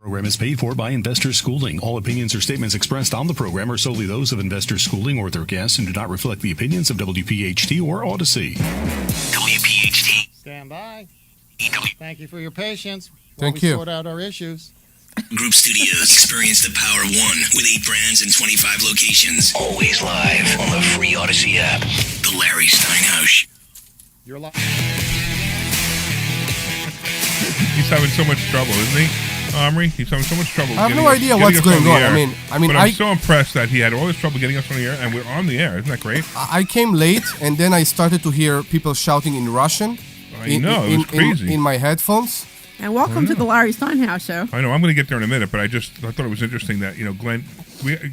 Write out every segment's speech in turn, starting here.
Program is paid for by Investor Schooling. All opinions or statements expressed on the program are solely those of Investor Schooling or their guests and do not reflect the opinions of WPHT or Odyssey. WPHT. Stand by. Thank you for your patience while Thank we you. sort out our issues. Group Studios. Experience the power of one with 8 brands and 25 locations. Always live on the free Odyssey app. The Larry Steinhouse. You're live. He's having so much trouble, isn't he? Omri, he's having so much trouble. I have no idea what's going on. I mean, but I'm so impressed that he had all this trouble getting us on the air, and we're on the air. Isn't that great? I came late, and then I started to hear people shouting in Russian. It was crazy. In my headphones. And welcome to the Larry Steinhouse Show. I know. I'm going to get there in a minute, but I thought it was interesting that Glenn.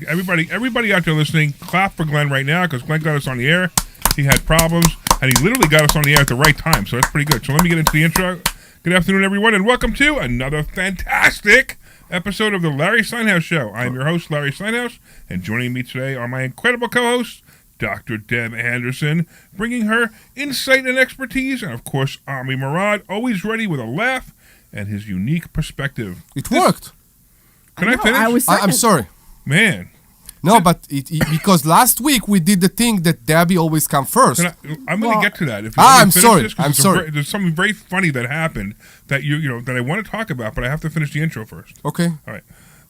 Everybody out there listening, clap for Glenn right now because Glenn got us on the air. He had problems, and he literally got us on the air at the right time. So that's pretty good. So let me get into the intro. Good afternoon, everyone, and welcome to another fantastic episode of the Larry Steinhouse Show. I'm your host, Larry Steinhouse, and joining me today are my incredible co-hosts, Dr. Deb Anderson, bringing her insight and expertise, and of course, Omri Morad, always ready with a laugh and his unique perspective. It worked. Can I finish? I'm sorry. Man. No, but because last week we did the thing that Debbie always come first. I'm going to get to that. If I'm sorry. I'm sorry. There's something very funny that happened that that I want to talk about, but I have to finish the intro first. Okay. All right.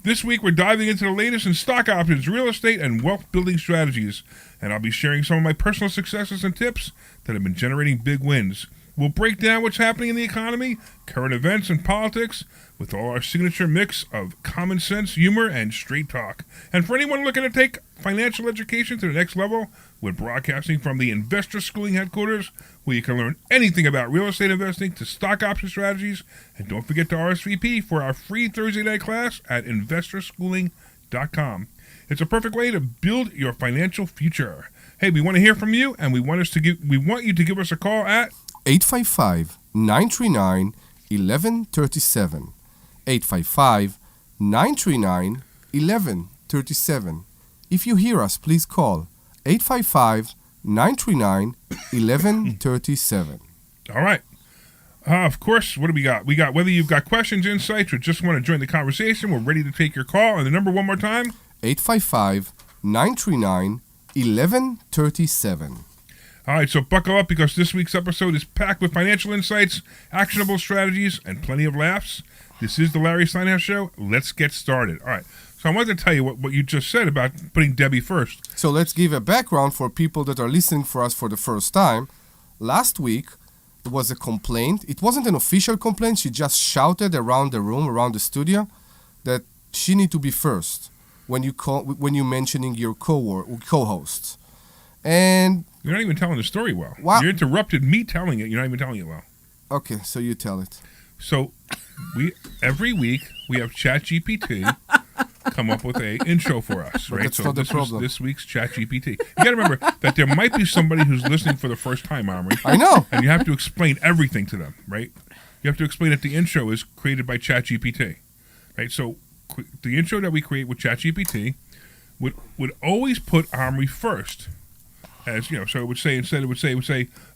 This week we're diving into the latest in stock options, real estate, and wealth building strategies, and I'll be sharing some of my personal successes and tips that have been generating big wins. We'll break down what's happening in the economy, current events, and politics with all our signature mix of common sense, humor, and straight talk. And for anyone looking to take financial education to the next level, we're broadcasting from the Investor Schooling headquarters, where you can learn anything about real estate investing to stock option strategies. And don't forget to RSVP for our free Thursday night class at investorschooling.com. It's a perfect way to build your financial future. Hey, we want to hear from you, and we want you to give us a call at 855-939-1137. 855-939-1137. If you hear us, please call 855-939-1137. All right. Of course, what do we got? We got whether you've got questions, insights, or just want to join the conversation, we're ready to take your call. And the number one more time? 855-939-1137. All right, so buckle up because this week's episode is packed with financial insights, actionable strategies, and plenty of laughs. This is the Larry Steinhouse Show. Let's get started. All right, so I wanted to tell you what you just said about putting Debbie first. So let's give a background for people that are listening for us for the first time. Last week, there was a complaint. It wasn't an official complaint. She just shouted around the room, around the studio, that she need to be first when you're mentioning your co-hosts. And you're not even telling the story well. Wow. You interrupted me telling it. You're not even telling it well. Okay, so you tell it. So every week we have ChatGPT come up with a intro for us, right? That's so not the problem. This week's ChatGPT. You got to remember that there might be somebody who's listening for the first time, Omri. I know. And you have to explain everything to them, right? You have to explain that the intro is created by ChatGPT, right? So the intro that we create with ChatGPT would always put Omri first. As you know, so it would say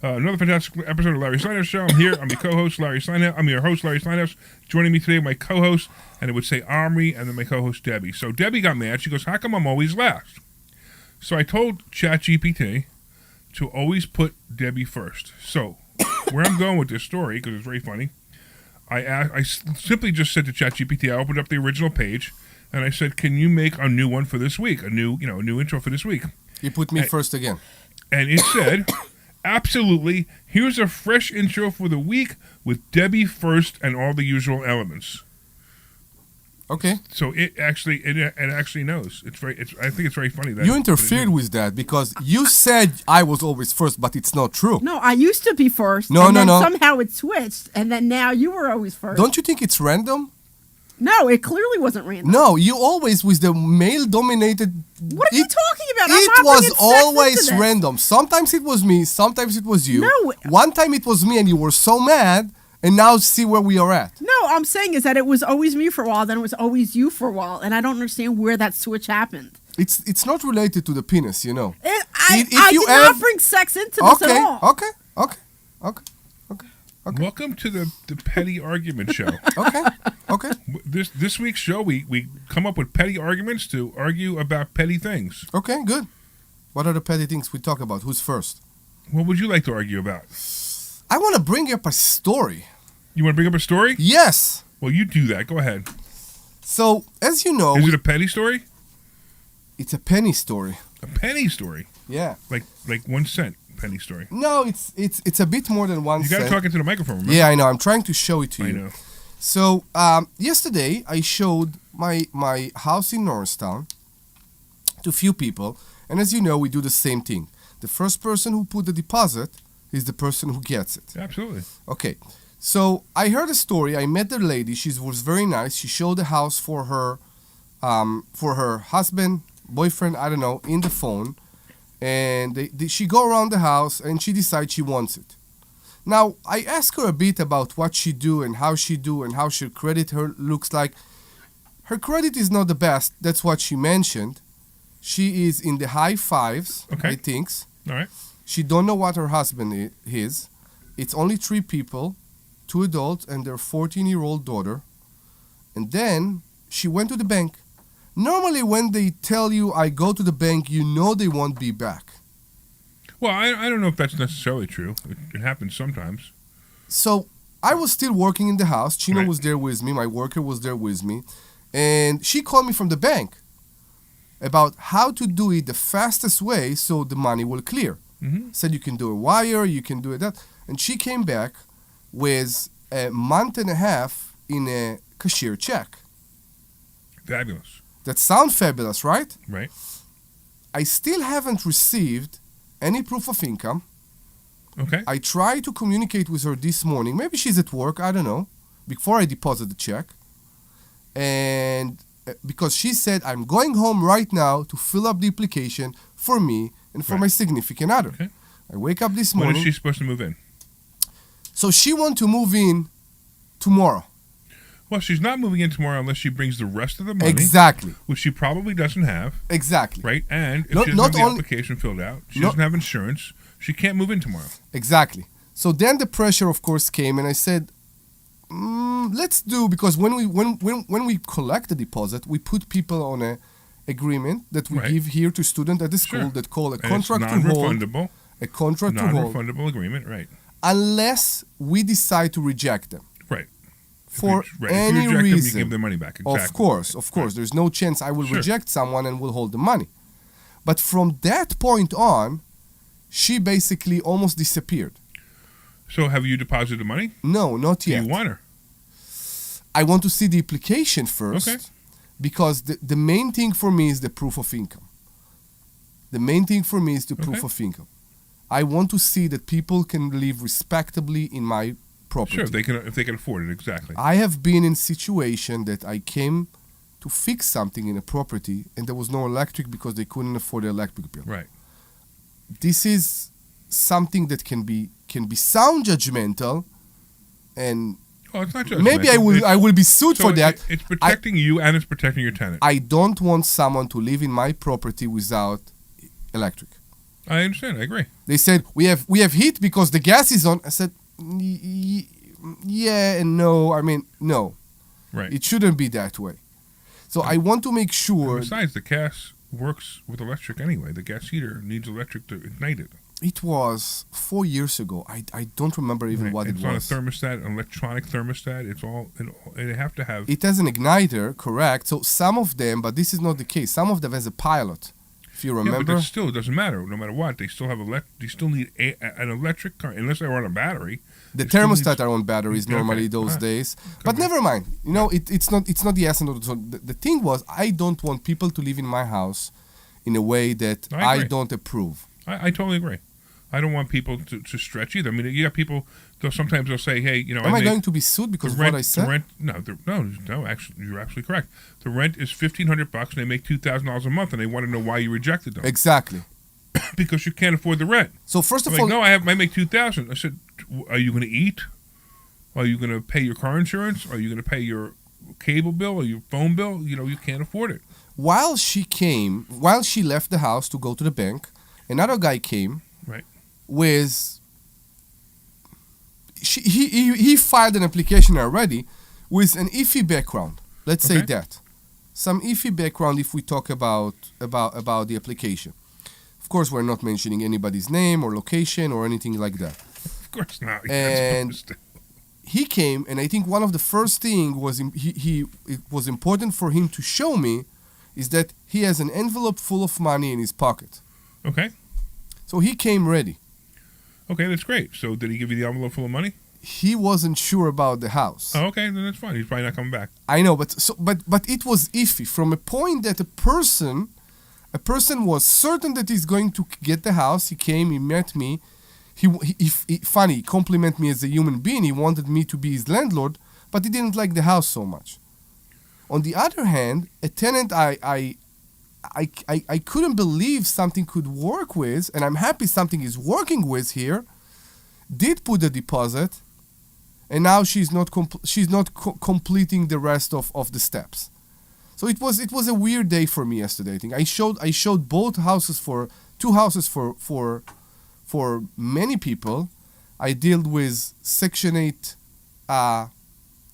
another fantastic episode of Larry Steinhouse Show. I'm here. I'm your co-host Larry Steinhouse. I'm your host Larry Steinhouse. Joining me today, my co-host, and it would say Omri, and then my co-host Debbie. So Debbie got mad. She goes, "How come I'm always last?" So I told ChatGPT to always put Debbie first. So where I'm going with this story, because it's very funny, I simply just said to ChatGPT, I opened up the original page, and I said, "Can you make a new one for this week? A new intro for this week?" You put me first again. And it said, absolutely, here's a fresh intro for the week with Debbie first and all the usual elements. Okay. So it actually knows. I think it's very funny that you interfered with that because you said I was always first, but it's not true. No, I used to be first. No. Somehow it switched, and then now you were always first. Don't you think it's random? No, it clearly wasn't random. No, you always with the male-dominated. What are you talking about? It was always random. Sometimes it was me, sometimes it was you. No. One time it was me and you were so mad, and now see where we are at. No, I'm saying is that it was always me for a while, then it was always you for a while, and I don't understand where that switch happened. It's not related to the penis, you know. I did not bring sex into this at all. Okay. Welcome to the petty argument show. Okay. Okay. This week's show, we come up with petty arguments to argue about petty things. Okay, good. What are the petty things we talk about? Who's first? What would you like to argue about? I want to bring up a story. You want to bring up a story? Yes. Well, you do that. Go ahead. So, as you know, Is it a petty story? it's a penny story. A penny story? Yeah. Like 1 cent penny story. No, it's a bit more than 1 You got cent. to talk into the microphone, remember? Yeah, I know. I'm trying to show it to you. I know. So, yesterday I showed my house in Norristown to a few people, and as you know, we do the same thing. The first person who put the deposit is the person who gets it. Absolutely. Okay. So I heard a story. I met the lady. She was very nice. She showed the house for her husband, boyfriend, I don't know, in the phone, and she go around the house and she decides she wants it. Now I asked her a bit about what she do and how she do and how her credit looks like. Her credit is not the best. That's what she mentioned. She is in the high fives, Okay. I think. All right. She don't know what her husband is. It's only 3 people, 2 adults and their 14-year-old daughter. And then she went to the bank. Normally when they tell you I go to the bank, you know they won't be back. Well, I don't know if that's necessarily true. It happens sometimes. So I was still working in the house. Chino Right. was there with me. My worker was there with me. And she called me from the bank about how to do it the fastest way so the money will clear. Mm-hmm. Said you can do a wire, you can do it that. And she came back with a month and a half in a cashier check. Fabulous. That sounds fabulous, right? Right. I still haven't received any proof of income. Okay. I tried to communicate with her this morning. Maybe she's at work, I don't know, before I deposit the check. And because she said, I'm going home right now to fill up the application for me and for Right. my significant other. Okay. I wake up this When morning. is she supposed to move in? So she wants to move in tomorrow. Well, she's not moving in tomorrow unless she brings the rest of the money, Exactly. which she probably doesn't have, Exactly. right? And if Not- she doesn't not have the only- application filled out, she No- doesn't have insurance, she can't move in tomorrow. Exactly. So then the pressure, of course, came, and I said, let's do, because when we collect the deposit, we put people on a agreement that we Right. give here to student at the school Sure. that call a And contract it's to hold, non-refundable, a contract to hold, non-refundable agreement, right? unless we decide to reject them Right. for If you any reject them, reason. you give their money back. Exactly. Of course. There's no chance I will Sure. reject someone and will hold the money. But from that point on, she basically almost disappeared. So have you deposited the money? No, not Do yet. you want her? I want to see the application first, Okay. because the main thing for me is the proof of income. The main thing for me is the proof Okay. of income. I want to see that people can live respectably in my property. Sure, if they can afford it, exactly. I have been in situation that I came to fix something in a property and there was no electric because they couldn't afford the electric bill. Right. This is something that can be sound judgmental, and Well, it's not just maybe I will be sued for that. It's protecting you and it's protecting your tenant. I don't want someone to live in my property without electric. I understand. I agree. They said we have heat because the gas is on. I said yeah and no. I mean no. Right. It shouldn't be that way. So I want to make And sure. besides, the gas works with electric anyway. The gas heater needs electric to ignite it. It was 4 years ago. I don't remember even Right. what It's it on a was. thermostat, an electronic thermostat. It's all. They have to have. It has an igniter, correct? So some of them, but this is not the case. Some of them has a pilot. If you Yeah, remember. but that still, it doesn't matter. No matter what, they still have They still need an electric car, unless they run a battery. The It still thermostat needs- are on batteries Okay, normally those alright. days, but Okay. never mind. You know, it's not the essence of it. So the thing was, I don't want people to live in my house in a way that I I agree. don't approve. I totally agree. I don't want people to stretch either. I mean, you have people. Sometimes they'll say, "Hey, you know, Am I make going to be sued because the of rent, what I said? The rent, no. Actually, you're absolutely correct. The rent is $1,500, and they make $2,000 a month, and they want to know why you rejected them Exactly. because you can't afford the rent. So first I'm of like, all, no, I make $2,000. I said, are you going to eat? Are you going to pay your car insurance? Are you going to pay your cable bill or your phone bill? You know, you can't afford it. while she left the house to go to the bank, another guy came. Right. With he filed an application already with an iffy background. Let's say Okay. that. Some iffy background if we talk about the application. Of course, we're not mentioning anybody's name or location or anything like that. Of course not. And he came, and I think one of the first thing was it was important for him to show me is that he has an envelope full of money in his pocket. Okay. So he came ready. Okay, that's great. So did he give you the envelope full of money? He wasn't sure about the house. Oh, okay, then that's fine. He's probably not coming back. I know, but it was iffy from a point that a person was certain that he's going to get the house. He came, he met me. He funny, he complimented me as a human being. He wanted me to be his landlord, but he didn't like the house so much. On the other hand, a tenant I couldn't believe something could work with, and I'm happy something is working with here, did put a deposit, and now she's not completing the rest of the steps. So it was a weird day for me yesterday. I think I showed both houses for two houses for many people. I dealt with Section 8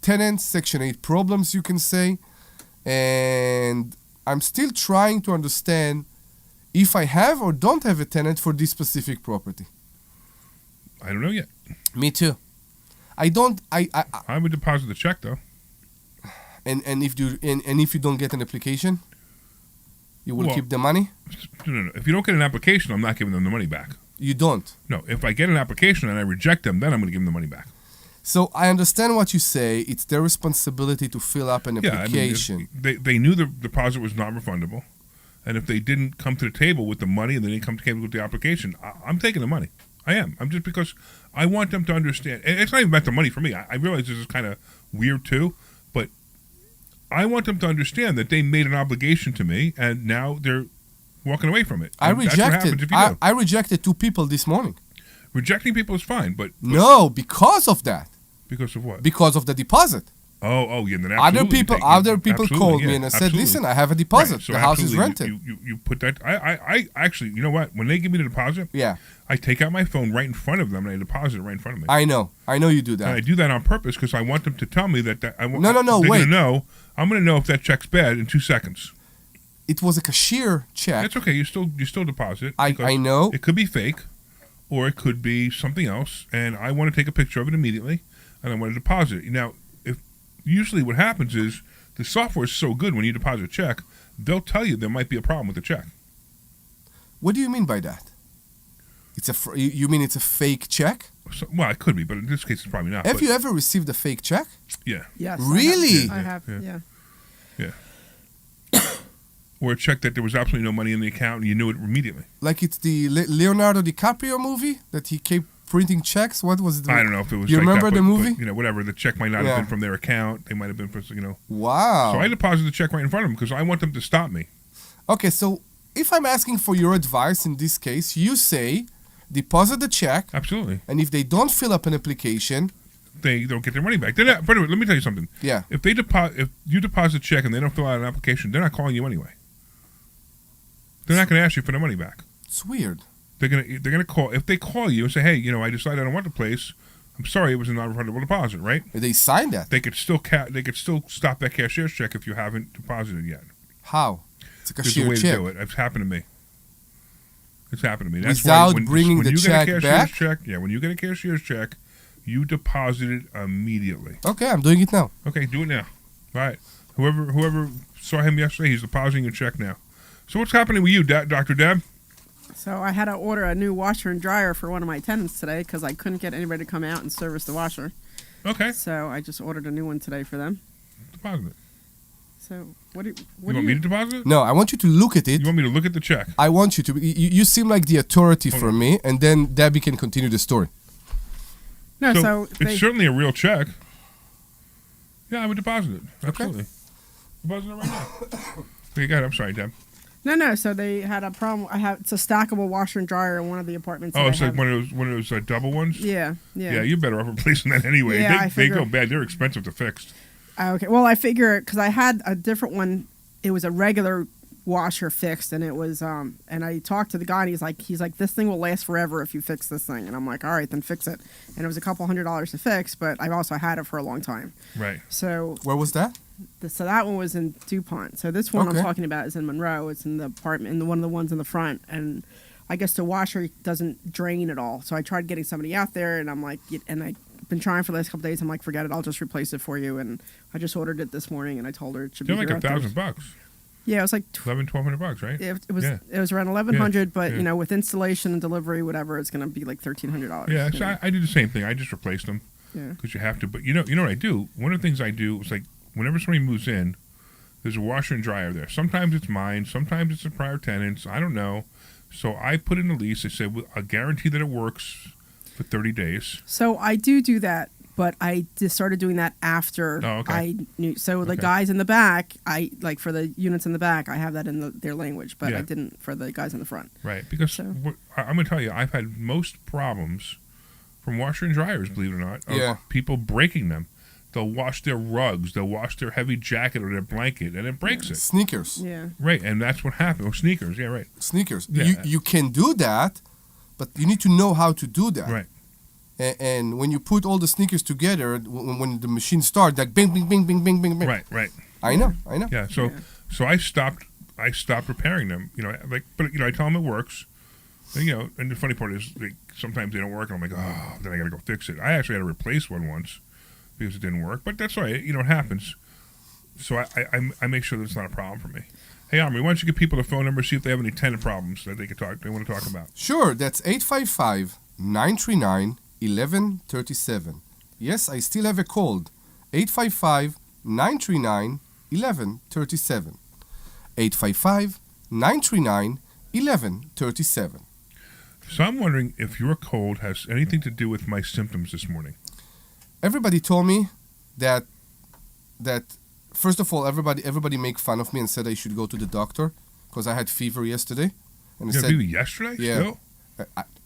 tenants, Section 8 problems, you can say, and I'm still trying to understand if I have or don't have a tenant for this specific property. I don't know yet. Me too. I don't. I would deposit the check though. And if you don't get an application, you will keep the money. No. If you don't get an application, I'm not giving them the money back. You don't. No. If I get an application and I reject them, then I'm going to give them the money back. So I understand what you say. It's their responsibility to fill up an application. I mean, they knew the deposit was non-refundable, and if they didn't come to the table with the money and they didn't come to the table with the application, I'm taking the money. I am. I'm just because I want them to understand. And it's not even about the money for me. I realize this is kind of weird too, but I want them to understand that they made an obligation to me, and now they're walking away from it. I And that's what happens rejected. if you do. I rejected 2 people this morning. Rejecting people is fine, but No, because of that. because of what? Because of the deposit. Oh, yeah. Then Other absolutely. people Absolutely, called yeah, me and I said, absolutely. "Listen, I have a deposit. Right, so the house is absolutely, rented." You put that. I actually, you know what? When they give me the deposit, Yeah, I take out my phone right in front of them and I deposit it right in front of me. I know you do And I that. do that on purpose because I want them to tell me that. No, they're wait. Gonna know. I'm going to know if that check's bad in 2 seconds. It was a cashier check. That's okay. You still deposit. I because know. It could be fake, or it could be something else, and I want to take a picture of it immediately, and I want to deposit it. Now, usually what happens is the software is so good when you deposit a check, they'll tell you there might be a problem with the check. What do you mean by that? You mean it's a fake check? So, well, it could be, but in this case, it's probably not. Have but, you ever received a fake check? Yeah. Yes. Really? I have. Yeah. Yeah. Or a check that there was absolutely no money in the account and you knew it immediately. Like it's the Leonardo DiCaprio movie that he kept printing checks. What was it? I don't know if it was. You like remember that, the but, movie? But, whatever. The check might not Yeah. have been from their account. They might have been from, Wow. So I deposit the check right in front of them because I want them to stop me. Okay, so if I'm asking for your advice in this case, you say deposit the check, Absolutely. and if they don't fill up an application, They don't get their money back. They're not. By the way, let me tell you something. yeah, If you deposit a check and they don't fill out an application, they're not calling you anyway. They're not going to ask you for the money back. it's weird. They're gonna call. If they call you and say, hey, I decided I don't want the place. I'm sorry, it was a non-refundable deposit, right? They signed that. They could still stop that cashier's check if you haven't deposited yet. How? It's a There's a cashier way check. to do it. It's happened to me. It's happened to me. That's Without why bringing the you check get a back? cashier's check, when you get a cashier's check, you deposit it immediately. Okay, I'm doing it now. Okay, do it now. All right. Whoever saw him yesterday, he's depositing your check now. So what's happening with you, Dr. Deb? So I had to order a new washer and dryer for one of my tenants today because I couldn't get anybody to come out and service the washer. Okay. So I just ordered a new one today for them. Deposit it. So what do You want me to deposit it? No, I want you to look at it. You want me to look at the check? I want you to. You seem like the authority Hold for on. me, and then Debbie can continue the story. No, So, so it's they, certainly a real check. Yeah, I would deposit it. Absolutely. Deposit it right now. Okay, go ahead. I'm sorry, Deb. no. So they had a problem. It's a stackable washer and dryer in one of the apartments. Oh, that it's I like have. one of those double ones. Yeah. Yeah, you're better off replacing that anyway. Yeah, I they go figure- bad. They're expensive to fix. Okay. Well, I figure because I had a different one. It was a regular washer fixed, and it was and I talked to the guy, and he's like this thing will last forever if you fix this thing, and I'm like, all right, then fix it. And it was a couple $100 to fix, but I've also had it for a long time. Right. So Where was that? so that one was in DuPont. So this one Okay. I'm talking about is in Monroe. It's in the apartment, in one of the ones in the front, and I guess the washer doesn't drain at all. So I tried getting somebody out there, and I'm like, and I've been trying for the last couple days. I'm like, forget it, I'll just replace it for you. And I just ordered it this morning, and I told her it should They're be like here after- $1,000. Yeah, it was like $1,100, right? it was Yeah. it was around 1,100, but yeah. you know, with installation and delivery, whatever, it's gonna be like $1,300. Yeah, you so know? I do the same thing. I just replace them Yeah. because you have to. But you know what I do? One of the things I do is like whenever somebody moves in, there's a washer and dryer there. Sometimes it's mine. Sometimes it's a prior tenant's. I don't know. So I put in the lease. I said, I guarantee that it works for 30 days. So I do that, but I just started doing that after Oh, okay. I knew. So the Okay. guys in the back, I like for the units in the back, I have that in their language, but Yeah. I didn't for the guys in the front. Right. Because So- I'm going to tell you, I've had most problems from washer and dryers, believe it or not, of Yeah. people breaking them. They'll wash their rugs. They'll wash their heavy jacket or their blanket, and it breaks it. Sneakers. Yeah. Right. And that's what happened. Oh, sneakers. Yeah, right. Sneakers. Yeah. You can do that, but you need to know how to do that. Right. And when you put all the sneakers together, when the machine starts, like bing, bing, bing, bing, bing, bing, bing. Right, right. I know. Yeah. So I stopped repairing them. You know, like, but you know, I tell them it works. And, you know, and the funny part is, like, sometimes they don't work, and I'm like, oh, then I got to go fix it. I actually had to replace one once because it didn't work, but that's all right. You know, it happens. So I make sure that it's not a problem for me. Hey, Omri, why don't you give people the phone number, see if they have any tenant problems that they want to talk about. Sure, that's 855-939-1137. Yes, I still have a cold. 855-939-1137. 855-939-1137. So I'm wondering if your cold has anything to do with my symptoms this morning. Everybody told me that first of all, everybody make fun of me and said I should go to the doctor because I had fever yesterday. And You had fever yesterday? Yeah. Still?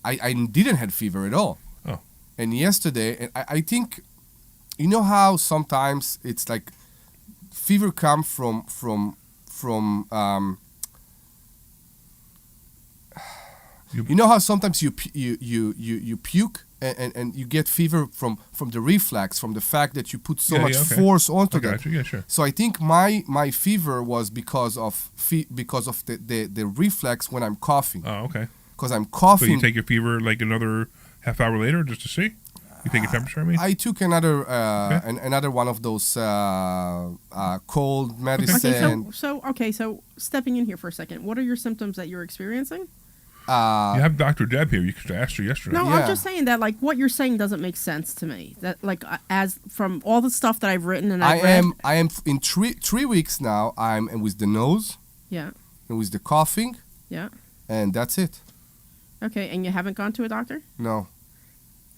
I didn't have fever at all. Oh. And yesterday, and I think, you know how sometimes it's like fever come from you know how sometimes you puke and you get fever from the reflex, from the fact that you put so much okay. force onto I that. got you. Yeah, sure. So I think my fever was because of the reflex when I'm coughing. Oh, okay. Because I'm So coughing. you take your fever like another half hour later just to see? You take your temperature, I mean? I took another Okay. another one of those cold medicine. Okay, so stepping in here for a second, what are your symptoms that you're experiencing? You have Dr. Deb here. You could have asked her yesterday. No, Yeah. I'm just saying that like what you're saying doesn't make sense to me. That like as from all the stuff that I've written and I've read. I am in 3 weeks now. I'm with the nose Yeah. and with the coughing, Yeah. and that's it. Okay, and you haven't gone to a doctor? No,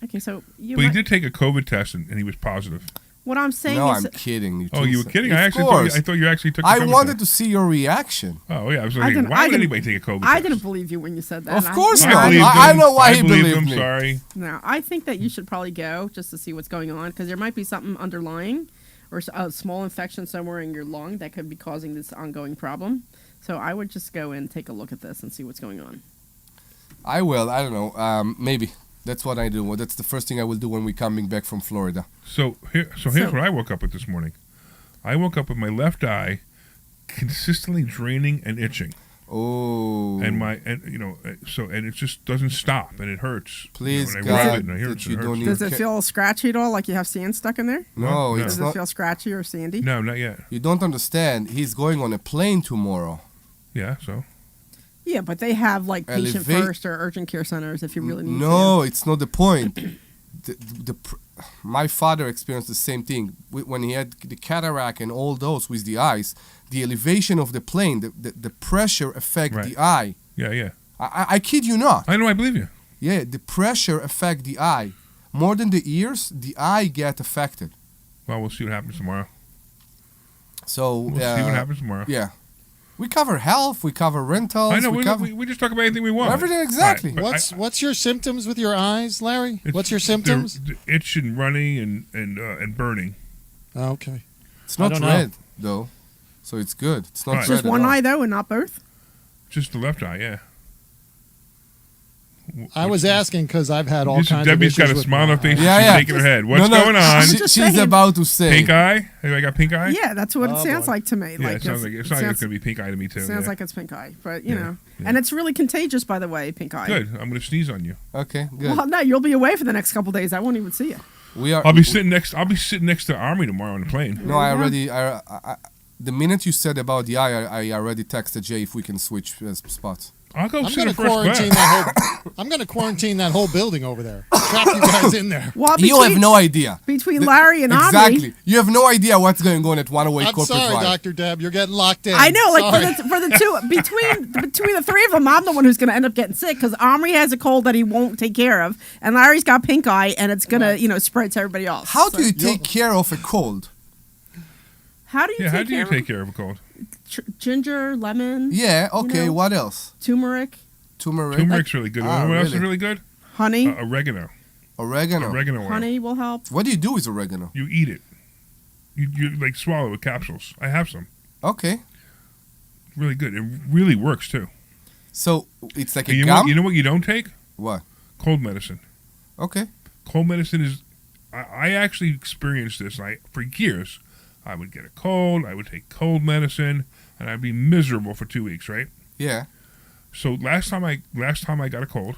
Okay, so you. But he might- did take a COVID test and he was positive. What I'm saying no, is. I'm kidding. Oh, you were kidding? I Of actually course. thought you actually took. The I COVID wanted test. to see your reaction. Oh yeah, I was I like, didn't- why I would didn't- anybody take a COVID I test? didn't believe you when you said that. Of and course I, not. I believed I him. know why I he believed believed him. me. Sorry. No, I think that you should probably go just to see what's going on because there might be something underlying or a small infection somewhere in your lung that could be causing this ongoing problem. So I would just go and take a look at this and see what's going on. I will. I don't know. Maybe that's what I do. Well, that's the first thing I will do when we're coming back from Florida. So here's what I woke up with this morning. I woke up with my left eye consistently draining and itching, Oh, and it just doesn't stop, and it hurts. Please, and I rub God, it and it hurts, that you and it don't hurts. need- Does it feel scratchy at all, like you have sand stuck in there? no, No. it's Does not. it feel scratchy or sandy? No, not yet. You don't understand. He's going on a plane tomorrow. Yeah, so Yeah, but they have like patient Elevate- first or urgent care centers if you really need No, it's not the point. My father experienced the same thing when he had the cataract and all those with the eyes. The elevation of the plane, the pressure affect Right. the eye. yeah. I kid you not. I know, I believe you. Yeah, the pressure affect the eye more than the ears. The eye get affected. Well, we'll see what happens tomorrow. So We'll see what happens tomorrow. Yeah, we cover health, we cover rentals. I know. we cover We just talk about anything we want. everything exactly. Right, but What's your symptoms with your eyes, Larry? it's- What's your symptoms? The itch and running and burning. Okay. It's not I don't know. red though. So it's good. It's not Right. red Just at one all. eye though, and not both. Just the left eye, yeah. I was asking because I've had all kinds Debbie's of got issues a with smile on her my face. eye. Yeah, She's yeah. shaking her head. What's No, going on? Just She's saying. about to say. Pink eye? Have I got pink eye? Yeah, that's what it Oh, sounds boy. like to me. Yeah, Like it sounds like it's going to be pink eye to me too. Sounds yeah. like it's pink eye, but Yeah, know, yeah. and it's really contagious, by the way. Pink eye. Good. I'm going to sneeze on you. Okay, good. Well, no, you'll be away for the next couple days. I won't even see you. We are. I'll be sitting next to Omri tomorrow on the plane. No, I Yeah. already. The minute you said about the eye, I already texted Jay if we can switch spots. I'll go I'm sit going in to first quarantine class. that whole. I'm going to quarantine that whole building over there. Trap you guys in there. Well, You have no idea. between Larry and Omri. Exactly. You have no idea what's going on at 108 I'm Corporate sorry, Drive. Dr. Deb. You're getting locked in. I know, like Sorry. for the two between the three of them, I'm the one who's going to end up getting sick because Omri has a cold that he won't take care of, and Larry's got pink eye, and it's gonna spread to everybody else. How So- do you take care of a cold? How do you Yeah, take how do you care of take care of a cold? ginger, lemon, Yeah, okay, know. what else? turmeric, Turmeric? Turmeric's really good. Ah, You know what else is really? really good? honey? Oregano. Oregano. Oregano oil. Honey will help. What do you do with oregano? You eat it. You like swallow it with capsules. I have some. Okay. Really good. It really works too. So it's like a And you know, gum? you know what you don't take? What? Cold medicine. Okay. Cold medicine is. I actually experienced this. For years, I would get a cold. I would take cold medicine, and I'd be miserable for 2 weeks. Right. Yeah. So last time I got a cold,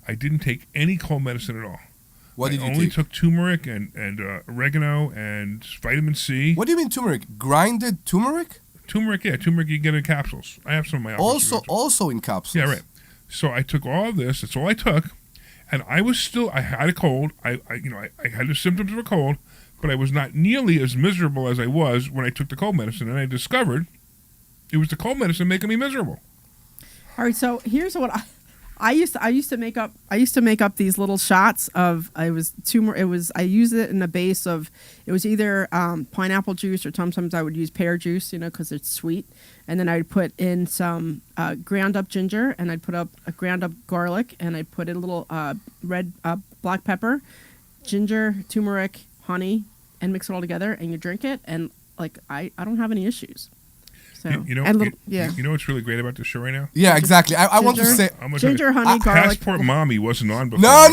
I didn't take any cold medicine at all. What did I you only take? took turmeric and oregano and vitamin C. What do you mean turmeric? Grinded turmeric? Turmeric, yeah, turmeric you get in capsules. I have some in my office. Also in capsules. Yeah, right. So I took all of this. That's all I took, and I had a cold. I had the symptoms of a cold, but I was not nearly as miserable as I was when I took the cold medicine. And I discovered it was the cold medicine making me miserable. All right, so here's what I used to make up. I used to make up these little shots of I used it in the base of it was either pineapple juice or sometimes I would use pear juice, because it's sweet, and then I'd put in some ground up ginger, and I'd put up a ground up garlic, and I'd put in a little red black pepper, ginger, turmeric, honey, and mix it all together, and you drink it, and I don't have any issues. So You know, and you know what's really great about this show right now? Yeah, exactly. I want to Ginger. say. I'm gonna tell you, ginger, honey, garlic. Passport Mommy wasn't on before. No.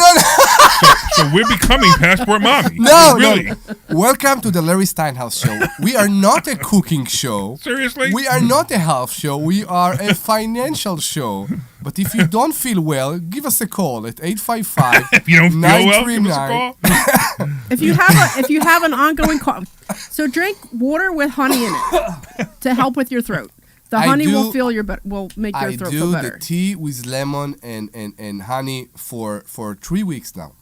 So we're becoming Passport Mommy. No, really. no. Welcome to the Larry Steinhouse show. We are not a cooking show. Seriously? We are not a health show. We are a financial show. But if you don't feel well, give us a call at 855. If you don't feel well, give us a 939. call. If you have an ongoing cough, so drink water with honey in it to help with your throat. The honey will make your I throat do feel the better. tea with lemon and honey for 3 weeks now.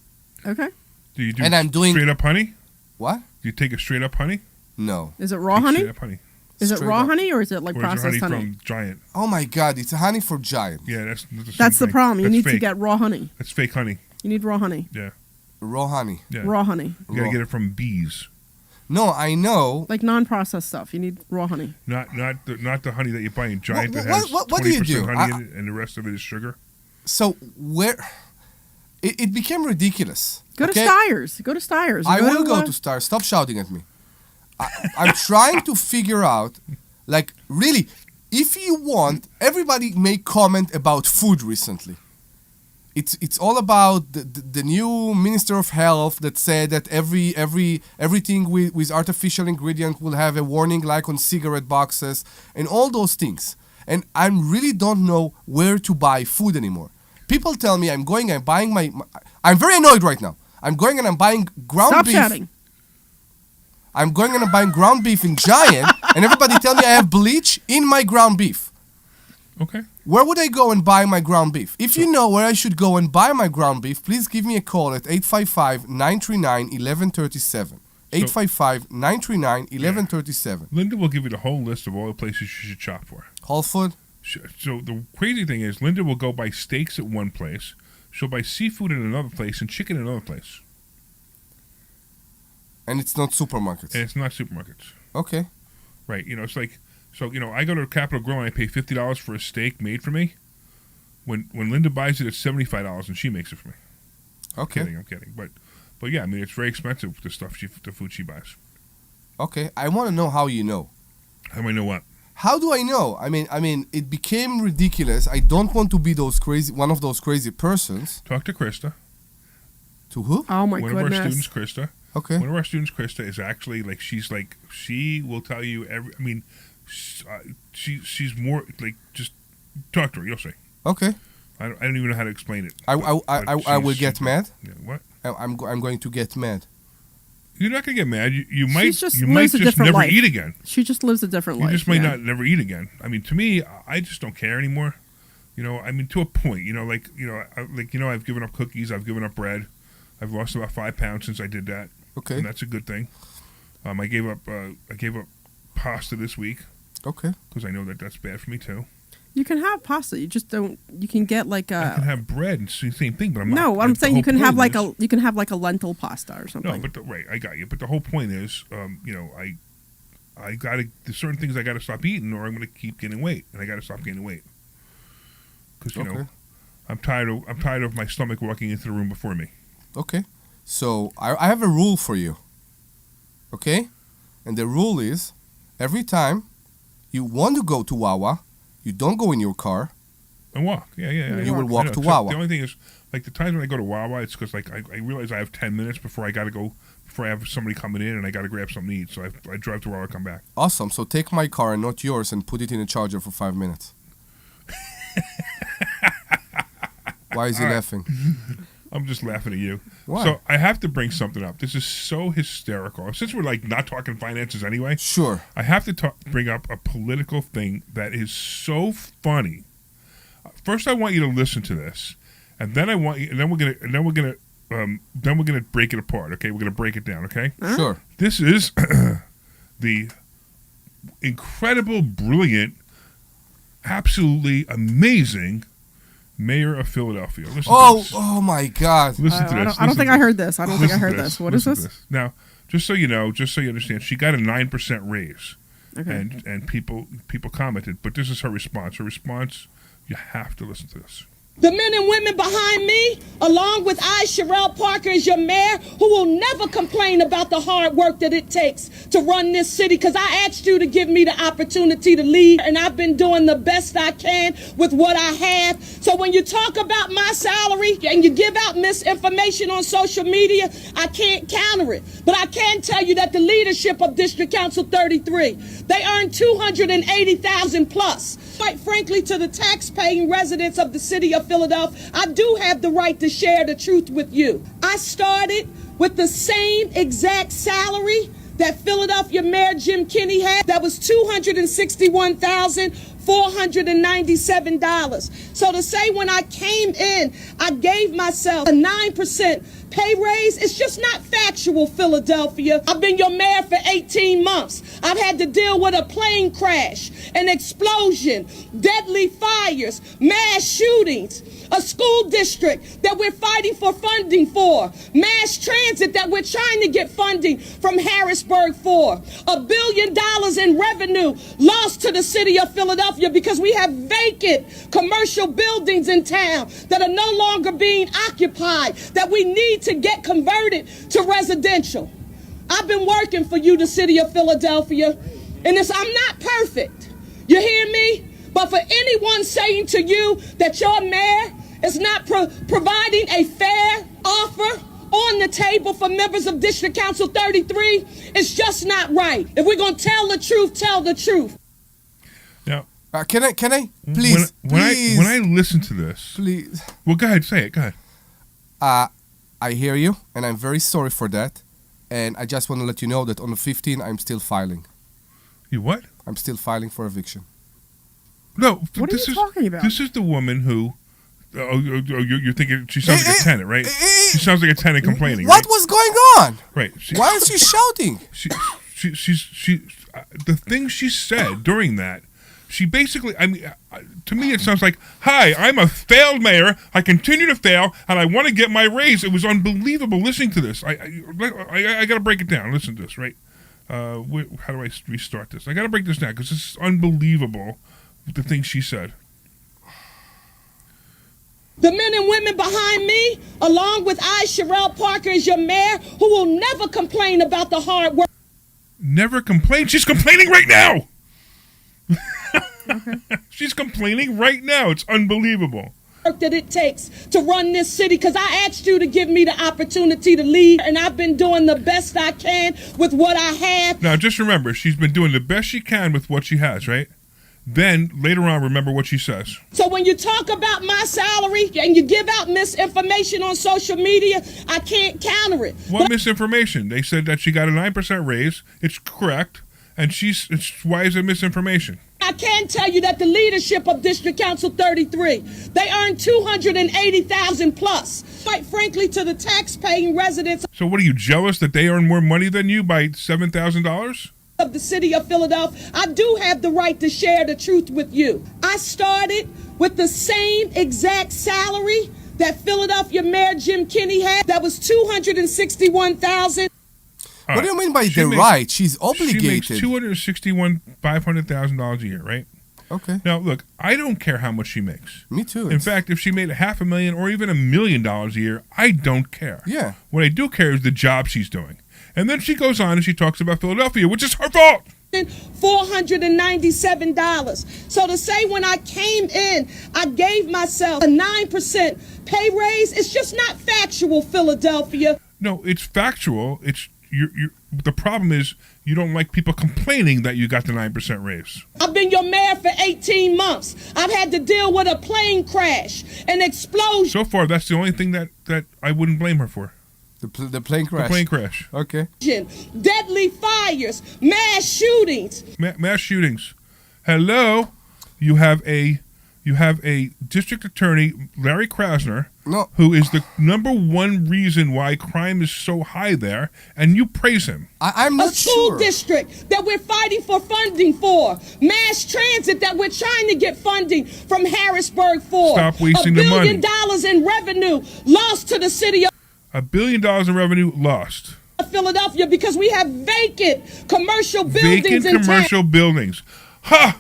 Okay. Do you do And I'm doing- straight up honey? What? Do you take a straight up honey? No. Is it raw Take honey? Straight up honey. Is it Straight raw up. honey or is it like Or is it processed honey honey? from Giant? Oh my God! It's a honey for giant. Yeah, that's not the same That's the thing. problem. You That's need to fake. get raw honey. That's fake honey. You need raw honey. Yeah. Raw honey. Yeah. Raw honey. You gotta Raw. get it from bees. No, I know. Like non-processed stuff. You need raw honey. Not the honey that you buy in Giant What- that has what do you 20% do? honey in it and the rest of it is sugar. So where it became ridiculous. Go okay? to Steyer's. Go to Steyer's. I will go uh, to Star. Stop shouting at me. I'm trying to figure out, like, really, if you want, everybody make comment about food recently. It's all about the new Minister of Health that said that everything with artificial ingredient will have a warning like on cigarette boxes and all those things. And I really don't know where to buy food anymore. People tell me I'm buying my I'm very annoyed right now. I'm going and I'm buying ground Stop beef. shouting. I'm going and I'm buying ground beef in Giant, and everybody tell me I have bleach in my ground beef. Okay. Where would I go and buy my ground beef? If you know where I should go and buy my ground beef, please give me a call at 855-939-1137. 855-939-1137. Linda will give you the whole list of all the places you should shop for. Whole Food? So the crazy thing is, Linda will go buy steaks at one place, she'll buy seafood in another place, and chicken in another place. And it's not supermarkets. And it's not supermarkets. Okay. Right. It's like, I go to Capitol Grill and I pay $50 for a steak made for me. When Linda buys it, it's $75 and she makes it for me. Okay. I'm kidding. But yeah, I mean, it's very expensive, the food she buys. Okay. I want to know how you know. How do I know what? How do I know? I mean, it became ridiculous. I don't want to be one of those crazy persons. Talk to Krista. To who? Oh my One goodness. of our students, Krista. Okay. One of our students, Krista, is actually she will tell you she's more like, just talk to her. You'll see. Okay. I don't even know how to explain it. I will get mad. Yeah, what? I'm going to get mad. You're not gonna get mad. You might just you might lives a just different never life. eat again. She just lives a different You life. just might yeah. not never eat again. I mean, to me, I just don't care anymore. To a point. I've given up cookies. I've given up bread. I've lost about 5 pounds since I did that. Okay. And that's a good thing. I gave up pasta this week. Okay. Because I know that's bad for me too. You can have pasta. You just don't. You can get like a. I can have bread and same thing, but I'm not. No, I'm the saying whole you can have point like a lentil pasta or something. No, but right, I got you. But the whole point is, I gotta. There's certain things I gotta stop eating, or I'm gonna keep gaining weight, and I gotta stop gaining weight. Because I'm tired of my stomach walking into the room before me. Okay. So I have a rule for you. Okay? And the rule is, every time you want to go to Wawa, you don't go in your car. And walk. Yeah. You will walk to So Wawa. the only thing is, like the times when I go to Wawa, it's because like I realize I have 10 minutes before I have somebody coming in and I gotta grab something to eat. So I drive to Wawa, come back. Awesome. So take my car and not yours and put it in a charger for 5 minutes. Why is he laughing? I'm just laughing at you. Why? So I have to bring something up. This is so hysterical. Since we're like not talking finances anyway, Sure. I have to bring up a political thing that is so funny. First, I want you to listen to this, and then we're gonna break it apart. Okay, we're gonna break it down. Okay. Sure. This is the incredible, brilliant, absolutely amazing mayor of Philadelphia. Listen to this. Oh my God. Listen to this. I don't think I heard this. I don't think I heard this. What is Listen to this? Now, just so you understand, she got a 9% raise. Okay. And people commented, but this is her response. Her response, you have to listen to this. The men and women behind me, along with I, Sherelle Parker, as your mayor, who will never complain about the hard work that it takes to run this city, because I asked you to give me the opportunity to lead, and I've been doing the best I can with what I have. So when you talk about my salary and you give out misinformation on social media, I can't counter it. But I can tell you that the leadership of District Council 33, they earn $280,000 plus. Quite frankly, to the tax-paying residents of the city of Philadelphia, I do have the right to share the truth with you. I started with the same exact salary that Philadelphia Mayor Jim Kenney had. That was $261,497. So to say when I came in, I gave myself a 9% pay raise, it's just not factual, Philadelphia. I've been your mayor for 18 months. I've had to deal with a plane crash, an explosion, deadly fires, mass shootings, a school district that we're fighting for funding for, mass transit that we're trying to get funding from Harrisburg for, $1 billion in revenue lost to the city of Philadelphia because we have vacant commercial buildings in town that are no longer being occupied, that we need to get converted to residential. I've been working for you, the city of Philadelphia, and I'm not perfect. You hear me? But for anyone saying to you that your mayor is not providing a fair offer on the table for members of District Council 33, it's just not right. If we're going to tell the truth, tell the truth. Now, Can I? Please. When I listen to this, Please. well, go ahead, say it. Go ahead. I hear you, and I'm very sorry for that. And I just want to let you know that on the 15th, I'm still filing. You what? I'm still filing for eviction. No, What are you talking about? This is the woman who. You're thinking she sounds like a tenant, right? She sounds like a tenant complaining. What right? was going on? Right. Why is she shouting? The thing she said during that, she basically, to me it sounds like, hi, I'm a failed mayor, I continue to fail, and I want to get my raise. It was unbelievable listening to this. I got to break it down. Listen to this, right? How do I restart this? I got to break this down because this is unbelievable, the things she said. The men and women behind me, along with I, Sherelle Parker, as your mayor, who will never complain about the hard work. Never complain. She's complaining right now. She's complaining right now. It's unbelievable. That it takes to run this city, because I asked you to give me the opportunity to lead, and I've been doing the best I can with what I have. Now, just remember, she's been doing the best she can with what she has, right? Then, later on, remember what she says. So when you talk about my salary and you give out misinformation on social media, I can't counter it. What misinformation? They said that she got a 9% raise. It's correct. And why is it misinformation? I can tell you that the leadership of District Council 33, they earn $280,000 plus. Quite frankly, to the tax-paying residents So what are you, jealous that they earn more money than you by $7,000? of the city of Philadelphia, I do have the right to share the truth with you. I started with the same exact salary that Philadelphia Mayor Jim Kenney had. That was $261,000. What do you mean by the right? She's obligated. She makes $500,000 a year, right? Okay. Now, look, I don't care how much she makes. Me too. In fact, if she made $500,000 or even $1 million a year, I don't care. Yeah. What I do care is the job she's doing. And then she goes on and she talks about Philadelphia, which is her fault. $497. So to say when I came in, I gave myself a 9% pay raise, it's just not factual, Philadelphia. No, it's factual. It's the problem is you don't like people complaining that you got the 9% raise. I've been your mayor for 18 months. I've had to deal with a plane crash, an explosion. So far, that's the only thing that I wouldn't blame her for. The plane crash. The plane crash. Okay. Deadly fires, mass shootings. Mass shootings. Hello, you have a district attorney, Larry Krasner, who is the number one reason why crime is so high there, and you praise him. I'm not sure. A school district that we're fighting for funding for. Mass transit that we're trying to get funding from Harrisburg for. Stop wasting the money. $1 billion in revenue lost to the city of $1 billion in revenue lost. Philadelphia because we have vacant commercial buildings. Vacant commercial buildings. Ha!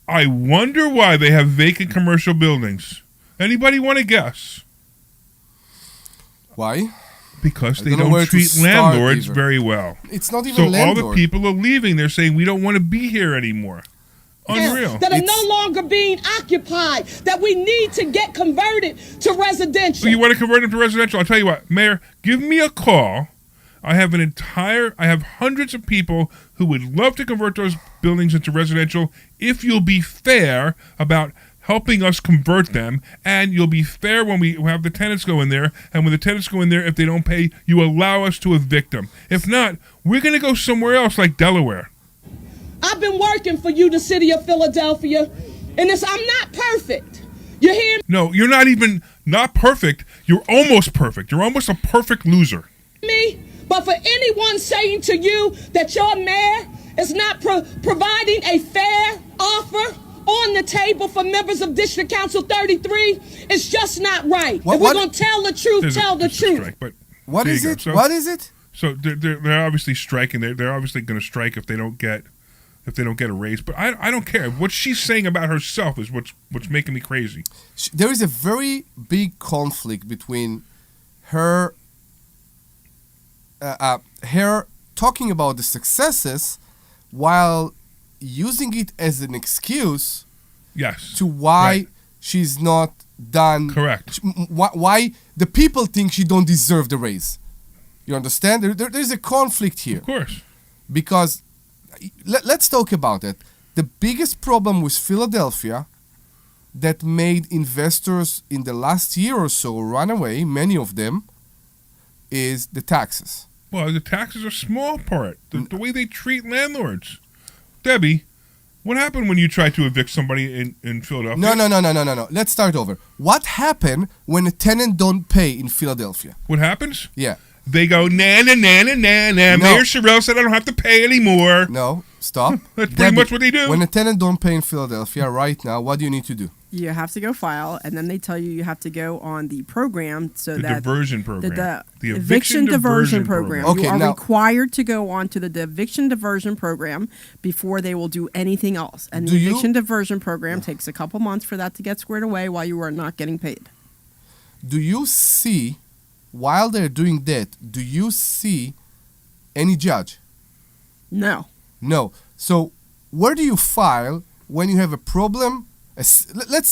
I wonder why they have vacant commercial buildings. Anybody want to guess? Why? Because they don't treat landlords very well. It's not even so landlord. all the people are leaving. They're saying, we don't want to be here anymore. Unreal. That are no longer being occupied, that we need to get converted to residential. You want to convert them to residential? I'll tell you what, Mayor, give me a call. I have hundreds of people who would love to convert those buildings into residential if you'll be fair about helping us convert them, and you'll be fair when we have the tenants go in there, and when the tenants go in there, if they don't pay, you allow us to evict them. If not, we're going to go somewhere else like Delaware. I've been working for you, the city of Philadelphia, and I'm not perfect. You hear me? No, you're not perfect. You're almost perfect. You're almost a perfect loser. Me? But for anyone saying to you that your mayor is not providing a fair offer on the table for members of District Council 33, it's just not right. If we're going to tell the truth, tell the truth. Strike, but what is it? What is it? So they're obviously striking. They're obviously going to strike if they don't get a raise. But I don't care. What she's saying about herself is what's making me crazy. There is a very big conflict between her talking about the successes while using it as an excuse to why she's not done. Correct. Why the people think she don't deserve the raise. You understand? There's a conflict here. Of course. Because let's talk about it. The biggest problem with Philadelphia that made investors in the last year or so run away, many of them, is the taxes. Well, the taxes are a small part. The way they treat landlords. Debbie, what happened when you tried to evict somebody in Philadelphia? No. Let's start over. What happened when a tenant don't pay in Philadelphia? What happens? Yeah. They go, nah. Mayor Sherrill said I don't have to pay anymore. No, stop. That's pretty much what they do. When a tenant don't pay in Philadelphia right now, what do you need to do? You have to go file, and then they tell you have to go on the program the diversion program. The eviction diversion program. Okay, you are now, required to go on to the eviction diversion program before they will do anything else. And the eviction diversion program takes a couple months for that to get squared away while you are not getting paid. Do you see, while they're doing that, do you see any judge? No. No. So where do you file when you have a problem, let's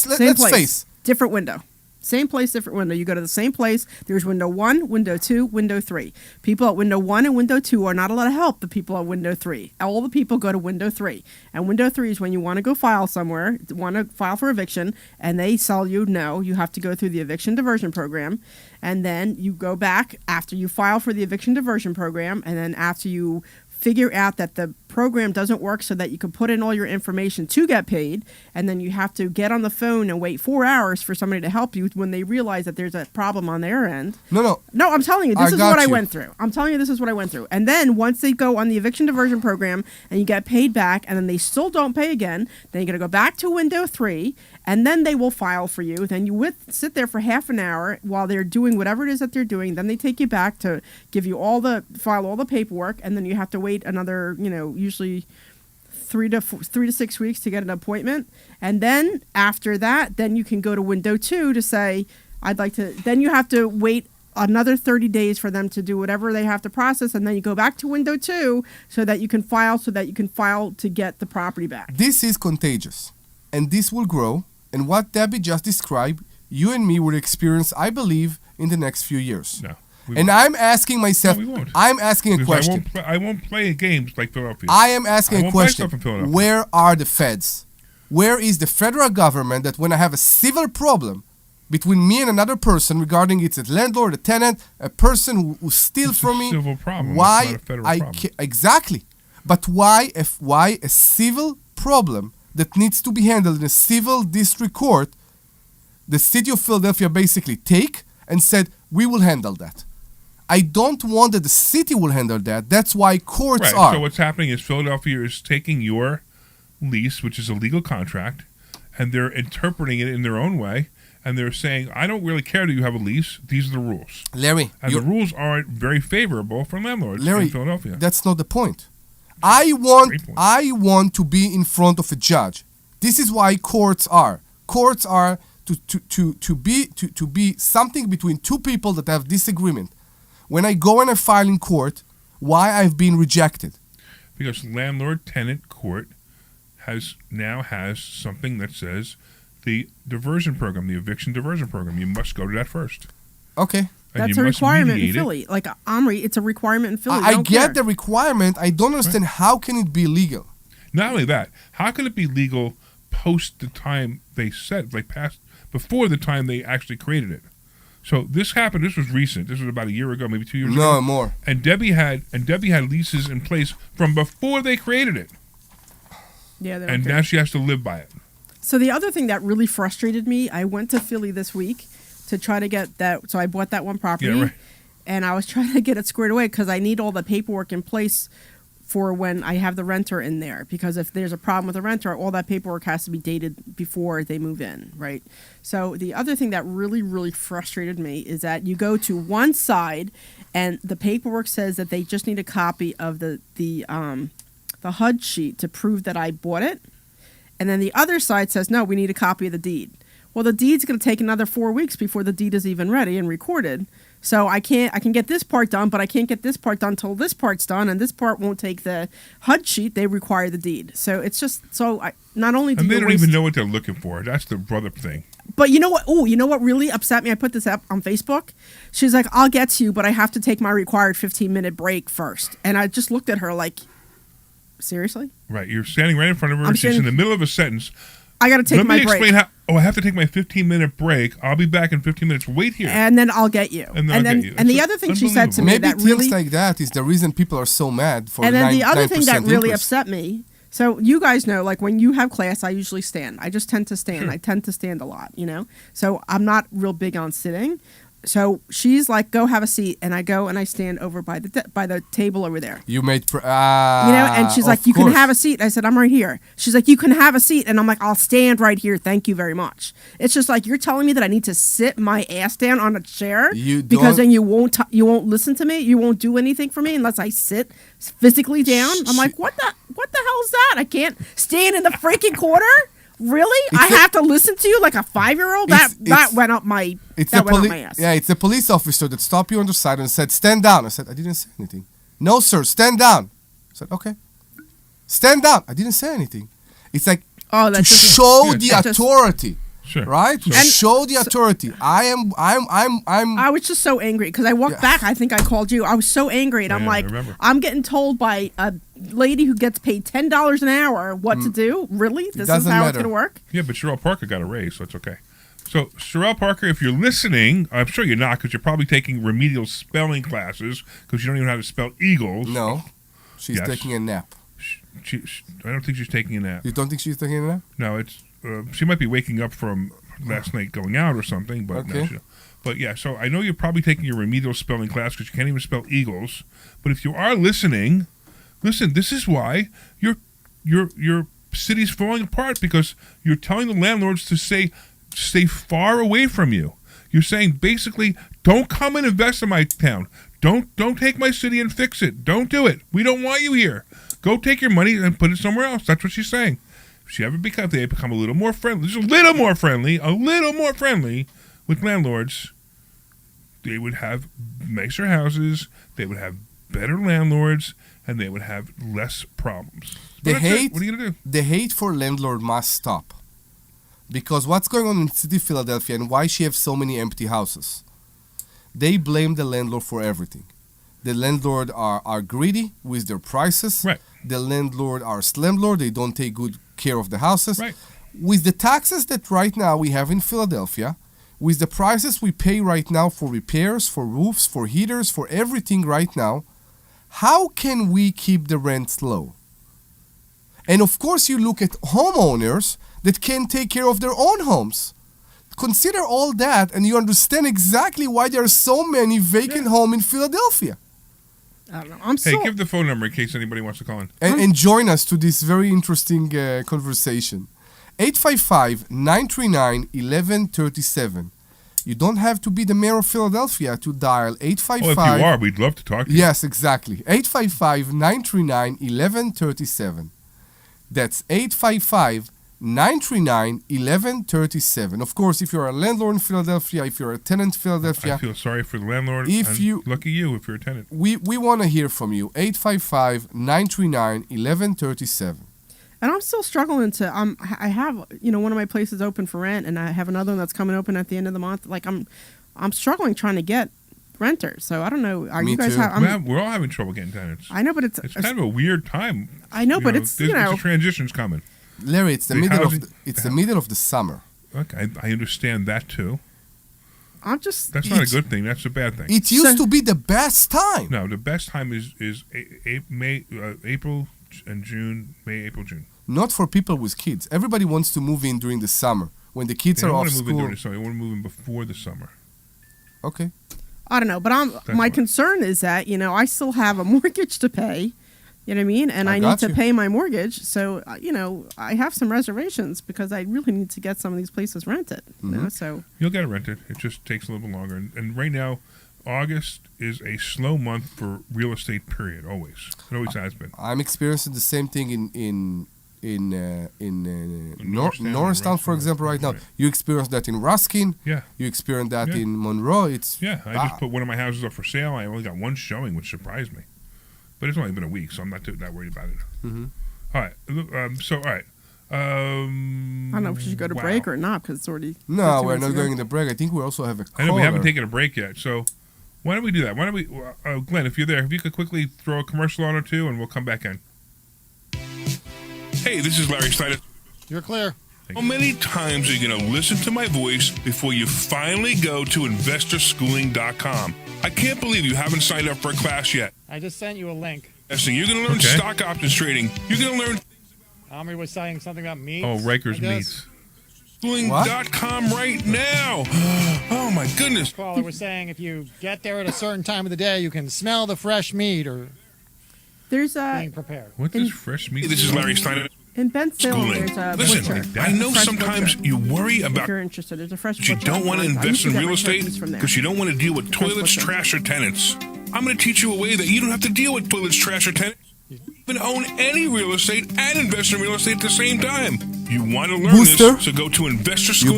place. face. Different window. Same place, different window. You go to the same place. There's window 1, window 2, window 3. People at window 1 and window 2 are not allowed to help the people at window 3. All the people go to window 3. And window 3 is when you want to go file somewhere, want to file for eviction, and they tell you, no, you have to go through the eviction diversion program. And then you go back after you file for the eviction diversion program, and then after you figure out that the program doesn't work so that you can put in all your information to get paid, and then you have to get on the phone and wait 4 hours for somebody to help you when they realize that there's a problem on their end. No, I'm telling you, this is what I you. went through. I'm telling you, this is what I went through. And then once they go on the eviction diversion program and you get paid back, and then they still don't pay again, then you're going to go back to window 3, and then they will file for you. Then you sit there for half an hour while they're doing whatever it is that they're doing. Then they take you back to give you file all the paperwork, and then you have to wait another, usually 3 to 6 weeks to get an appointment. And then after that, then you can go to window 2 to say, then you have to wait another 30 days for them to do whatever they have to process, and then you go back to window 2 so that you can file to get the property back. This is contagious, and this will grow. And what Debbie just described, you and me will experience, I believe, in the next few years. No. And I'm asking myself, No, we won't. I'm asking a Because question. I won't play games like Philadelphia. I am asking I a won't buy question. stuff in Philadelphia. Where are the feds? Where is the federal government that when I have a civil problem between me and another person regarding it's a landlord, a tenant, a person who steals from me? It's a civil problem. Why It's not a federal problem. Exactly. But why a civil problem that needs to be handled in a civil district court, the city of Philadelphia basically take and said, we will handle that. I don't want that the city will handle that. That's why courts are. So what's happening is Philadelphia is taking your lease, which is a legal contract, and they're interpreting it in their own way, and they're saying, I don't really care that you have a lease. These are the rules. Larry, And the rules aren't very favorable for landlords in Philadelphia. That's not the point. I want to be in front of a judge. This is why courts are. Courts are to be something between two people that have disagreement. When I go and I file in court, why I've been rejected? Because landlord-tenant court now has something that says the diversion program, the eviction diversion program. You must go to that first. Okay. And That's you a must requirement in mediate it. Philly. Like Omri, it's a requirement in Philly. I get the requirement. I don't understand how can it be legal. Not only that, how can it be legal post the time they set, before the time they actually created it? So this happened. This was recent. This was about a year ago, maybe 2 years ago. No, more. And Debbie had leases in place from before they created it. Yeah, and now she has to live by it. So the other thing that really frustrated me, I went to Philly this week to try to get that. So I bought that one property, Yeah, right. and I was trying to get it squared away because I need all the paperwork in place for when I have the renter in there. Because if there's a problem with the renter, all that paperwork has to be dated before they move in, right? So the other thing that really, really frustrated me is that you go to one side, and the paperwork says that they just need a copy of the HUD sheet to prove that I bought it. And then the other side says, no, we need a copy of the deed. Well, the deed's going to take another 4 weeks before the deed is even ready and recorded. So I can get this part done, but I can't get this part done until this part's done, and this part won't take the HUD sheet. They require the deed. So it's just, not only do And you they don't even know what they're looking for. That's the brother thing. But you know what? Oh, you know what really upset me? I put this up on Facebook. She's like, I'll get to you, but I have to take my required 15-minute break first. And I just looked at her like, seriously? Right. You're standing right in front of her. She's in the middle of a sentence. I got to take my break. Let me explain how. Oh, I have to take my 15-minute break. I'll be back in 15 minutes. Wait here. And then I'll get you. And then the other thing she said to me Maybe that things really like that is the reason people are so mad for and then the other thing that really interest. upset me. So you guys know, like when you have class, I usually stand. I just tend to stand. Sure. I tend to stand a lot, So I'm not real big on sitting. So she's like, "Go have a seat," and I go and I stand over by the table over there. You made, and she's like, "You can have a seat." I said, "I'm right here." She's like, "You can have a seat," and I'm like, "I'll stand right here. Thank you very much." It's just like you're telling me that I need to sit my ass down on a chair because then you won't listen to me. You won't do anything for me unless I sit physically down. I'm like, what the hell is that? I can't stand in the freaking corner. Really? I have to listen to you like a 5-year-old? That went up my ass. Yeah, it's the police officer that stopped you on the side and said, "Stand down." I said, "I didn't say anything." "No, sir, stand down." I said, "Okay." "Stand down." I didn't say anything. It's like Oh, to that's just, show Yeah, the that just- authority, Sure. right? To And- show the authority. I'm. I was just so angry because I walked Yeah. back. I think I called you. I was so angry, and I'm Yeah, I like, remember. I'm getting told by a lady who gets paid $10 an hour what to do. Really? This is doesn't how it's matter. going to work? Yeah, but Sherelle Parker got a raise, so it's okay. So, Sherelle Parker, if you're listening, I'm sure you're not because you're probably taking remedial spelling classes because you don't even know how to spell eagles. No, she's Yes. taking a nap. I don't think she's taking a nap. You don't think she's taking a nap? No, it's she might be waking up from last night going out or something, but no, Okay. but yeah. So I know you're probably taking your remedial spelling class because you can't even spell eagles. But if you are listening, listen. This is why your city's falling apart because you're telling the landlords to stay far away from you. You're saying basically, don't come and invest in my town. Don't take my city and fix it. Don't do it. We don't want you here. Go take your money and put it somewhere else. That's what she's saying. If they become a little more friendly, just a little more friendly with landlords, they would have nicer houses, they would have better landlords, and they would have less problems. The But that's it. hate, What are you gonna do? the hate for landlord must stop. Because what's going on in the city of Philadelphia and why she has so many empty houses? They blame the landlord for everything. The landlord are greedy with their prices. Right. The landlord are slumlord. They don't take good care of the houses. Right. With the taxes that right now we have in Philadelphia, with the prices we pay right now for repairs, for roofs, for heaters, for everything right now, how can we keep the rents low? And of course, you look at homeowners that can take care of their own homes. Consider all that, and you understand exactly why there are so many vacant homes in Philadelphia. I don't know. I'm Hey, so. give the phone number in case anybody wants to call in. And join us to this very interesting conversation. 855-939-1137. You don't have to be the mayor of Philadelphia to dial 855. Oh, if you are, we'd love to talk to you. Yes, exactly. 855-939-1137. That's 855-939-1137. Of course, if you're a landlord in Philadelphia, if you're a tenant in Philadelphia, I feel sorry for the landlord. If and you- lucky you if you're a tenant. we want to hear from you. 855-939-1137. And I'm still struggling to. I have one of my places open for rent, and I have another one that's coming open at the end of the month. Like I'm struggling trying to get renters. So I don't know. Are Me you guys too. We're all having trouble getting tenants. I know, but it's It's kind of a weird time. I know, but it's the transition's coming. Larry, it's the The middle housing- of the middle of the summer. Okay, I understand that too. I'm just. That's not a It's- good thing. That's a bad thing. It used to be the best time. No, the best time is April and June. May, April, June. Not for people with kids. Everybody wants to move in during the summer when the kids They are don't off want to move in school. during the summer. They want to move in before the summer. Okay. I don't know, but my why. concern is that I still have a mortgage to pay. You know what I mean? And I I need got to you. pay my mortgage. So I have some reservations because I really need to get some of these places rented. Mm-hmm. So You'll get it rented. It just takes a little bit longer. And right now, August is a slow month for real estate. Period. Always. It always has been. I'm experiencing the same thing in Norristown, Norristown, for example, right now. right. You experience that in Ruskin. Yeah. You experience that Yeah. in Monroe. It's Yeah, I just put one of my houses up for sale. I only got one showing, which surprised me. But it's only been a week, so I'm not that worried about it. Mhm. All right. All right. I don't know if we should go to wow. break or not because it's already. no, 15 we're minutes not ago. going in the break. I think we also have a I know we haven't caller. taken a break yet, so why don't we do that? Why don't we, Glenn, if you're there, if you could quickly throw a commercial on or two, and we'll come back in. Hey, this is Larry Steinhouse. You're clear. How many times are you going to listen to my voice before you finally go to investorschooling.com? I can't believe you haven't signed up for a class yet. I just sent you a link. You're going to learn Okay. stock options trading. You're going to learn Omri was saying something about meats. Riker's I guess. Meats. Schooling.com right now. Oh, my goodness. Caller was saying if you get there at a certain time of the day, you can smell the fresh meat or There's being prepared. What is fresh meat? This is Larry Steiner. in Ben Salem. Schooling. There's a Listen, butcher. I know Fresh sometimes butcher. you worry If about you're interested, there's a fresh but you butcher. don't want to I used invest in get real my estate turkeys from there. because you don't want to deal with Fresh toilets, butcher. trash, or tenants. I'm going to teach you a way that you don't have to deal with toilets, trash, or tenants. You can own any real estate and invest in real estate at the same time. You want to learn Booster? this, so go to You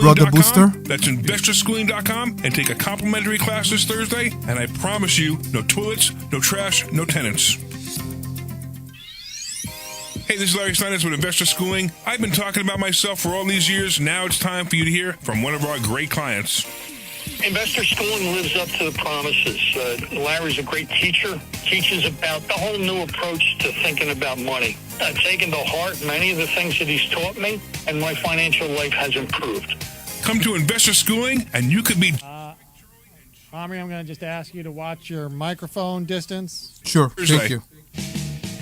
brought the investorschooling.com. booster? That's investorschooling.com and take a complimentary class this Thursday. And I promise you, no toilets, no trash, no tenants. Hey, this is Larry Steinhouse with Investor Schooling. I've been talking about myself for all these years. Now it's time for you to hear from one of our great clients. Investor Schooling lives up to the promises. Larry's a great teacher, teaches about the whole new approach to thinking about money. I've taken to heart many of the things that he's taught me, and my financial life has improved. Come to Investor Schooling, and you could be... Omri, I'm going to just ask you to watch your microphone distance. Sure, thank you.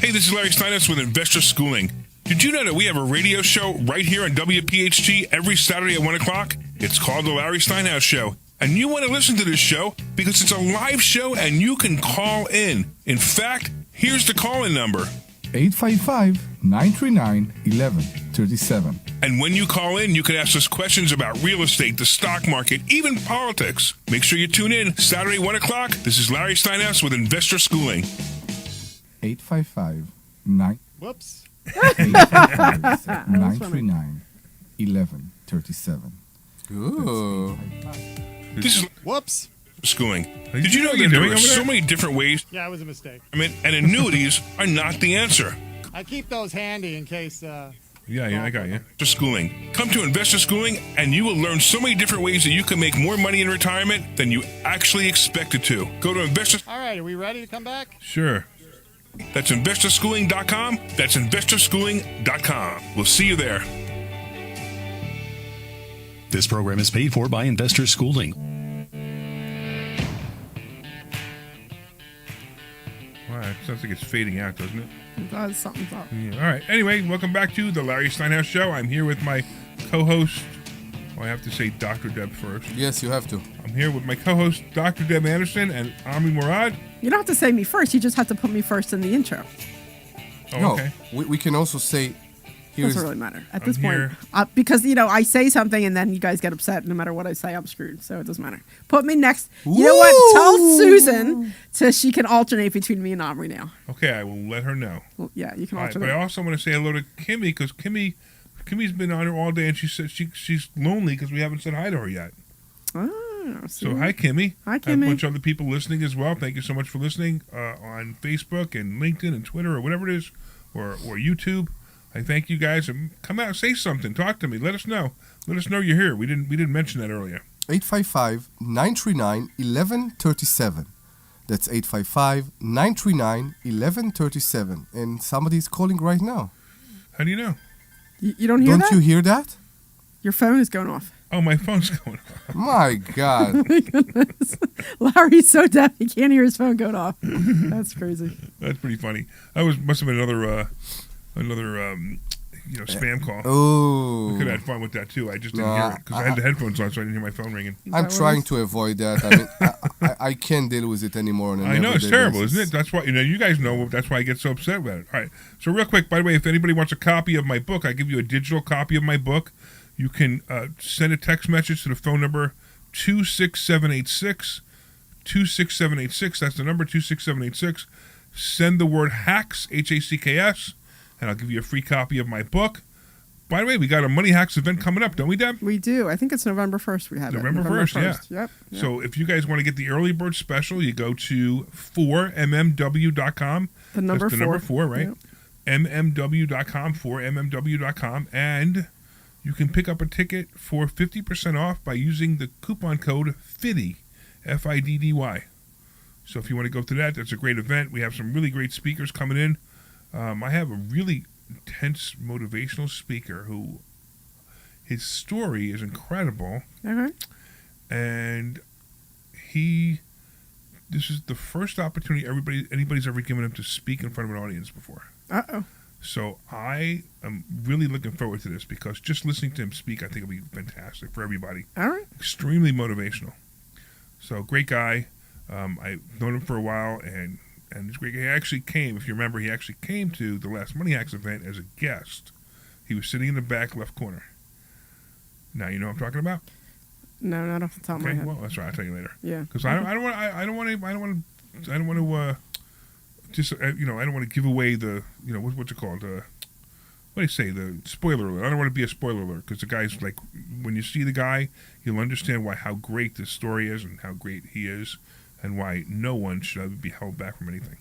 Hey, this is Larry Steinhouse with Investor Schooling. Did you know that we have a radio show right here on WPHT every Saturday at 1 o'clock? It's called The Larry Steinhouse Show. And you want to listen to this show because it's a live show and you can call in. In fact, here's the call-in number. 855-939-1137. And when you call in, you can ask us questions about real estate, the stock market, even politics. Make sure you tune in Saturday, 1 o'clock. This is Larry Steinhouse with Investor Schooling. 855-9... Whoops. 855-939-1137. Ooh. This is Whoops. Schooling. Did you know that there are so many different ways? Yeah, it was a mistake. I mean, and annuities are not the answer. I keep those handy in case... Yeah, I got you. Investor Schooling. Come to Investor Schooling, and you will learn so many different ways that you can make more money in retirement than you actually expected to. Go to Investor... All right, are we ready to come back? Sure. That's investorschooling.com. That's investorschooling.com. We'll see you there. This program is paid for by Investor Schooling. Wow, it sounds like it's fading out, doesn't it? It does. Something's up. Yeah. All right. Anyway, welcome back to the Larry Steinhouse Show. I'm here with my co-host. Well, I have to say Dr. Deb first. Yes, you have to. I'm here with my co-host, Dr. Deb Anderson and Omri Morad. You don't have to say me first. You just have to put me first in the intro. Oh, No, okay. we can also say... Here's, Doesn't really matter at this I'm point. here. Because, I say something and then you guys get upset. No matter what I say, I'm screwed. So it doesn't matter. Put me next. You know what? Tell Susan so she can alternate between me and Omri now. Okay, I will let her know. Well, yeah, you can All right, alternate. but I also want to say hello to Kimmy because Kimmy's been on her all day and she said she's lonely because we haven't said hi to her yet. Oh, So hi, Kimmy. Hi, I have a Kimmy. bunch of other people listening as well. Thank you so much for listening on Facebook and LinkedIn and Twitter or whatever it is, or YouTube. I thank you guys. And come out, say something, talk to me. Let us know. Let us know you're here. We didn't mention that earlier. 855-939-1137. That's 855-939-1137. And somebody's calling right now. How do you know? You don't hear Don't that? you hear that? Your phone is going off. Oh, my phone's going off. My God. My goodness. Larry's so deaf he can't hear his phone going off. That's crazy. That's pretty funny. Must have been another spam call. Oh. We could have had fun with that too. I just didn't hear it because I had the headphones on, so I didn't hear my phone ringing. I'm trying to avoid that. I mean, I can't deal with it anymore. On an I know it's everyday terrible, basis. isn't it? That's why you guys know. That's why I get so upset about it. All right. So real quick, by the way, if anybody wants a copy of my book, I give you a digital copy of my book. You can send a text message to the phone number 26786. 26786. That's the number 26786. Send the word hacks, HACKS, and I'll give you a free copy of my book. By the way, we got a Money Hacks event coming up, don't we, Deb? We do. I think it's November 1st we have November it. 1st, yeah. Yep. So if you guys want to get the early bird special, you go to 4mmw.com. The number That's 4. the number 4, right? Yep. mmw.com, 4mmw.com, and you can pick up a ticket for 50% off by using the coupon code FIDDY, FIDDY. So if you want to go to that, that's a great event. We have some really great speakers coming in. I have a really intense motivational speaker who his story is incredible. Okay. And this is the first opportunity anybody's ever given him to speak in front of an audience before. Uh-oh. So I am really looking forward to this because just listening to him speak, I think it'll be fantastic for everybody. All right. Extremely motivational. So great guy. I've known him for a while, and he's great. He actually came, if you remember, to the last Money Hacks event as a guest. He was sitting in the back left corner. Now you know what I'm talking about? No, not off the top of my Okay, head. well that's right. I'll tell you later. Yeah. Because I don't want to give away the what's it called what do you say, the spoiler alert. I don't want to be a spoiler alert because the guy's like, when you see the guy, you'll understand how great this story is and how great he is and why no one should ever be held back from anything.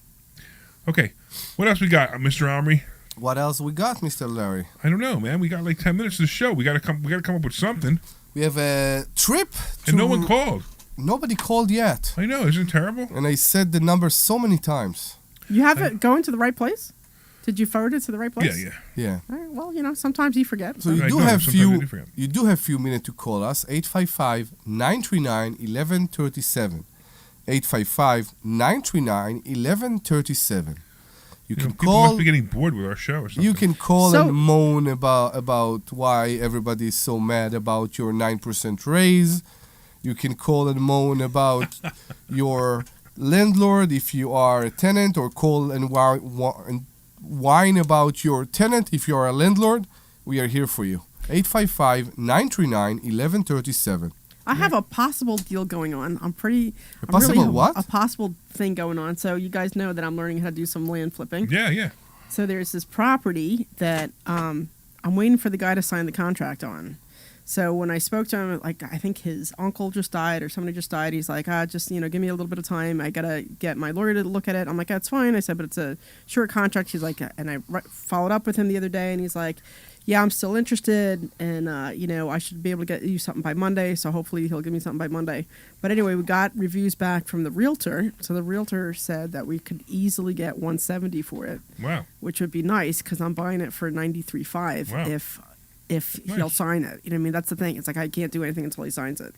Okay, what else we got, Mr. Omri? What else we got, Mr. Larry? I don't know, man. We got like 10 minutes to the show. We gotta come up with something. We have a trip And no one called. Nobody called yet. I know, isn't it terrible? And I said the number so many times. You have it going to the right place? Did you forward it to the right place? Yeah. All right, well, sometimes you forget. So you do have few minutes to call us. 855-939-1137. 855-939-1137. You can people call. must be getting bored with our show or something. You can call and moan about why everybody is so mad about your 9% raise. You can call and moan about your landlord if you are a tenant, or call and whine about your tenant if you are a landlord. We are here for you. 855-939-1137. I have a possible deal going on. A possible thing going on. So you guys know that I'm learning how to do some land flipping. Yeah. So there's this property that I'm waiting for the guy to sign the contract on. So when I spoke to him, like, I think his uncle just died or somebody just died. He's like, just, give me a little bit of time. I got to get my lawyer to look at it. I'm like, that's fine. I said, but it's a short contract. He's like, and I followed up with him the other day, and he's like, yeah, I'm still interested, and, I should be able to get you something by Monday, so hopefully he'll give me something by Monday. But anyway, we got reviews back from the realtor. So the realtor said that we could easily get $170 for it. Wow. Which would be nice, because I'm buying it for $93.5 if he'll sign it. You know what I mean? That's the thing. It's like I can't do anything until he signs it.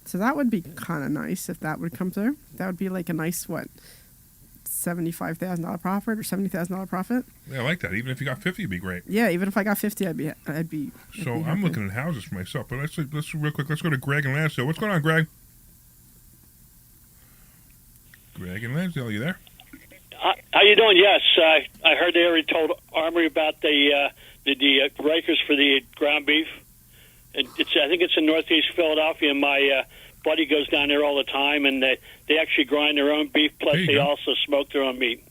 So that would be kind of nice if that would come through. That would be like a nice, $75,000 profit or $70,000 profit. Yeah, I like that. Even if you got 50, it'd be great. Yeah, even if I got 50, I'd be. So I'm looking at houses for myself, but let's real quick. Let's go to Greg and Lansdale. What's going on, Greg? Greg and Lansdale, you there? How you doing? Yes, I heard they already told Omri about the Rikers for the ground beef, and I think it's in Northeast Philadelphia. And my buddy goes down there all the time, and they actually grind their own beef. Plus, they also smoke their own meat.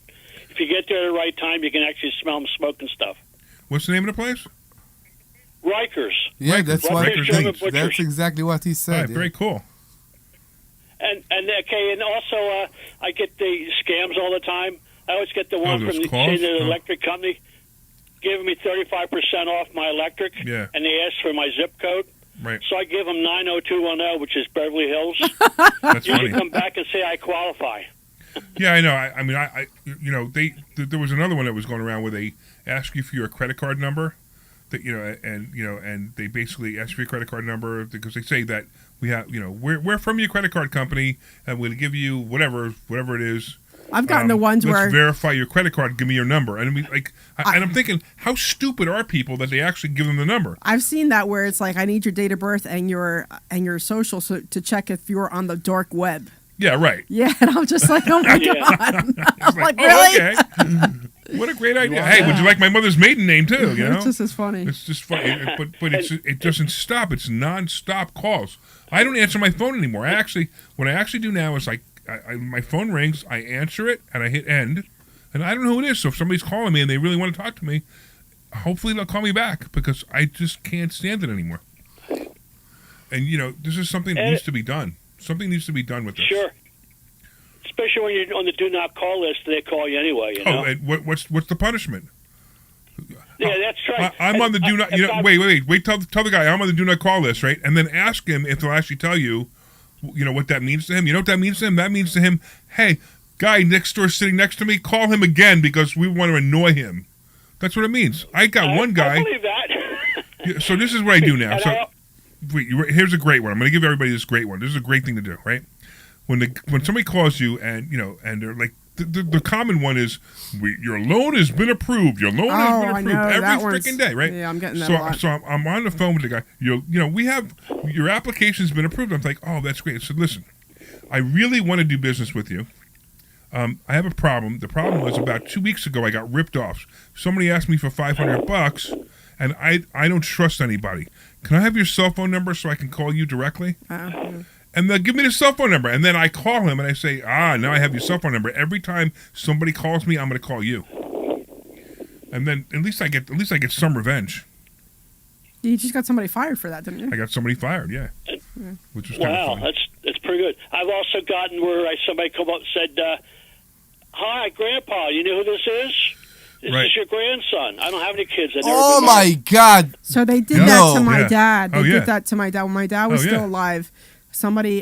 If you get there at the right time, you can actually smell them smoking stuff. What's the name of the place? Rikers. Yeah, that's Rikers, that's exactly what he said. Right, very cool. And also I get the scams all the time. I always get the one from the electric company giving me 35% off my electric, and they ask for my zip code. Right. So I give them 90210, which is Beverly Hills. That's you funny. come back and say I qualify. Yeah, I know. I mean, there was another one that was going around where they ask you for your credit card number, and they basically ask for your credit card number because they say that we're from your credit card company and we'll give you whatever it is. I've gotten the ones where verify your credit card, give me your number, and I'm thinking, how stupid are people that they actually give them the number? I've seen that where it's like, I need your date of birth and your social to check if you're on the dark web. Yeah, right. Yeah, and I'm just like, oh my God. I'm like, really? Okay. What a great idea. Hey, would you like my mother's maiden name too? You know? It's just as funny. It's just funny. But it doesn't stop. It's non-stop calls. I don't answer my phone anymore. What I actually do now is my phone rings, I answer it, and I hit end, and I don't know who it is. So if somebody's calling me and they really want to talk to me, hopefully they'll call me back because I just can't stand it anymore. And this is something that needs to be done. Something needs to be done with this. Sure. Especially when you're on the do not call list, they call you anyway. Oh, and what's the punishment? Yeah, that's right. I'm on the do not. Wait. Tell the guy I'm on the do not call list, right? And then ask him if they'll actually tell you. What that means to him. You know what that means to him? That means to him, hey, guy next door sitting next to me, call him again because we want to annoy him. That's what it means. I got one guy. I believe that. So this is what I do now. So here's a great one. I'm going to give everybody this great one. This is a great thing to do, right? When somebody calls you and they're like, the common one is, your loan has been approved. Your loan has been approved every freaking day, right? Yeah, I'm getting that a lot. So I'm on the phone with the guy. We have your application's been approved. I'm like, oh, that's great. So listen, I really want to do business with you. I have a problem. The problem was about 2 weeks ago I got ripped off. Somebody asked me for $500, and I don't trust anybody. Can I have your cell phone number so I can call you directly? And they'll give me the cell phone number, and then I call him and I say, now I have your cell phone number. Every time somebody calls me, I'm going to call you. And then at least I get some revenge. You just got somebody fired for that, didn't you? I got somebody fired, yeah. Which was kind of funny. That's pretty good. I've also gotten where somebody come up and said, "Hi, Grandpa. You know who this is?" This Right. is your grandson. I don't have any kids. Oh my God! So they did No. that to my Yeah. dad. They Oh, yeah. did that to my dad. When my dad was Oh, yeah. still alive, somebody,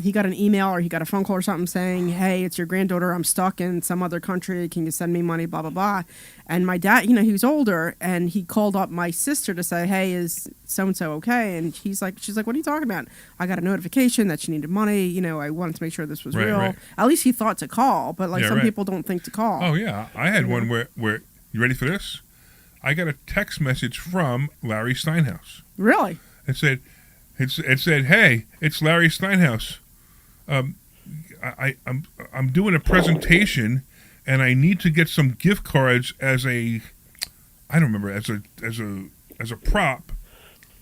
he got an email or he got a phone call or something saying, hey, it's your granddaughter. I'm stuck in some other country. Can you send me money? Blah, blah, blah. And my dad, he was older and he called up my sister to say, hey, is so-and-so okay? And she's like, what are you talking about? I got a notification that she needed money. I wanted to make sure this was Right, real. right. At least he thought to call, but Yeah, some right. people don't think to call. Oh yeah, I had one where you ready for this? I got a text message from Larry Steinhouse. Really? It said, "Hey, it's Larry Steinhouse. I'm doing a presentation, and I need to get some gift cards as a prop.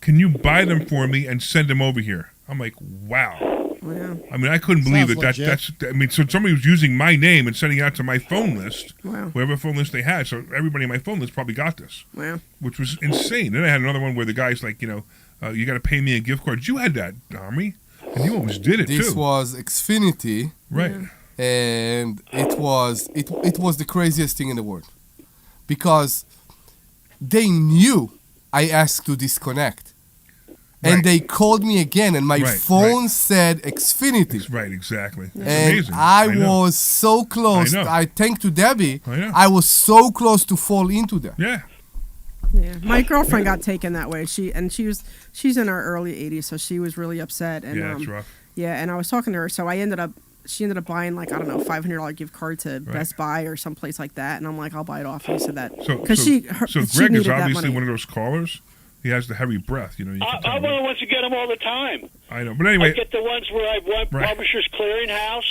Can you buy them for me and send them over here?" I'm like, wow. Yeah. I mean, I couldn't believe Sounds that. legit. I mean, so somebody was using my name and sending it out to my phone list, Wow. whatever phone list they had. So everybody in my phone list probably got this, Wow. which was insane. Then I had another one where the guy's like, you got to pay me a gift card. You had that, Omri, and you almost did it This too, was Xfinity, right? and it was the craziest thing in the world, because they knew I asked to disconnect. And Right. they called me again, and my Right, phone said Xfinity. Right, exactly. It's And amazing. I know. was so close. I know. I thank to Debbie. I know. I was so close to fall into that. Yeah. Yeah, my girlfriend got taken that way. She's in her early 80s, so she was really upset. And Yeah, it's rough. Yeah, and I was talking to her, so she ended up buying like, I don't know, $500 gift card to Best Buy or someplace like that, and I'm like, I'll buy it off you so that So she Greg is needed that obviously money. one of those callers. He has the heavy breath, you can I'm tell. one of the ones who get them all the time. I know, but I anyway, get the ones where I went Right. Publishers Clearinghouse,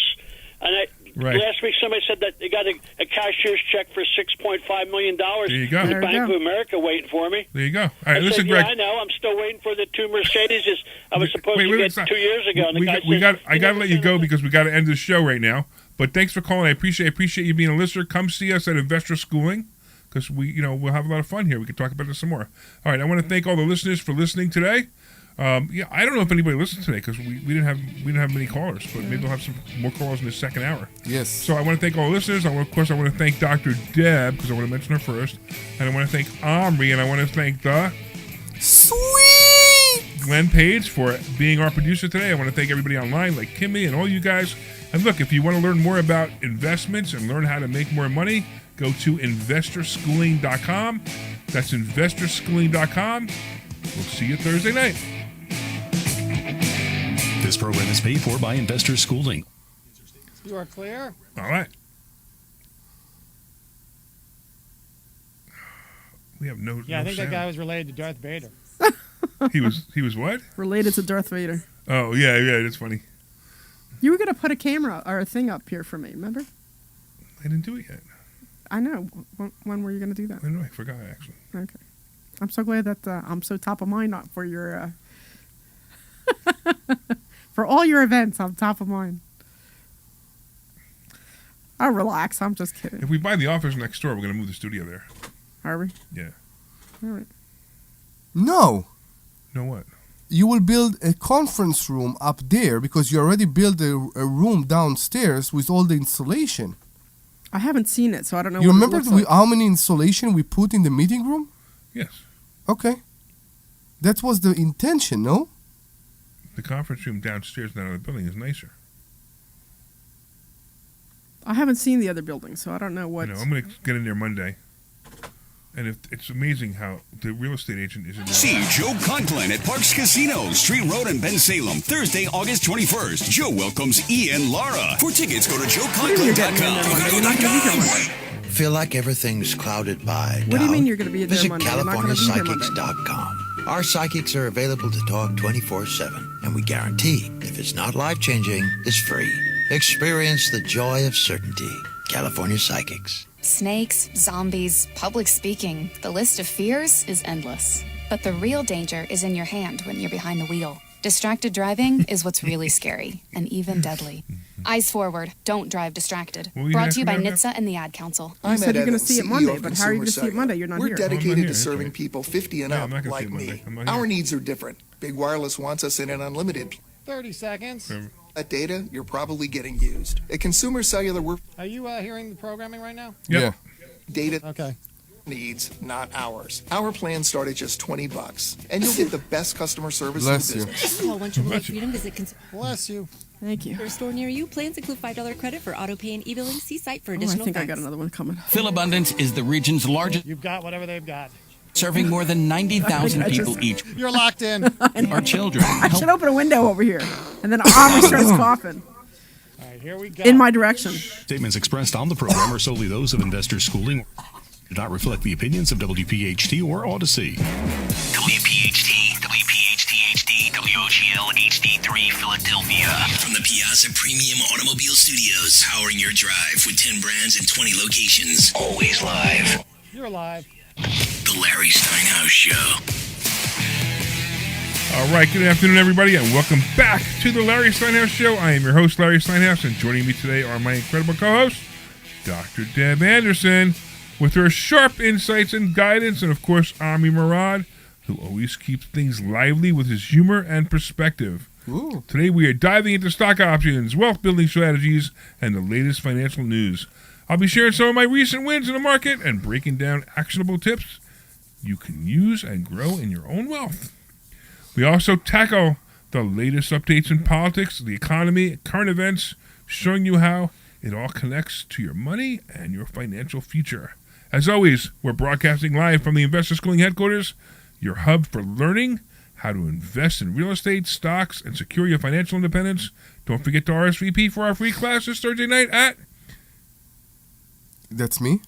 and Right. last week somebody said that they got a cashier's check for $6.5 million. There you go. The There you Bank go. of America waiting for me. there you go. All I right, listen, said, Greg. yeah, I know. I'm still waiting for the two Mercedes I was supposed Wait, to get stop. 2 years ago. And the guy said, I got to let you go because we got to end the show right now. But thanks for calling. I appreciate you being a listener. Come see us at Investor Schooling because we'll have a lot of fun here. We can talk about this some more. All right, I want to thank all the listeners for listening today. I don't know if anybody listened today because we didn't have many callers, but maybe we'll have some more callers in the second hour. Yes. So I want to thank all the listeners. Of course, I want to thank Dr. Deb because I want to mention her first, and I want to thank Omri, and I want to thank the Sweet. Glenn Page for being our producer today. I want to thank everybody online like Kimmy and all you guys. And look, if you want to learn more about investments and learn how to make more money, go to investorschooling.com. That's investorschooling.com. We'll see you Thursday night. This program is paid for by Investor Schooling. You are clear. All right. We have no. Yeah, no I think that sound. guy was related to Darth Vader. He was what? Related to Darth Vader. Oh yeah, that's funny. You were gonna put a camera or a thing up here for me, remember? I didn't do it yet. I know. When were you gonna do that? I know. I forgot actually. Okay. I'm so glad that I'm so top of mind for your for all your events. I'm top of mind. I'll relax. I'm just kidding. If we buy the office next door, we're gonna move the studio there. Are we? Yeah. All right. No. Know what? You will build a conference room up there because you already built a room downstairs with all the insulation. I haven't seen it, so I don't know. You what remember it looks like. how many insulation we put in the meeting room? Yes. Okay. That was the intention, no? The conference room downstairs in the other building is nicer. I haven't seen the other building, so I don't know what. I'm going to get in there Monday. And it's amazing how the real estate agent is in there. See Joe Conklin at Parks Casino, Street Road in Ben Salem, Thursday, August 21st. Joe welcomes Ian Lara. For tickets, go to joeconklin.com. Feel like everything's clouded by What do you doubt? mean you're going to be there Visit Monday? You're not gonna be here Monday. CaliforniaPsychics.com. Our psychics are available to talk 24/7, and we guarantee if it's not life-changing, it's free. Experience the joy of certainty. California Psychics. Snakes, zombies, public speaking. The list of fears is endless. But the real danger is in your hand when you're behind the wheel. Distracted driving is what's really scary and even deadly. Eyes forward. Don't drive distracted. What were you Brought to you by asking about NHTSA and the Ad Council. You said you're going to see it Monday, but how are you going to see it Monday? You're not We're here. dedicated here, to that's serving right. people 50 and Yeah, up I'm not gonna see like it Monday. me. I'm not Our here. needs are different. Big Wireless wants us in an unlimited. 30 seconds. That data, you're probably getting used. At Consumer Cellular, we're Are you hearing the programming right now? Yep. Yeah. data. Okay. needs, not ours. Our plans start at just $20, and you'll get the best customer service in Bless the you. business. Call One Triple Eight Freedom. Visit Bless you. Thank you. for a store near you. Plans include $5 credit for auto pay and e-billing. See site for Oh, I additional think I got facts. another one coming. Philabundance is the region's largest, You've got whatever they've got. serving more than 90,000 people each. You're locked in. Our children. I should open a window over here. And then Omri starts coughing All right, here we go. in my direction. Statements expressed on the program are solely those of Investor Schooling. Do not reflect the opinions of WPHT or Odyssey. WPHT, WPHT-HD, WOGL HD3 Philadelphia. From the Piazza Premium Automobile Studios, powering your drive with 10 brands and 20 locations. Always live. You're live. The Larry Steinhouse Show. All right, good afternoon, everybody, and welcome back to the Larry Steinhouse Show. I am your host, Larry Steinhouse, and joining me today are my incredible co-hosts, Dr. Deb Anderson, with her sharp insights and guidance, and, of course, Omri Morad, who always keeps things lively with his humor and perspective. Ooh. Today, we are diving into stock options, wealth-building strategies, and the latest financial news. I'll be sharing some of my recent wins in the market and breaking down actionable tips you can use and grow in your own wealth. We also tackle the latest updates in politics, the economy, current events, showing you how it all connects to your money and your financial future. As always, we're broadcasting live from the Investor Schooling headquarters, your hub for learning how to invest in real estate, stocks, and secure your financial independence. Don't forget to RSVP for our free classes Thursday night at... That's me?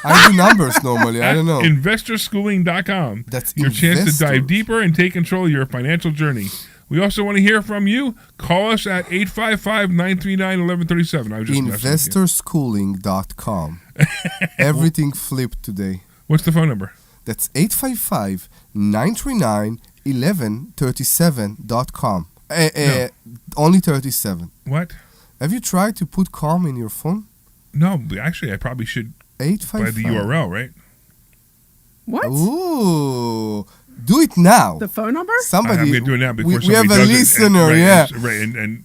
I do numbers normally. I don't know. InvestorSchooling.com. That's your chance to investors. dive deeper and take control of your financial journey. We also want to hear from you. Call us at 855-939-1137. I was just messing with you. InvestorSchooling.com. Everything flipped today. What's the phone number? That's 855-939-1137.com. Only 37. What? Have you tried to put com in your phone? No, but actually, I probably should 855. by the URL, right? What? Ooh. Do it now. The phone number? Somebody. I'm going to do it now before we have somebody a does listener, it. yeah. Right, and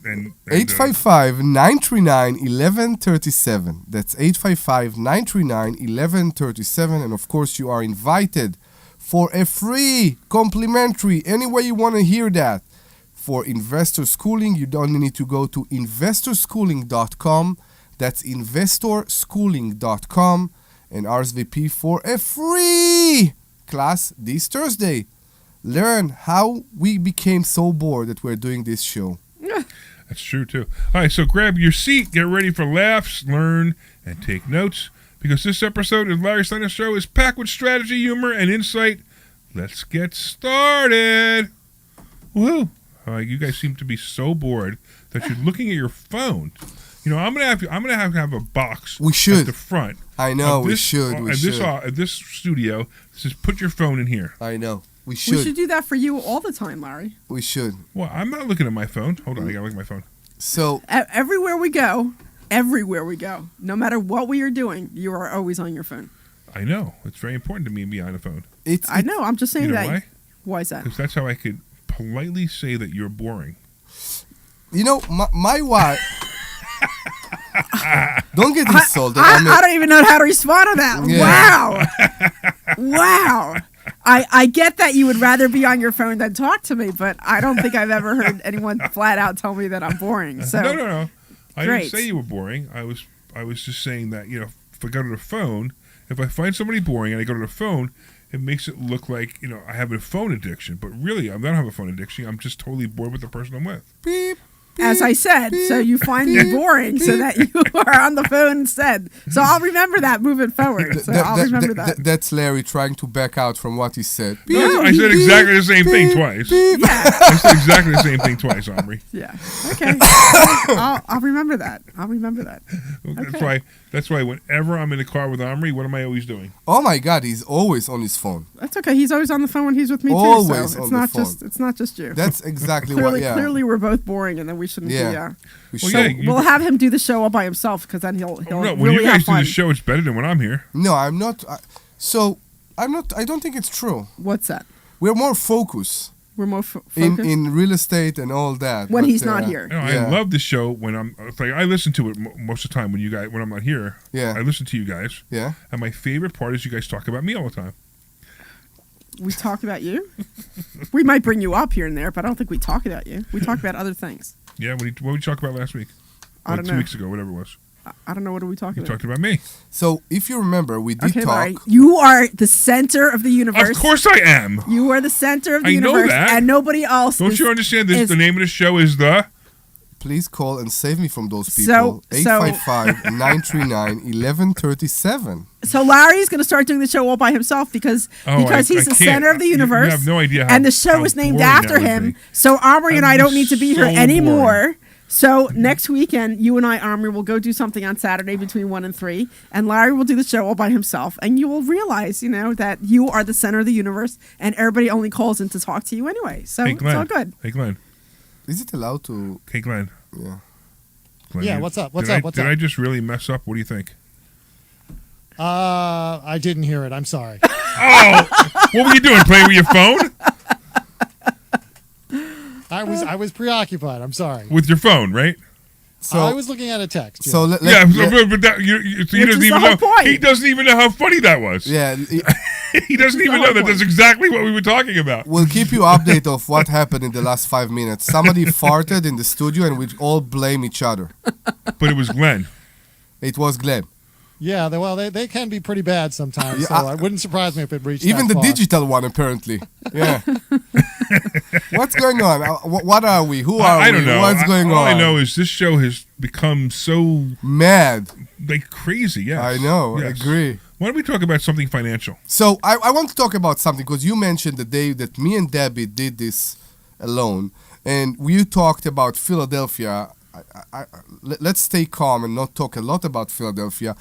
855-939-1137. That's 855-939-1137. And of course, you are invited for a free, complimentary, any way you want to hear that. For Investor Schooling, you don't need to go to investorschooling.com. That's investorschooling.com and RSVP for a free class this Thursday. Learn how we became so bored that we're doing this show. That's true, too. All right, so grab your seat, get ready for laughs, learn, and take notes, because this episode of Larry Steinhouse Show is packed with strategy, humor, and insight. Let's get started. Woo! All right, you guys seem to be so bored that you're looking at your phone. You know, I'm gonna have a box. We should. At the front. I know, we should. We should. At this studio, says put your phone in here. I know. We should. We should do that for you all the time, Larry. We should. Well, I'm not looking at my phone. Hold on, I gotta look at my phone. So everywhere we go, no matter what we are doing, you are always on your phone. I know. It's very important to me to be on the phone. I know. I'm just saying You know that. why? Why is that? Because that's how I could politely say that you're boring. You know, my wife. Don't get insulted. I don't even know how to respond to that. Yeah. Wow. I get that you would rather be on your phone than talk to me, but I don't think I've ever heard anyone flat out tell me that I'm boring. So No. I great. didn't say you were boring. I was just saying that, you know, if I go to the phone, if I find somebody boring and I go to the phone, it makes it look like, you know, I have a phone addiction. But really, I don't have a phone addiction. I'm just totally bored with the person I'm with. Beep. As I said, so you find me boring so that you are on the phone instead. So I'll remember that moving forward. So I'll remember that. That's Larry trying to back out from what he said. No, I said exactly the same thing twice. Yeah. I said exactly the same thing twice, Omri. Yeah. Okay. I'll remember that. Okay. That's why whenever I'm in the car with Omri, what am I always doing? Oh my God, he's always on his phone. That's okay. He's always on the phone when he's with me Always too. So on the phone. it's not just you. That's exactly clearly, what. Yeah. Clearly, we're both boring, and then we shouldn't be. We'll have him do the show all by himself because then he'll no, when really you guys have do fun. the show, it's better than when I'm here. No, I'm not. I don't think it's true. What's that? We're more focused. We're more in focused real estate and all that. when but, he's not here. No, I love the show when I'm like I listen to it most of the time when I'm not here. Yeah. I listen to you guys. Yeah. And my favorite part is you guys talk about me all the time. We talk about you. We might bring you up here and there, but I don't think we talk about you. We talk about other things. Yeah. What did we talk about last week? I don't know. 2 weeks ago, whatever it was. I don't know. What are we talking You about? talked about me. So if you remember, we did talk. Larry, you are the center of the universe. Of course I am. You are the center of the I know universe, that. and nobody else. Don't you understand this? The name of the show is the. Please call and save me from those people. 855-939-1137. So Larry's going to start doing the show all by himself because he's the can't. center of the universe. You have no idea how, and the show how is named boring after that would him. be. So Omri and I don't need to be here so anymore. boring. So next weekend, you and I, Omri, will go do something on Saturday between 1 and 3, and Larry will do the show all by himself, and you will realize, that you are the center of the universe, and everybody only calls in to talk to you anyway. So Hey, Glenn. it's all good. Hey, Glenn. Is it allowed to? Hey, Glenn. Yeah. Glenn, Yeah, what's up? What's up? Did I just really mess up? What do you think? I didn't hear it. I'm sorry. Oh, what were you doing? Playing with your phone? I was preoccupied. I'm sorry. With your phone, right? So I was looking at a text. So but that, so he doesn't even know. He doesn't even know how funny that was. Yeah. He doesn't even know that that's exactly what we were talking about. We'll keep you update of what happened in the last 5 minutes. Somebody farted in the studio, and we all blame each other. But it was Glenn. It was Glenn. Yeah, they can be pretty bad sometimes. Yeah, so it wouldn't surprise me if it reached Even that the far. digital one, apparently. Yeah. What's going on? What are we? Who are we? I don't know. What's going all on? I know is this show has become so mad, like crazy. Yes, I know. I Yes. agree. Why don't we talk about something financial? So I want to talk about something because you mentioned the day that me and Debbie did this alone, and you talked about Philadelphia. Let's stay calm and not talk a lot about Philadelphia.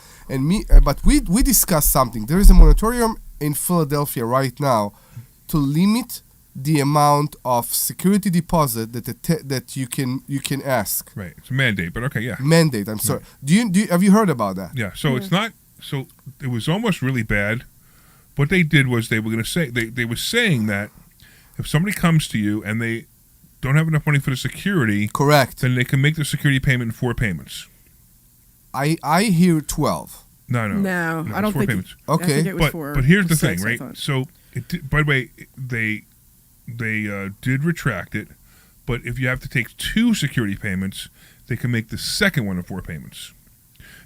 But we discussed something. There is a moratorium in Philadelphia right now to limit the amount of security deposit that you can ask. Right, it's a mandate, but okay, yeah. Mandate. I'm sorry. Have you heard about that? Yeah. So it's not. So it was almost really bad. What they did was they were going to say they were saying that if somebody comes to you and they don't have enough money for the security, correct, then they can make the security payment in 4 payments. I hear 12. No, No, I don't it's 4 think. payments. I think it was But here's the 6, thing, I right? thought. So by the way, they did retract it, but if you have to take 2 security payments, they can make the second one in 4 payments.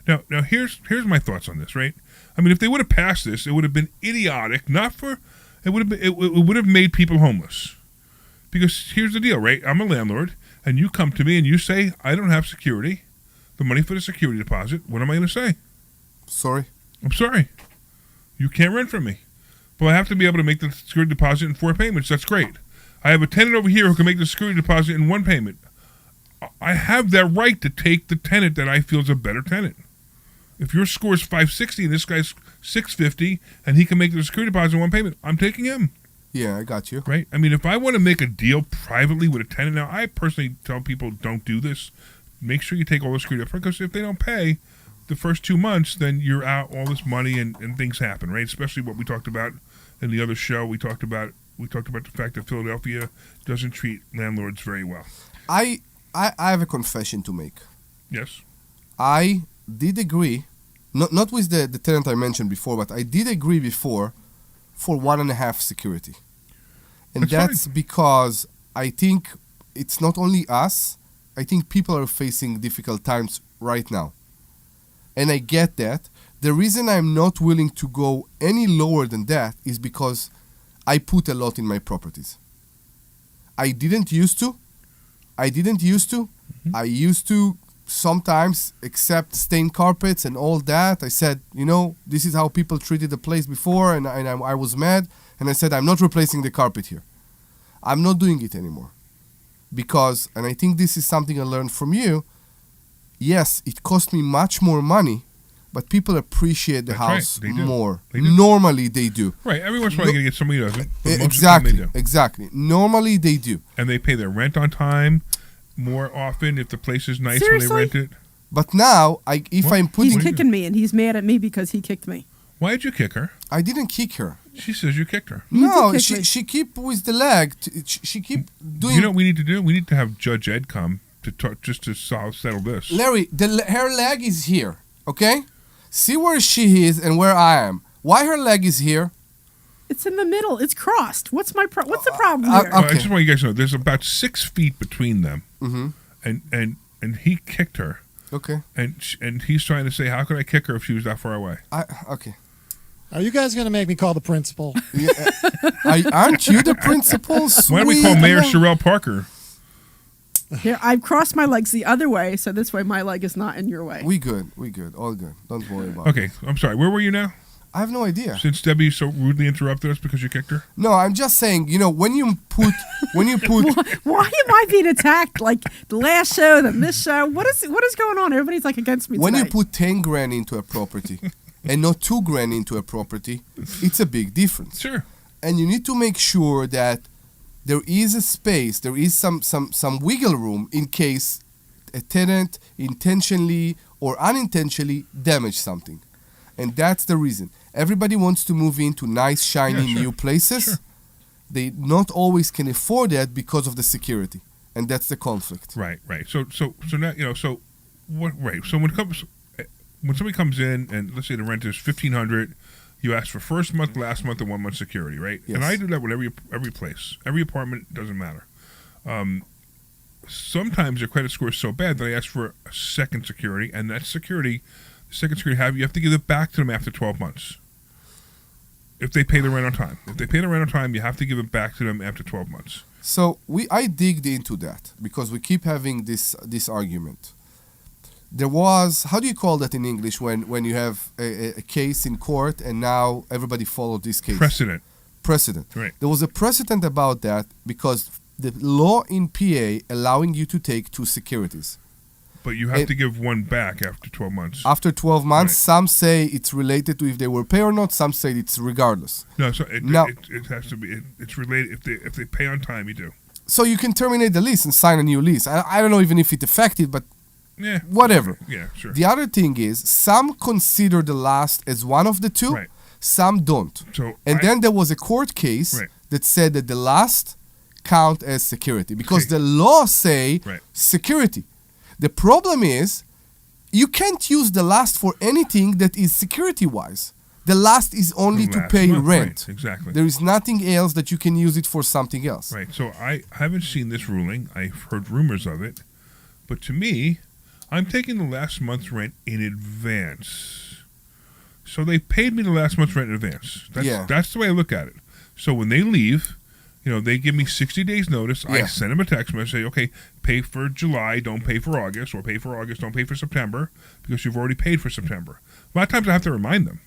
Now here's my thoughts on this, right? I mean, if they would have passed this, it would have been idiotic. It would have made people homeless. Because here's the deal, right? I'm a landlord, and you come to me and you say, I don't have security, the money for the security deposit. What am I going to say? Sorry. I'm sorry. You can't rent from me. But I have to be able to make the security deposit in 4 payments. That's great. I have a tenant over here who can make the security deposit in 1 payment. I have that right to take the tenant that I feel is a better tenant. If your score is 560 and this guy's 650 and he can make the security deposit in 1 payment, I'm taking him. Yeah, I got you. Right? I mean, if I want to make a deal privately with a tenant, now I personally tell people don't do this. Make sure you take all the security up front, because if they don't pay the first 2 months, then you're out all this money and things happen, right? Especially what we talked about in the other show. We talked about the fact that Philadelphia doesn't treat landlords very well. I have a confession to make. Yes. I did agree, not with the tenant I mentioned before, but I did agree before for 1.5 security. And that's because I think it's not only us, I think people are facing difficult times right now. And I get that. The reason I'm not willing to go any lower than that is because I put a lot in my properties. I didn't used to. I used to sometimes accept stained carpets and all that. I said, this is how people treated the place before, and I was mad. And I said, I'm not replacing the carpet here. I'm not doing it anymore. Because, and I think this is something I learned from you, yes, it cost me much more money, but people appreciate the house more. Normally they do. Right. Every once in a while you're going to get somebody who doesn't. But most of the time they do. Exactly. Normally they do. And they pay their rent on time more often if the place is nice Seriously? when they rent it. But now, I'm putting... He's kicking me, and he's mad at me because he kicked me. Why did you kick her? I didn't kick her. She says you kicked her. No, she keep with the leg. She keep doing. You know what we need to do? We need to have Judge Ed come to talk just to settle this. Larry, her leg is here. Okay, see where she is and where I am. Why her leg is here? It's in the middle. It's crossed. What's the problem here? I just want you guys to know there's about 6 feet between them, Mm-hmm. and he kicked her. Okay. And he's trying to say, how could I kick her if she was that far away? Okay. Are you guys going to make me call the principal? Aren't you the principal? Why don't we call Mayor Sherelle Parker? Here, I've crossed my legs the other way, so this way my leg is not in your way. We good. All good. Don't worry about it. Okay, I'm sorry. Where were you now? I have no idea. Since Debbie so rudely interrupted us because you kicked her? No, I'm just saying, when you put Why am I being attacked? Like the last show, then this show. What is going on? Everybody's like against me when today. you put 10 grand into a property and not 2 grand into a property, it's a big difference. Sure. And you need to make sure that there is a space, there is some wiggle room in case a tenant intentionally or unintentionally damage something. And that's the reason. Everybody wants to move into nice, shiny, new places. Sure. They not always can afford that because of the security. And that's the conflict. Right. So now, so what, right. So when somebody comes in and let's say the rent is $1,500, you ask for first month, last month, and 1 month security, right? Yes. And I do that with every place. Every apartment, doesn't matter. Sometimes your credit score is so bad that I ask for a second security, and that second security you have to give it back to them after 12 months. If they pay the rent on time. If they pay the rent on time, you have to give it back to them after 12 months. So I digged into that because we keep having this argument. There was, how do you call that in English when you have a case in court and now everybody followed this case? Precedent. Right. There was a precedent about that because the law in PA allowing you to take 2 securities. But you have to give one back after 12 months. After 12 months, Right. some say it's related to if they were paid or not. Some say it's regardless. No, so it has to be. It's related. If they pay on time, you do. So you can terminate the lease and sign a new lease. I don't know even if it's effective, but Yeah. whatever. Yeah, sure. The other thing is some consider the last as one of the two. Right. Some don't. And then there was a court case Right. that said that the last count as security because the law say security. The problem is you can't use the last for anything that is security-wise. The last is only The to last pay month, rent. right, exactly. There is nothing else that you can use it for something else. Right. So I haven't seen this ruling. I've heard rumors of it. But to me, I'm taking the last month's rent in advance. So they paid me the last month's rent in advance. That's the way I look at it. So when they leave, they give me 60 days notice. I send them a text message, say, okay, pay for July, don't pay for August, or pay for August, don't pay for September, because you've already paid for September. A lot of times I have to remind them.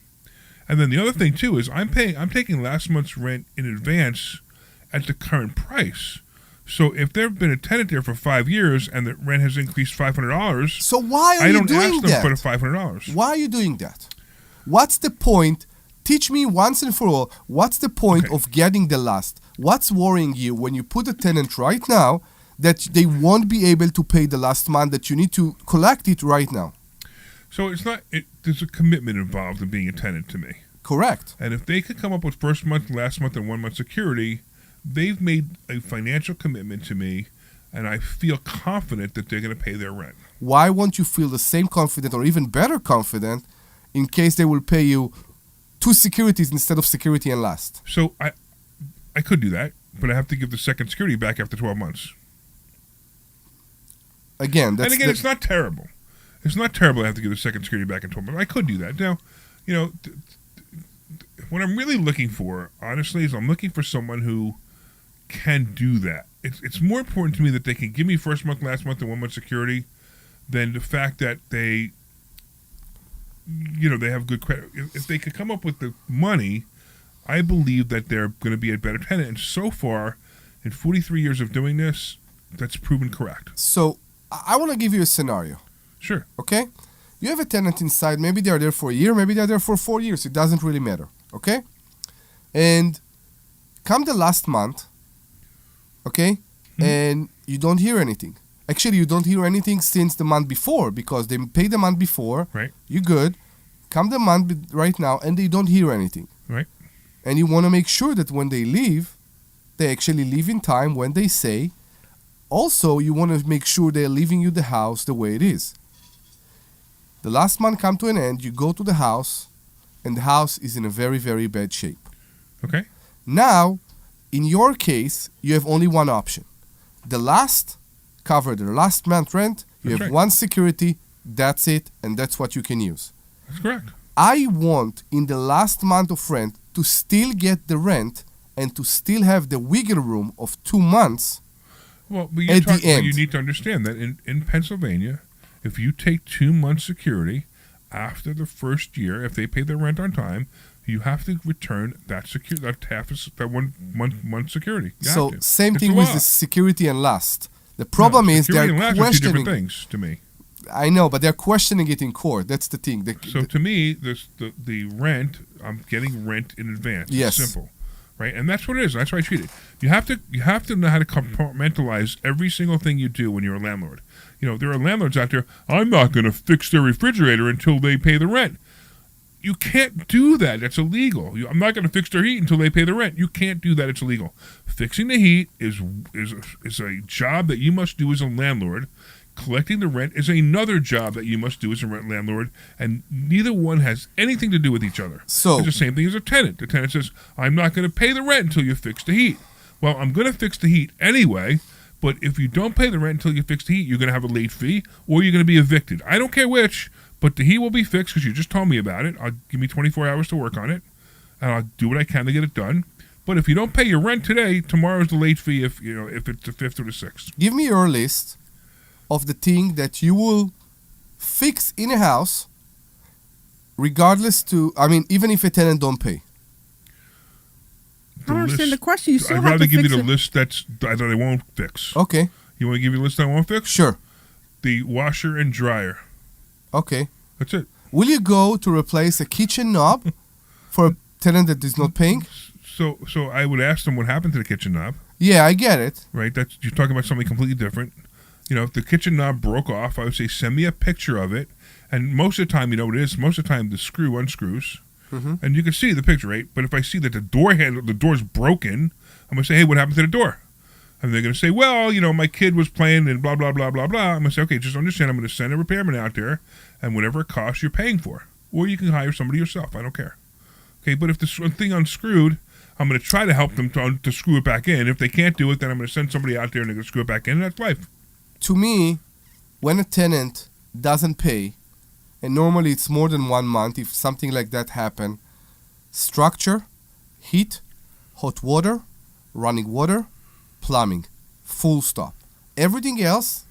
And then the other thing too is I'm taking last month's rent in advance at the current price. So if they've been a tenant there for 5 years and the rent has increased $500, so why are I you don't doing ask them that? for the $500. Why are you doing that? What's the point? Teach me once and for all, what's the point of getting the last? What's worrying you when you put a tenant right now that they won't be able to pay the last month, that you need to collect it right now? So it's not. There's a commitment involved in being a tenant to me. Correct. And if they could come up with first month, last month, and 1 month security, they've made a financial commitment to me, and I feel confident that they're going to pay their rent. Why won't you feel the same confident or even better confident in case they will pay you 2 securities instead of security and last? So I could do that, but I have to give the second security back after 12 months. Again, it's not terrible. It's not terrible. I have to give the second security back in 12 months. I could do that. Now, what I'm really looking for, honestly, is I'm looking for someone who can do that. It's more important to me that they can give me first month, last month, and 1 month security than the fact that they have good credit. If they could come up with the money, I believe that they're going to be a better tenant. And so far, in 43 years of doing this, that's proven correct. So I want to give you a scenario. Sure. Okay? You have a tenant inside. Maybe they're there for a year. Maybe they're there for 4 years. It doesn't really matter. Okay? And come the last month, okay, and you don't hear anything. Actually, you don't hear anything since the month before because they paid the month before. Right. You're good. come the month right now and they don't hear anything. Right. And you want to make sure that when they leave, they actually leave in time when they say. Also, you want to make sure they're leaving you the house the way it is. The last month come to an end, you go to the house, and the house is in a very, very bad shape. Okay. Now, in your case, you have only one option. The last month rent, you have one security, that's it, and that's what you can use. That's correct. I want, in the last month of rent, to still get the rent and to still have the wiggle room of 2 months but at the end. You need to understand that in Pennsylvania, if you take 2 months security after the first year, if they pay their rent on time, you have to return that month security. So same thing with the security and last. The problem is they're questioning. Are 2 different things to me. I know, but they're questioning it in court. That's the thing. So to me, the rent, I'm getting rent in advance. Yes. It's simple, right? And that's what it is. That's how I treat it. You have to know how to compartmentalize every single thing you do when you're a landlord. There are landlords out there. I'm not going to fix their refrigerator until they pay the rent. You can't do that. That's illegal. I'm not going to fix their heat until they pay the rent. You can't do that. It's illegal. Fixing the heat is a job that you must do as a landlord. Collecting the rent is another job that you must do as a rent landlord, and neither one has anything to do with each other. So it's the same thing as a tenant. The tenant says, I'm not going to pay the rent until you fix the heat. Well, I'm going to fix the heat anyway, but if you don't pay the rent until you fix the heat, you're going to have a late fee, or you're going to be evicted. I don't care which, but the heat will be fixed because you just told me about it. Give me 24 hours to work on it, and I'll do what I can to get it done. But if you don't pay your rent today, tomorrow's the late fee if it's the 5th or the 6th. Give me your list of the thing that you will fix in a house even if a tenant don't pay. I don't understand the question. You still I'd have rather to give fix you the it. list that I won't fix. Okay. You want to give you a list I won't fix? Sure. The washer and dryer. Okay. That's it. Will you go to replace a kitchen knob for a tenant that is not paying? So I would ask them what happened to the kitchen knob. Yeah, I get it. Right? You're talking about something completely different. If the kitchen knob broke off, I would say send me a picture of it. And most of the time, you know what it is? Most of the time, the screw unscrews. Mm-hmm. And you can see the picture, right? But if I see that the door's broken, I'm going to say, hey, what happened to the door? And they're going to say, well, my kid was playing and blah, blah, blah, blah, blah. I'm going to say, okay, just understand, I'm going to send a repairman out there, and whatever it costs, you're paying for. Or you can hire somebody yourself. I don't care. Okay, but if the thing unscrewed, I'm going to try to help them to screw it back in. If they can't do it, then I'm going to send somebody out there and they're going to screw it back in, and that's life. To me, when a tenant doesn't pay, and normally it's more than 1 month if something like that happen, structure, heat, hot water, running water, plumbing, full stop. Everything else,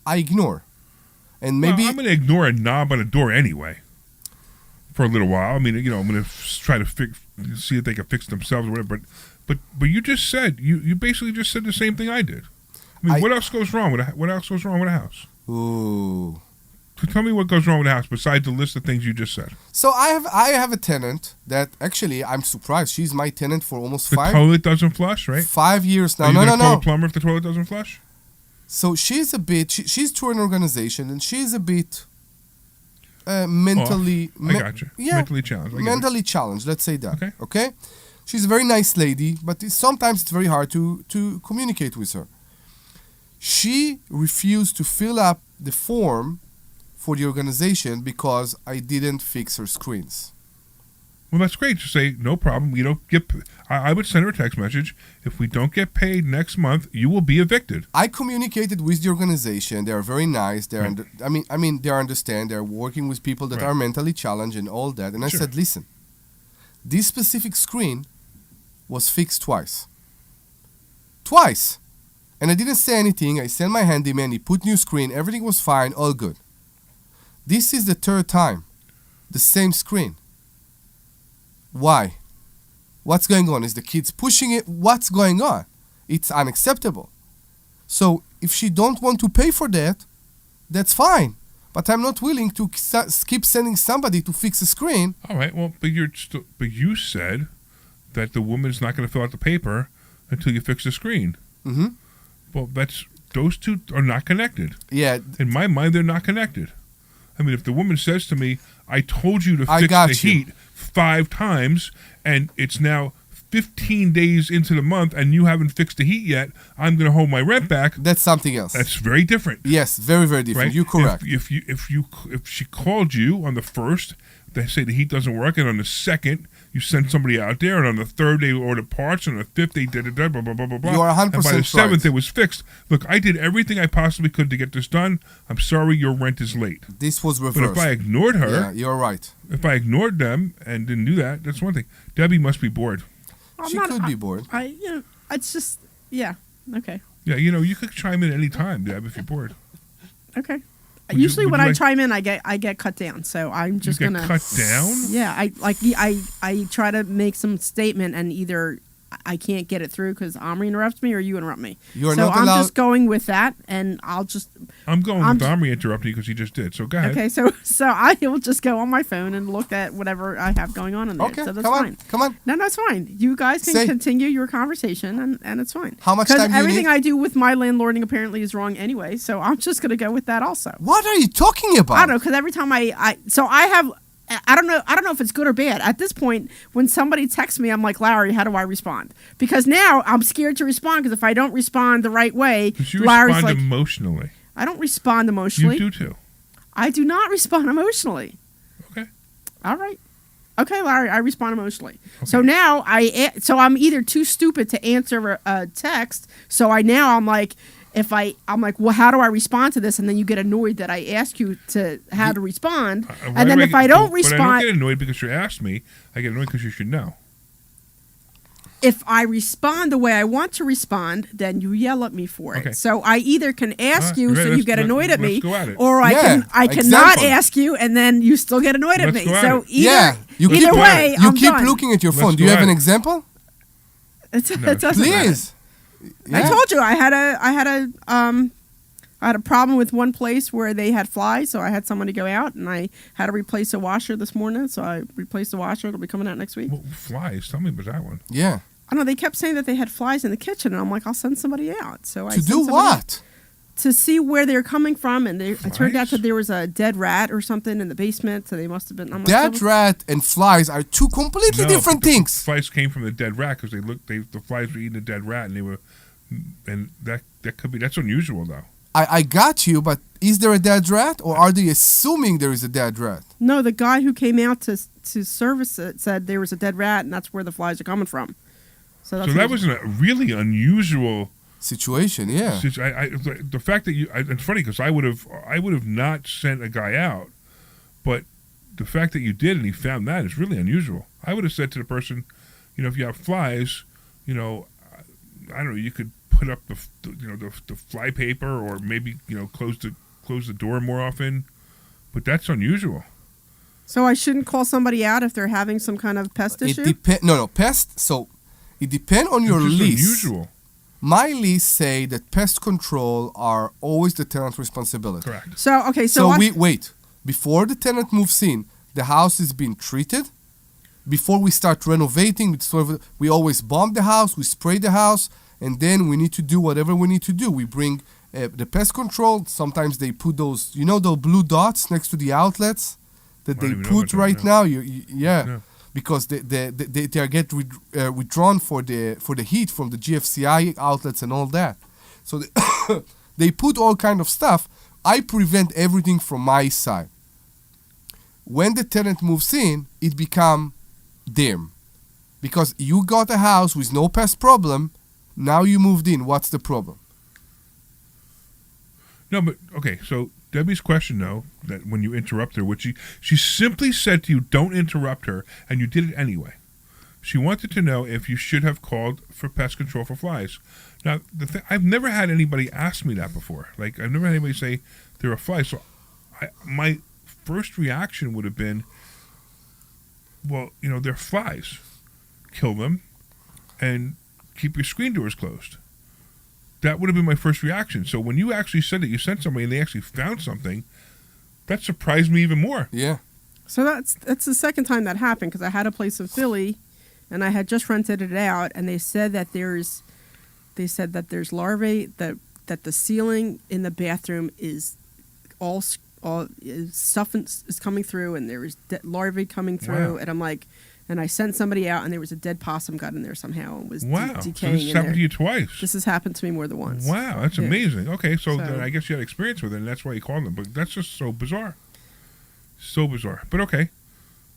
I ignore. And maybe I'm going to ignore a knob on a door anyway for a little while. I mean, I'm going to try to see if they can fix themselves or whatever. But you just said, you basically just said the same thing I did. I mean, what else goes wrong with a house? Ooh. So tell me what goes wrong with a house besides the list of things you just said. So I have a tenant that actually I'm surprised. She's my tenant for almost the 5. The toilet doesn't flush, right? 5 years now. Are you No. call a plumber if the toilet doesn't flush? So she's a bit. She's through an organization and she's a bit mentally. I got you. Yeah, mentally challenged. Mentally challenged. Let's say that. Okay. She's a very nice lady, but sometimes it's very hard to communicate with her. She refused to fill up the form for the organization because I didn't fix her screens. Well, that's great. Just say, no problem. We don't get. I would send her a text message. If we don't get paid next month, you will be evicted. I communicated with the organization. They are very nice. They understand. They're working with people that are mentally challenged and all that. And I said, listen, this specific screen was fixed twice. And I didn't say anything. I sent my handyman. He put new screen. Everything was fine. All good. This is the 3rd time. The same screen. Why? What's going on? Is the kids pushing it? What's going on? It's unacceptable. So if she don't want to pay for that, that's fine. But I'm not willing to keep sending somebody to fix a screen. All right. Well, but you said that the woman's not going to fill out the paper until you fix the screen. Mm-hmm. Well, those two are not connected. Yeah. In my mind, they're not connected. I mean, if the woman says to me, "I told you to I fix got the you. heat 5 times, and it's now 15 days into the month, and you haven't fixed the heat yet," I'm going to hold my rent back. That's something else. That's very different. Yes, very, very different. Right? You're correct. If she called you on the 1st, they say the heat doesn't work, and on the 2nd you send somebody out there, and on the 3rd they order parts, and on the 5th they did blah blah blah blah blah. You are 100% And by the 7th right. it was fixed. Look, I did everything I possibly could to get this done. I'm sorry, your rent is late. This was reversed. But if I ignored her, Yeah, you're right. if I ignored them and didn't do that, that's one thing. Debbie must be bored. She could be bored. It's just, yeah, okay. Yeah, you could chime in any time, Deb, if you're bored. Okay. Would you- Usually would when you I like- chime in, I get cut down. So I'm just You get gonna cut down? Yeah, I try to make some statement, and either I can't get it through because Omri interrupts me or you interrupt me. You're so not I'm allowed- just going with that, and I'll just. I'm going I'm with j- Omri interrupting because he just did. So go ahead. Okay, so I will just go on my phone and look at whatever I have going on in there. Okay, so that's come on, fine. come on. No, it's fine. You guys can Say- continue your conversation, and it's fine. How much time do you everything need? I do with my landlording apparently is wrong anyway, so I'm just gonna go with that also. What are you talking about? I don't know, because every time I don't know if it's good or bad. At this point, when somebody texts me, I'm like, Larry, how do I respond? Because now I'm scared to respond, because if I don't respond the right way, Because you Larry's respond like, emotionally. I don't respond emotionally. You do too. I do not respond emotionally. Okay. All right. Okay, Larry, I respond emotionally. So now I'm either too stupid to answer a text. So I'm like, well, how do I respond to this? And then you get annoyed that I ask you how to respond. And then if I don't But I respond, don't get annoyed because you asked me. I get annoyed because you should know. if I respond the way I want to respond, then you yell at me for it. Okay. So I either can ask you, right, so you let's- get annoyed at me, let's go at it. or I Yeah, cannot example. ask you, and then you still get annoyed at Let's me. go at So it. either, you either way, you I'm keep done. looking at your Let's phone. Do you go have at an it. example? It doesn't matter. Please. I Yeah. told you I had a problem with one place where they had flies, so I had somebody go out, and I had to replace a washer this morning. So I replaced the washer. It'll be coming out next week. Well, flies. Tell me about that one. Yeah. I don't know. They kept saying that they had flies in the kitchen, and I'm like, I'll send somebody out. So I To sent do somebody what? To see where they're coming from, and it turned out Flies? that there was a dead rat or something in the basement. So they must have been. I'm like, Dead so- rat and flies are two completely No, different the things. Flies came from the dead rat because the flies were eating a dead rat, and that could be, that's unusual though. I got you, but is there a dead rat, or are they assuming there is a dead rat? No, the guy who came out to service it said there was a dead rat, and that's where the flies are coming from. So That was a really unusual situation. Yeah. The fact that it's funny because I would have not sent a guy out, but the fact that you did and he found that is really unusual. I would have said to the person, if you have flies, I don't know, you could put up the fly paper, or maybe close the door more often, but that's unusual. So I shouldn't call somebody out if they're having some kind of pest It issue? depends. No, pest. So it depends on your It's just lease. unusual. My lease say that pest control are always the tenant's responsibility. Correct. So, okay, so So what- we wait before the tenant moves in. The house is being treated. Before we start renovating, we always bomb the house, we spray the house, and then we need to do whatever we need to do. We bring the pest control. Sometimes they put those, those blue dots next to the outlets that I they don't even know put about right that, now. Yeah. Because they are withdrawn for the heat from the GFCI outlets and all that. So they put all kind of stuff. I prevent everything from my side. When the tenant moves in, it become dim, because you got a house with no pest problem. Now you moved in. What's the problem? No, but okay. So Debbie's question, though, that when you interrupt her, which she simply said to you, "Don't interrupt her," and you did it anyway. She wanted to know if you should have called for pest control for flies. Now, I've never had anybody ask me that before. Like, I've never had anybody say there are flies. So my first reaction would have been, well, they're flies. Kill them and keep your screen doors closed. That would have been my first reaction. So when you actually said that you sent somebody and they actually found something, that surprised me even more. Yeah. So that's the second time that happened, because I had a place in Philly, and I had just rented it out, and they said that there's larvae, that the ceiling in the bathroom is all all stuff is coming through, and there was larvae coming through, and I'm like, and I sent somebody out, and there was a dead possum got in there somehow and was decaying. So this has happened to you twice. This has happened to me more than once. Wow, that's amazing. Okay, so then I guess you had experience with it, and that's why you called them. But that's just so bizarre. So bizarre. But okay.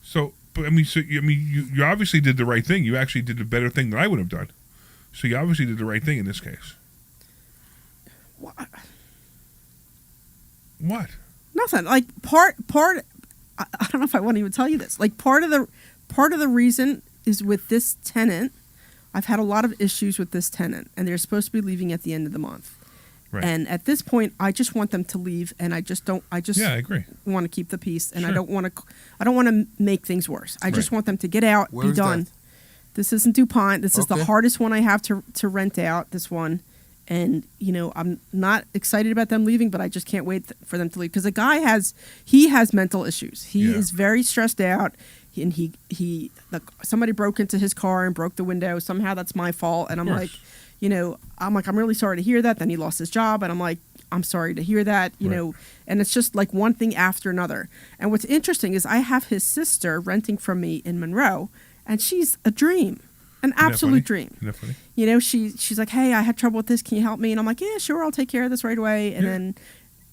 So, but I mean, you obviously did the right thing. You actually did the better thing than I would have done. So you obviously did the right thing in this case. What? Nothing. Like part. I don't know if I want to even tell you this. Like part of the reason is with this tenant. I've had a lot of issues with this tenant, and they're supposed to be leaving at the end of the month. Right. And at this point, I just want them to leave, and I just I agree. Want to keep the peace, and I don't want to make things worse. I just want them to get out, be done. That? This isn't DuPont. This is the hardest one I have to rent out. This one. And, I'm not excited about them leaving, but I just can't wait for them to leave. Because the guy has mental issues. He is very stressed out. And somebody broke into his car and broke the window. Somehow that's my fault. And I'm like, I'm really sorry to hear that. Then he lost his job. And I'm like, I'm sorry to hear that, you know. And it's just like one thing after another. And what's interesting is I have his sister renting from me in Monroe. And she's a dream. An absolute dream. Isn't that funny? She's like, hey, I had trouble with this. Can you help me? And I'm like, yeah, sure. I'll take care of this right away.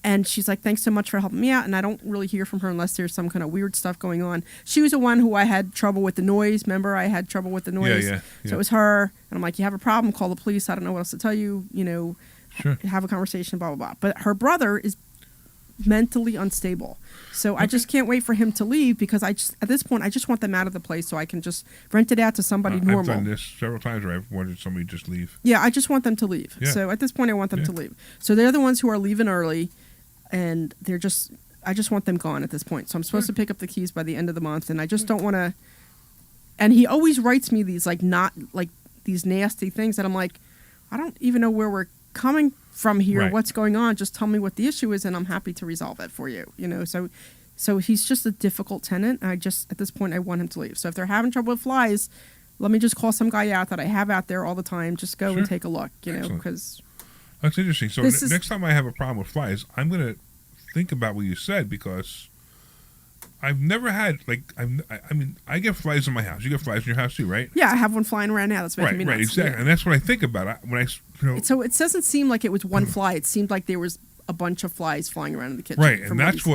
And she's like, thanks so much for helping me out. And I don't really hear from her unless there's some kind of weird stuff going on. She was the one who I had trouble with the noise. Remember, I had trouble with the noise. Yeah. So it was her. And I'm like, you have a problem, call the police. I don't know what else to tell you. Sure. Have a conversation, blah, blah, blah. But her brother is mentally unstable. So I just can't wait for him to leave because at this point, I just want them out of the place so I can just rent it out to somebody normal. I've done this several times where I've wanted somebody to just leave. Yeah, I just want them to leave. Yeah. So at this point, I want them to leave. So they're the ones who are leaving early, and I just want them gone at this point. So I'm supposed to pick up the keys by the end of the month, and I just don't want to. And he always writes me these these nasty things that I'm like, I don't even know where we're coming from here, what's going on, just tell me what the issue is and I'm happy to resolve it for you, so he's just a difficult tenant. And at this point I want him to leave. So if they're having trouble with flies, let me just call some guy out that I have out there all the time, just go and take a look, because that's interesting. So next time I have a problem with flies, I'm going to think about what you said, because I've never had, I get flies in my house. You get flies in your house too, right? Yeah, I have one flying around now that's making me nuts. Right, exactly. Yeah. And that's what I think about. So it doesn't seem like it was one fly. It seemed like there was a bunch of flies flying around in the kitchen. Right, and that's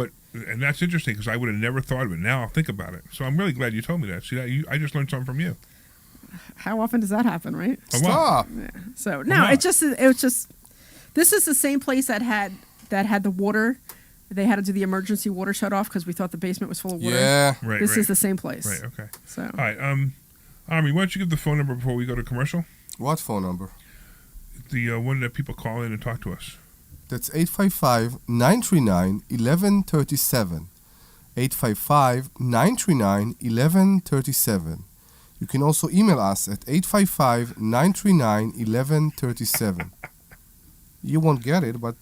interesting, because I would have never thought of it. Now I'll think about it. So I'm really glad you told me that. See, I just learned something from you. How often does that happen, right? A lot. Yeah. So no, it was just. This is the same place that had the water. They had to do the emergency water shut off because we thought the basement was full of water. Yeah, right. This is the same place. Right. Okay. So. All right. Omri, why don't you give the phone number before we go to commercial? What phone number? The one that people call in and talk to us. That's 855-939-1137. 855-939-1137. You can also email us at 855-939-1137. You won't get it, but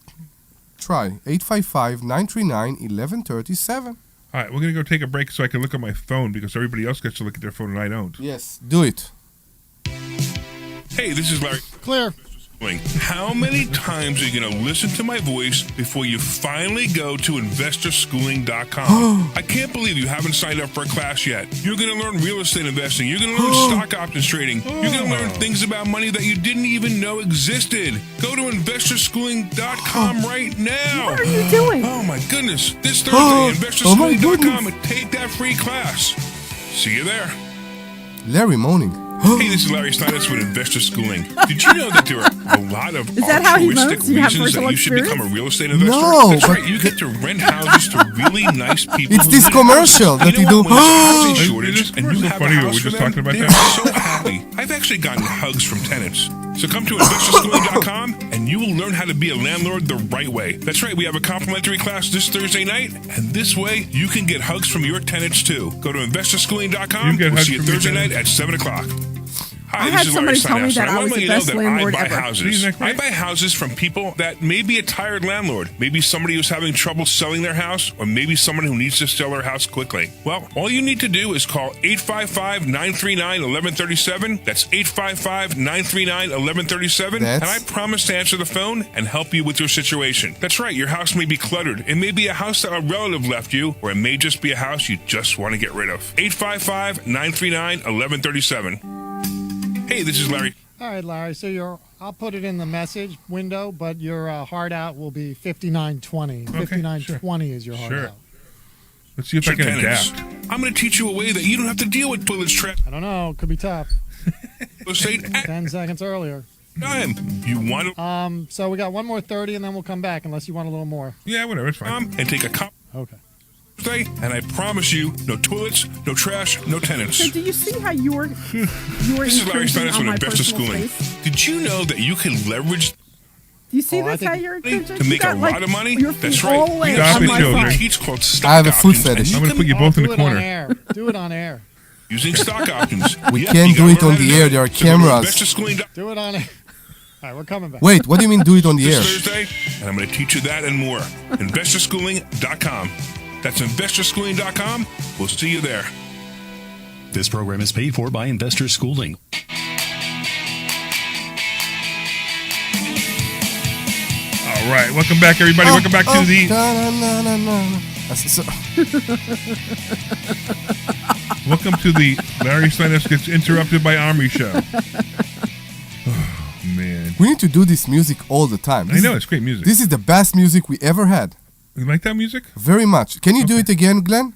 try. 855-939-1137. All right, we're going to go take a break so I can look at my phone, because everybody else gets to look at their phone and I don't. Yes, do it. Hey, this is Larry. Clear. How many times are you going to listen to my voice before you finally go to investorschooling.com? I can't believe you haven't signed up for a class yet. You're going to learn real estate investing. You're going to learn stock options trading. You're going to learn things about money that you didn't even know existed. Go to investorschooling.com right now. What are you doing? Oh my goodness. This Thursday, investorschooling.com, and take that free class. See you there. Larry moaning. Hey, this is Larry Steinhouse with Investor Schooling. Did you know that there are a lot of altruistic reasons that you should become a real estate investor? No, that's right. You get to rent houses to really nice people. It's this commercial that you do. When there's a shortage and you have a house for them, they're so happy. I've actually gotten hugs from tenants. So come to investorschooling.com and you will learn how to be a landlord the right way. That's right. We have a complimentary class this Thursday night, and this way you can get hugs from your tenants too. Go to investorschooling.com. We'll see you Thursday night at 7 o'clock. I had somebody tell me that I was the best landlord I buy ever. houses. I buy houses from people that may be a tired landlord, maybe somebody who's having trouble selling their house, or maybe someone who needs to sell their house quickly. Well, all you need to do is call 855-939-1137. That's 855-939-1137. And I promise to answer the phone and help you with your situation. That's right, your house may be cluttered. It may be a house that a relative left you, or it may just be a house you just want to get rid of. 855-939-1137. Hey, this is Larry. All right, Larry. So I'll put it in the message window, but your hard out will be 5920. 5920 is your hard out. Let's see if I can adapt. I'm going to teach you a way that you don't have to deal with toilet trash. I don't know. It could be tough. Let's say 10 seconds earlier. Time. You want to? So we got one more 30, and then we'll come back, unless you want a little more. Yeah, whatever. It's fine. And take a cup. Okay. And I promise you, no toilets, no trash, no tenants. So do you see how you were This is Larry Steinhouse with Investor Schooling. Did you know that you can leverage Do you see this? How you're encouraging? to make a lot of money? That's right. all the way Stop on it, my children. phone. Teach called stock I have a food options, fetish. and I'm you gonna put can you both in Do the it corner. on air. Do it on air. using stock options. We can't do it on the air. There are cameras. Do it on air. All right, we're coming back. Wait, what do you mean do it on the air? This Thursday, and I'm going to teach you that and more. InvestorSchooling.com. That's InvestorSchooling.com. We'll see you there. This program is paid for by Investor Schooling. All right, welcome back, everybody. Welcome back to the. Welcome to the Larry Steinhouse Gets Interrupted by Omri show. Oh, man. We need to do this music all the time. I know, it's great music. This is the best music we ever had. You like that music? Very much. Can you do it again, Glenn?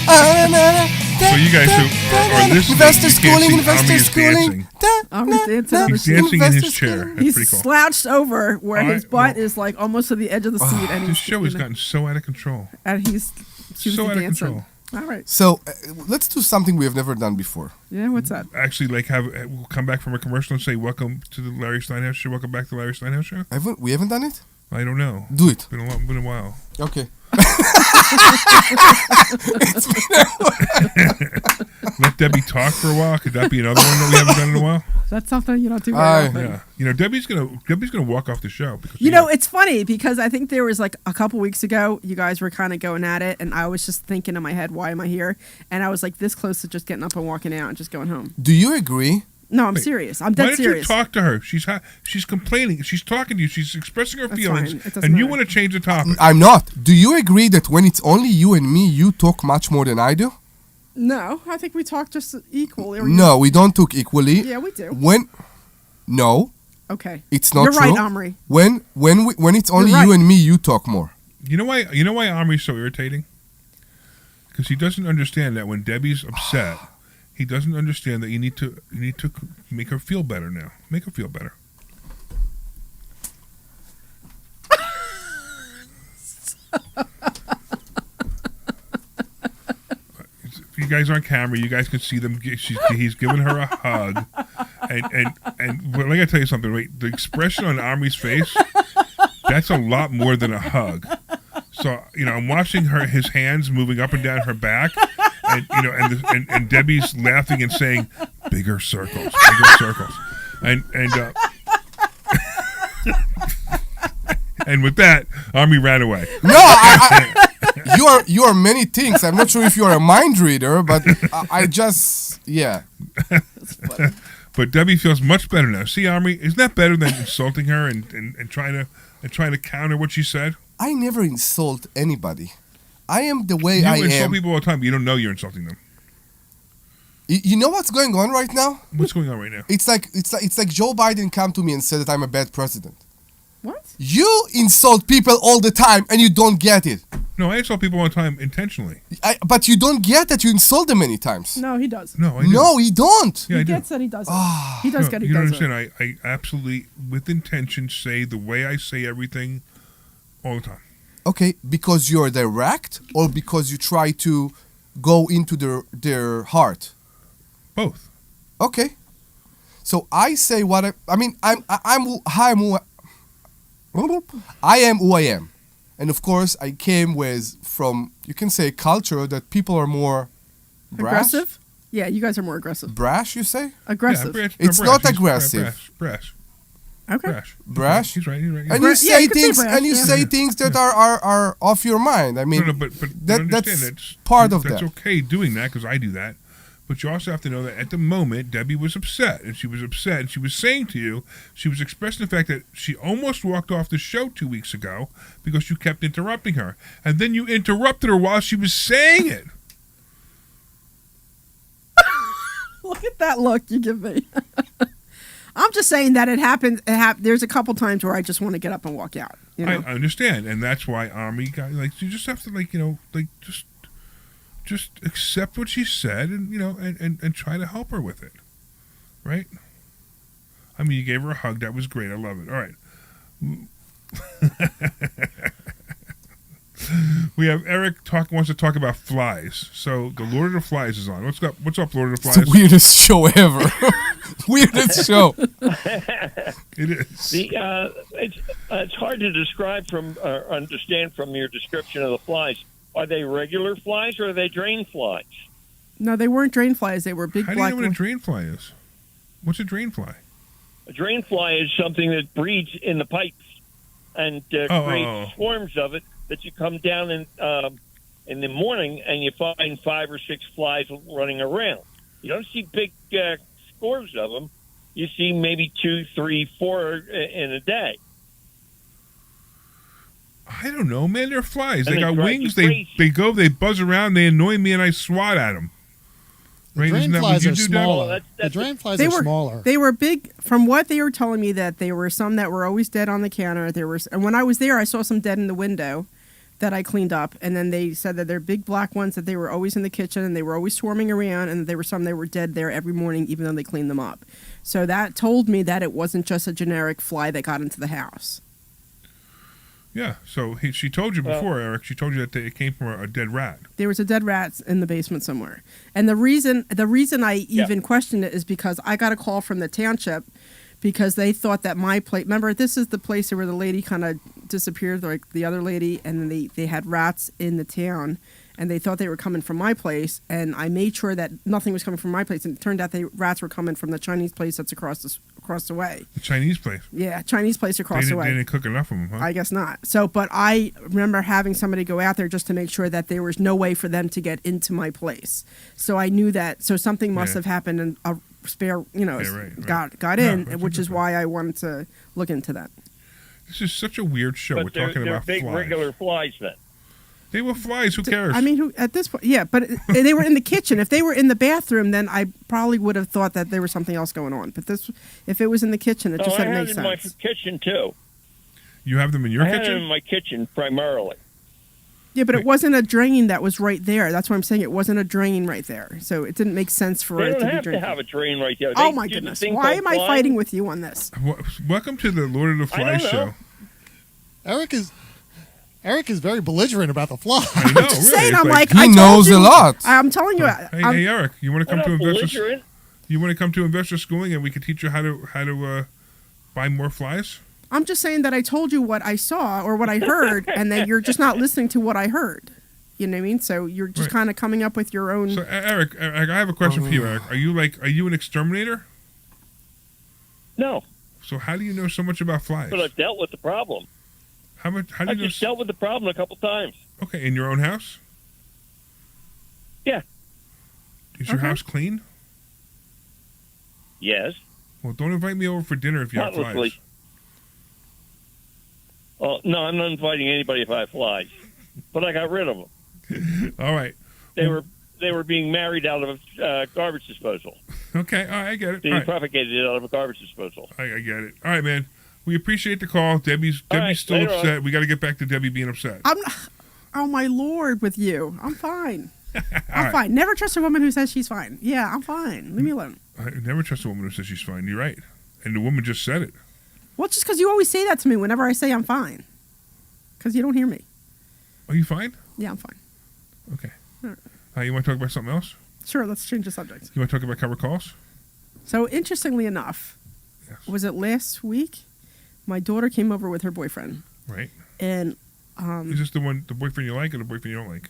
So you guys who are listening, Investor you Schooling, can't see Investor Omri is Schooling. dancing. Omri's dancing on the He's seat. dancing in his chair. That's He's pretty cool. slouched over where All his right, butt is like almost to the edge of the seat, and This he's show has gotten so out of control. and he's So out of dancing. control. All right. So let's do something we have never done before. Yeah, what's that? Actually, we'll come back from a commercial and say, "Welcome to the Larry Steinhouse show." Welcome back to the Larry Steinhouse show. We haven't done it? I don't know. Do it. Been a while. Okay. Let Debbie talk for a while. Could that be another one that we haven't done in a while? That's something you don't do very often. Yeah. You know, Debbie's gonna walk off the show because You know, it's funny because I think there was like a couple weeks ago, you guys were kind of going at it, and I was just thinking in my head, why am I here? And I was like this close to just getting up and walking out and just going home. Do you agree? No, I'm serious. I'm why dead don't serious. you talk to her? She's complaining. She's talking to you. She's expressing her That's feelings, fine. It doesn't and you matter. want to change the topic. I'm not. Do you agree that when it's only you and me, you talk much more than I do? No, I think we talk just equally. No, we don't talk equally. Yeah, we do. No. Okay. It's not You're true. right, Omri. When it's only You're you right. and me, you talk more. You know why Omri's so irritating? Because he doesn't understand that when Debbie's upset, he doesn't understand that you need to make her feel better now. Make her feel better. You guys are on camera. You guys can see them. He's giving her a hug, and well, I gotta tell you something. Right, the expression on Omri's face, that's a lot more than a hug. So I'm watching his hands moving up and down her back, and and Debbie's laughing and saying, "Bigger circles, and and with that, Omri ran away. No, you are many things. I'm not sure if you are a mind reader, but I just But Debbie feels much better now. See, Omri, isn't that better than insulting her and trying to counter what she said? I never insult anybody. I am the way You I insult am. people all the time, but you don't know you're insulting them. You know what's going on right now? What's going on right now? It's like Joe Biden come to me and said that I'm a bad president. What? You insult people all the time and you don't get it. No, I insult people all the time intentionally. But you don't get that you insult them many times. No, he does. No, I do. No, he don't. Yeah, I He do. gets that he does it. He does No, get he you don't does it. understand. I absolutely, with intention, say the way I say everything all the time. Okay, because you're direct or because you try to go into their heart? Both. Okay. So I say what I mean. I am who I am, and of course I came from you can say culture that people are more Aggressive? Yeah, you guys are more aggressive. Brash, you say? Aggressive. It's not aggressive. Brash. Okay. Brash. He's right. And you say things, say things that are off your mind. I mean, but that's understand part of that's that. okay doing that because I do that. But you also have to know that at the moment, Debbie was upset, and she was upset, and she was saying to you, she was expressing the fact that she almost walked off the show 2 weeks ago because you kept interrupting her, and then you interrupted her while she was saying it. Look at that look you give me. I'm just saying that it happens. There's a couple times where I just want to get up and walk out. You know? I understand, and that's why Omri got you just have to just accept what she said, and and try to help her with it, right? I mean, you gave her a hug. That was great. I love it. All right. We have Eric wants to talk about flies. So the Lord of the Flies is on. What's up, Lord of the Flies? It's the weirdest show ever. Weirdest show. It is. It's hard to describe understand from your description of the flies. Are they regular flies or are they drain flies? No, they weren't drain flies. They were big black. How do you know what a drain fly is? What's a drain fly? A drain fly is something that breeds in the pipes and creates swarms of it that you come down in the morning and you find 5 or 6 flies running around. You don't see big scores of them. You see maybe 2, 3, 4 in a day. I don't know, man. They're flies. And they got wings. crazy. They buzz around. They annoy me, and I swat at them. Right? Drain Isn't that flies what you are do, smaller. Dad? The drain flies are smaller. They were big. From what they were telling me, that there were some that were always dead on the counter. And when I was there, I saw some dead in the window that I cleaned up. And then they said that they're big black ones, that they were always in the kitchen and they were always swarming around. And there were some that were dead there every morning, even though they cleaned them up. So that told me that it wasn't just a generic fly that got into the house. Yeah, so she told you before, Eric. She told you that it came from a dead rat. There was a dead rat in the basement somewhere, and the reason I even questioned it is because I got a call from the township because they thought that my place. Remember, this is the place where the lady kind of disappeared, like the other lady, and then they had rats in the town, and they thought they were coming from my place, and I made sure that nothing was coming from my place, and it turned out rats were coming from the Chinese place that's across the way. The Chinese place? Yeah, Chinese place across the way. They didn't cook enough of them, huh? I guess not. So, but I remember having somebody go out there just to make sure that there was no way for them to get into my place. So I knew that. So something must have happened, and a spare, got in, which is why I wanted to look into that. This is such a weird show. But We're talking about big flies. regular flies then. They were flies. Who cares? I mean, at this point, yeah, but they were in the kitchen. If they were in the bathroom, then I probably would have thought that there was something else going on. But if it was in the kitchen, it just didn't make sense. I had them in my kitchen too. You have them in your kitchen? I had them in my kitchen primarily. Yeah, but it wasn't a drain that was right there. That's what I'm saying. It wasn't a drain right there, so it didn't make sense for it to be They don't have drained. to have a drain right there. Oh my goodness! Why am I fighting with you on this? Welcome to the Lord of the Flies show. Eric is very belligerent about the fly. I know, I'm just saying, I'm like, he knows a lot. I'm telling you. Hey, Eric, you want to come to Investor? You want to come to Investor Schooling, and we can teach you how to buy more flies? I'm just saying that I told you what I saw or what I heard, and that you're just not listening to what I heard. You know what I mean? So you're just kind of coming up with your own. So, Eric, I have a question for you, Eric. Are you an exterminator? No. So how do you know so much about flies? But I've dealt with the problem. How do you I just dealt with the problem a couple times. Okay, in your own house? Yeah. Is your house clean? Yes. Well, don't invite me over for dinner if you have flies. Well, no, I'm not inviting anybody if I have flies. But I got rid of them. All right. They were being married out of a garbage disposal. Okay, all right, I get it. Being propagated out of a garbage disposal. I get it. All right, man. We appreciate the call. Debbie's still upset. We got to get back to Debbie being upset. Oh my Lord, with you, I'm fine. I'm fine. Never trust a woman who says she's fine. Yeah, I'm fine. Leave me alone. I never trust a woman who says she's fine. You're right. And the woman just said it. Well, just because you always say that to me whenever I say I'm fine. Because you don't hear me. Are you fine? Yeah, I'm fine. Okay. All right. You want to talk about something else? Sure, let's change the subject. You want to talk about cover calls? So, interestingly enough, was it last week? My daughter came over with her boyfriend. Right. And is this the boyfriend you like or the boyfriend you don't like?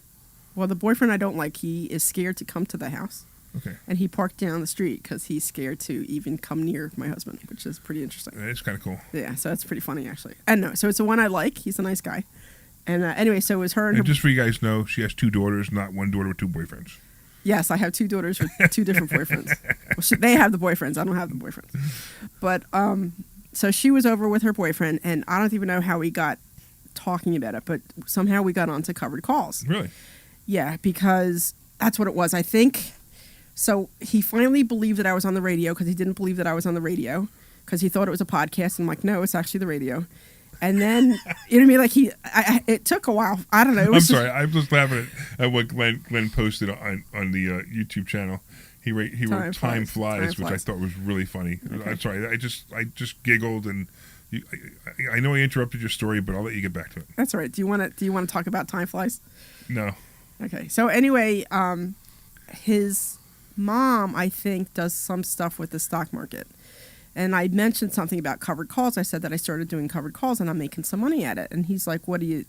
Well, the boyfriend I don't like, he is scared to come to the house. Okay. And he parked down the street because he's scared to even come near my husband, which is pretty interesting. It's kind of cool. Yeah, so that's pretty funny, actually. And no, so it's the one I like. He's a nice guy. And anyway, so it was her and her... just for you guys know, she has 2 daughters, not one daughter with 2 boyfriends. Yes, I have 2 daughters with 2 different boyfriends. Well, they have the boyfriends. I don't have the boyfriends. But, so she was over with her boyfriend, and I don't even know how we got talking about it, but somehow we got onto covered calls. Really? Yeah, because that's what it was, I think. So he finally believed that I was on the radio because he didn't believe that I was on the radio because he thought it was a podcast. I'm like, no, it's actually the radio. And then, you know what I mean? Like it took a while. I don't know. I'm sorry. I'm just laughing at what Glenn posted on the YouTube channel. He wrote Time Flies, which I thought was really funny. Okay. I'm sorry. I just giggled, and I know I interrupted your story, but I'll let you get back to it. That's all right. Do you want to talk about Time Flies? No. Okay. So anyway, his mom, I think, does some stuff with the stock market. And I mentioned something about covered calls. I said that I started doing covered calls and I'm making some money at it. And he's like, what do you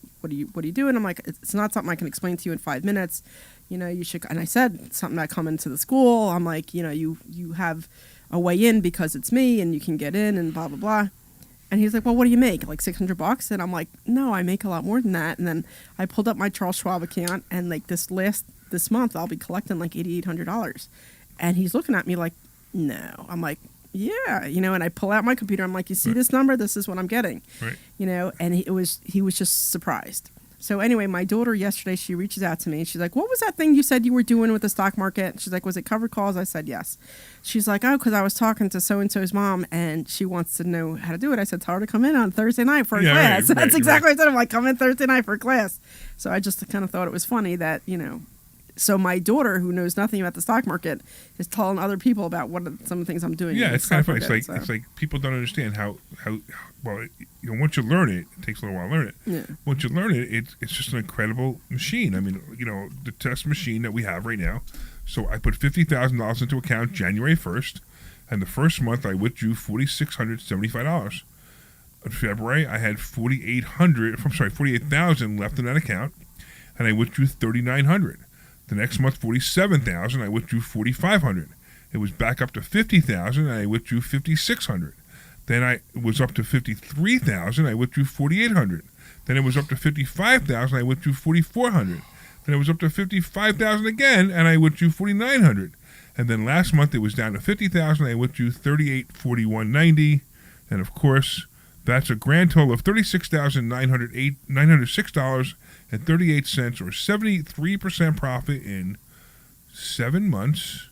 do? And I'm like, it's not something I can explain to you in 5 minutes. You know, you should. And I said something about coming to the school. I'm like, you know, you have a way in because it's me and you can get in and blah, blah, blah. And he's like, well, what do you make? Like $600? And I'm like, no, I make a lot more than that. And then I pulled up my Charles Schwab account and like this month I'll be collecting like $8,800. And he's looking at me like, no. I'm like, yeah, you know, and I pull out my computer. I'm like, you see this number? This is what I'm getting. Right. You know, and he was just surprised. So anyway, my daughter yesterday, she reaches out to me and she's like, what was that thing you said you were doing with the stock market? She's like, was it covered calls? I said, yes. She's like, oh, because I was talking to so-and-so's mom and she wants to know how to do it. I said, tell her to come in on Thursday night for a class. That's exactly what I said. I'm like, come in Thursday night for a class. So I just kind of thought it was funny that, you know, so my daughter, who knows nothing about the stock market, is telling other people about some of the things I'm doing. Yeah, it's kind of funny. It's like people don't understand how well, you know, once you learn it takes a little while to learn it. Yeah. Once you learn it, it's just an incredible machine. I mean, you know, the test machine that we have right now. So I put $50,000 into account January 1st, and the first month I withdrew $4,675. In February, I had $48,000 left in that account, and I withdrew $3,900. The next month, $47,000. I withdrew $4,500. It was back up to $50,000, and I withdrew $5,600. Then I was up to $53,000. I withdrew $4,800. Then it was up to $55,000. I withdrew $4,400. Then it was up to $55,000 again, and I withdrew $4,900. And then last month it was down to $50,000. I withdrew $38,4190, and of course that's a grand total of $36,906.38, or 73% profit in 7 months,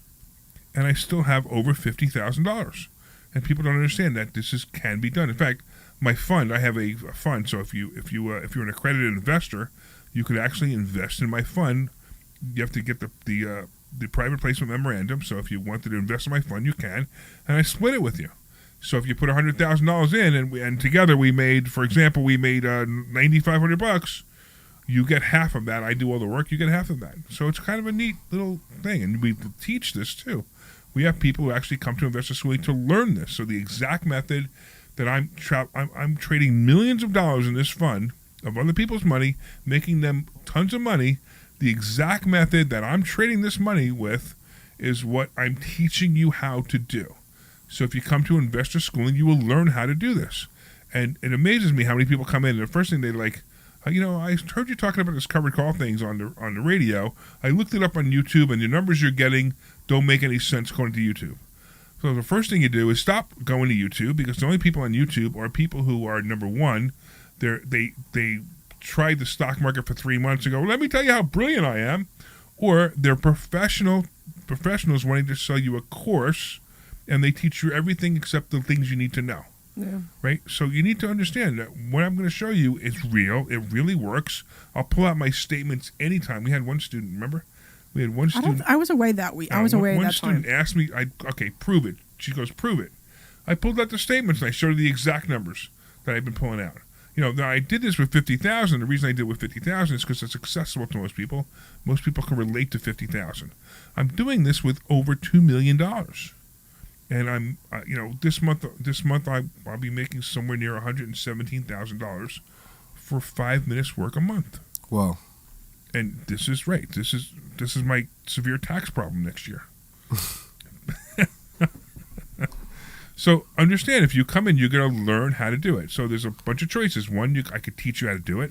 and I still have over $50,000. And people don't understand that this can be done. In fact, my fund, I have a fund. So if you're an accredited investor, you could actually invest in my fund. You have to get the private placement memorandum. So if you wanted to invest in my fund, you can, and I split it with you. So if you put $100,000 in, and together we made $9,500. You get half of that. I do all the work. You get half of that. So it's kind of a neat little thing, and we teach this too. We have people who actually come to investor schooling to learn this. So the exact method that I'm trading millions of dollars in this fund of other people's money, making them tons of money. The exact method that I'm trading this money with is what I'm teaching you how to do. So if you come to investor schooling, you will learn how to do this. And it amazes me how many people come in, and the first thing they're like, you know, I heard you talking about this covered call things on the radio. I looked it up on YouTube, and the numbers you're getting don't make any sense according to YouTube. So the first thing you do is stop going to YouTube, because the only people on YouTube are people who are, number one, they tried the stock market for 3 months and go, let me tell you how brilliant I am, or they're professionals wanting to sell you a course, and they teach you everything except the things you need to know. Yeah. Right? So you need to understand that what I'm going to show you is real. It really works. I'll pull out my statements anytime. We had one student, remember? We had one student. I was away that week. I was away that time. One student asked me, okay, prove it. She goes, prove it. I pulled out the statements and I showed her the exact numbers that I've been pulling out. You know, now I did this with 50,000. The reason I did it with 50,000 is because it's accessible to most people. Most people can relate to 50,000. I'm doing this with over $2 million. And I'm, this month I'll be making somewhere near $117,000 for 5 minutes work a month. Wow. And this is right. This is my severe tax problem next year. So understand, if you come in, you're going to learn how to do it. So there's a bunch of choices. One, I could teach you how to do it.